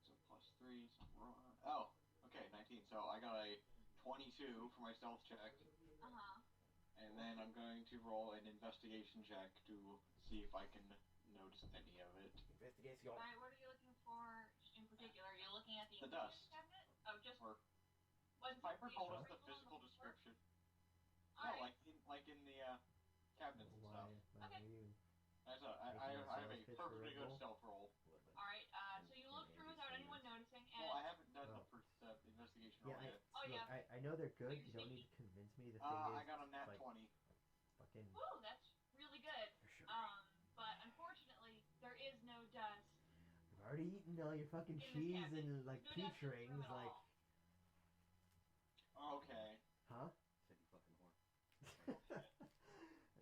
So plus 3. Oh, okay, 19. So I got a 22 for my stealth check. Uh-huh. And then I'm going to roll an investigation check to see if I can notice any of it. Investigation. Alright, what are you looking for in particular? particular? Are you looking at the The dust. cabinet? Oh, just Or what's Piper the told us the original physical on the floor? description. All No, right. like in the cabinets and stuff. Why Okay. are you I have a pitch for perfectly Red good Bull? stealth roll. All right. So you look through without anyone noticing, and Well, I haven't done Oh. the investigation Yeah, roll yet. Oh, yeah. I know they're good. you're You don't need sneaky. to convince me. The thing is, I got a nat like 20. fucking. Woo, that's really good. Sugar. But unfortunately, there is no dust. I've already eaten all your fucking In this cheese cabinet. and like No peach dust in this room rings, at like, all. Okay. huh? Said you fucking whore.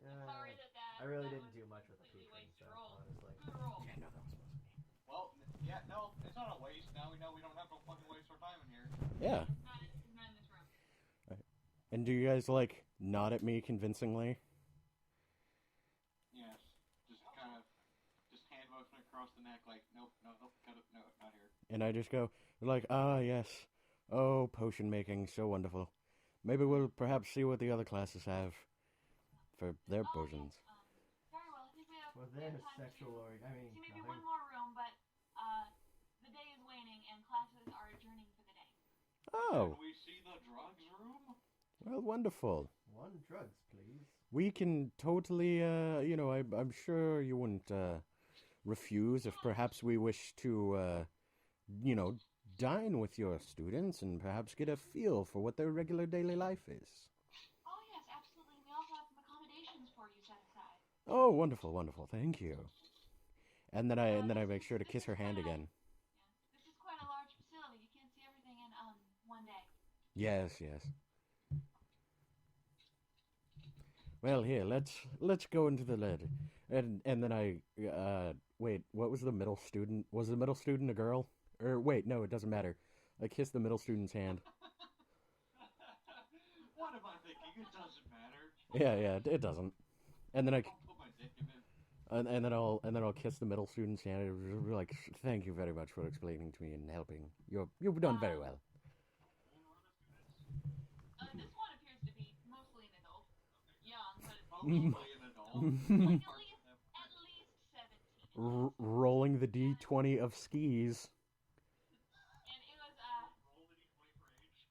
I'm sorry that I really that didn't was do much with the completely peach rings, wasted though, roll. honestly. Good roll. Yeah, no, that was supposed to be. Well, yeah, no, it's not a waste. Now we know we don't have to fucking waste our time in here. Yeah. It's not in this room. And do you guys like nod at me convincingly? Yes. Just kind of, just hand motion across the neck, like, nope, cut it, no, not here. And I just go like, ah, yes. Oh, potion making, so wonderful. Maybe we'll perhaps see what the other classes have for their potions. Very well. I think we have. Well, we have there's time sexual to or I mean, see maybe nothing. one more room, but the day is waning and classes are adjourning for the day. Oh, Can we see the drugs room? well, wonderful. One drugs, please. We can totally, I'm sure you wouldn't refuse if perhaps we wish to, dine with your students and perhaps get a feel for what their regular daily life is. Oh yes, absolutely. We also have some accommodations for you set aside. Oh, wonderful, wonderful. Thank you. And then I make sure to kiss her hand again. Yeah, this is quite a large facility. You can't see everything in one day. Yes, yes. Well, here, let's go into the lid. And then I wait, what was the middle student? Was the middle student a girl? Or wait, no, it doesn't matter. I kissed the middle student's hand. What am I thinking? It doesn't matter. Yeah, it doesn't. And then I'll put my dick in it. and then I'll kiss the middle student's hand and be like, thank you very much for explaining to me and helping. You've done very well. This one appears to be mostly an adult. Young, but it's Mostly an adult. like at least 17. Rolling the d20 of skis. And it was Roll the d20 for age.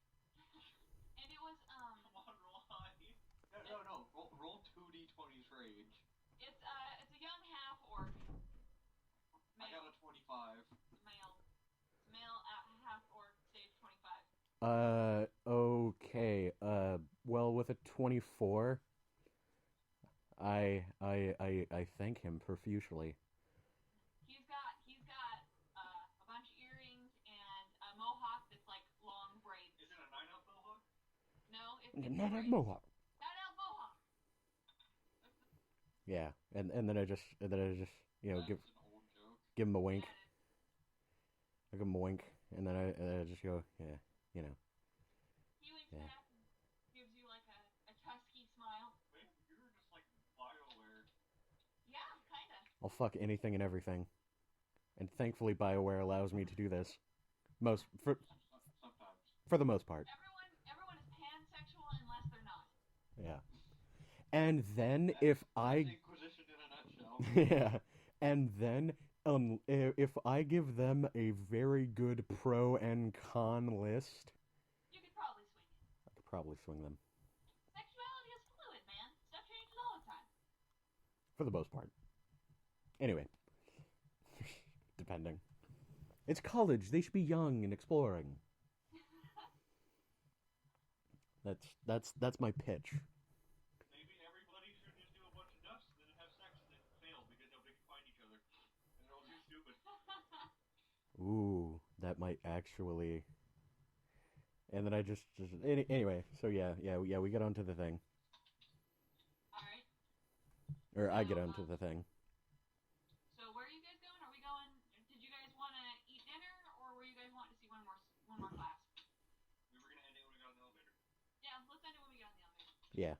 and it was Come on, roll high. No. Roll 2 d20s for age. it's a young half orc. I got a 25. Male half orc, stage 25. Okay. Well, with a 24, I thank him profusely. He's got a bunch of earrings and a mohawk that's like long braids. Is it a 9-up mohawk? No, it's Not a braids. mohawk. Not a mohawk. Yeah, and then I just That's an old joke. give him a wink. That is. I give him a wink, and then I just go, yeah, you know. He winks Yeah. back and gives you like a tusky smile. Wait, you're just like BioWare. Yeah, kinda. I'll fuck anything and everything, and thankfully BioWare allows me to do this. Sometimes. For the most part. Everyone is pansexual unless they're not. Yeah. And then if I Inquisition in a nutshell. yeah, and then if I give them a very good pro and con list, You could probably swing it. I could probably swing them Sexuality is fluid, man. Stuff changes all the time. for the most part. Anyway, depending. It's college. They should be young and exploring. That's my pitch. Maybe everybody should just do a bunch of dusts and then have sex and then fail because nobody can find each other. And they're all too stupid. Ooh, that might actually. And then I just anyway. So yeah, we get onto the thing, Alright. or I get onto the thing. So where are you guys going? Are we going? Did you guys want to eat dinner, or were you guys wanting to see one more class? We were gonna end it when we got in the elevator. Yeah, let's end it when we get on the elevator. Yeah.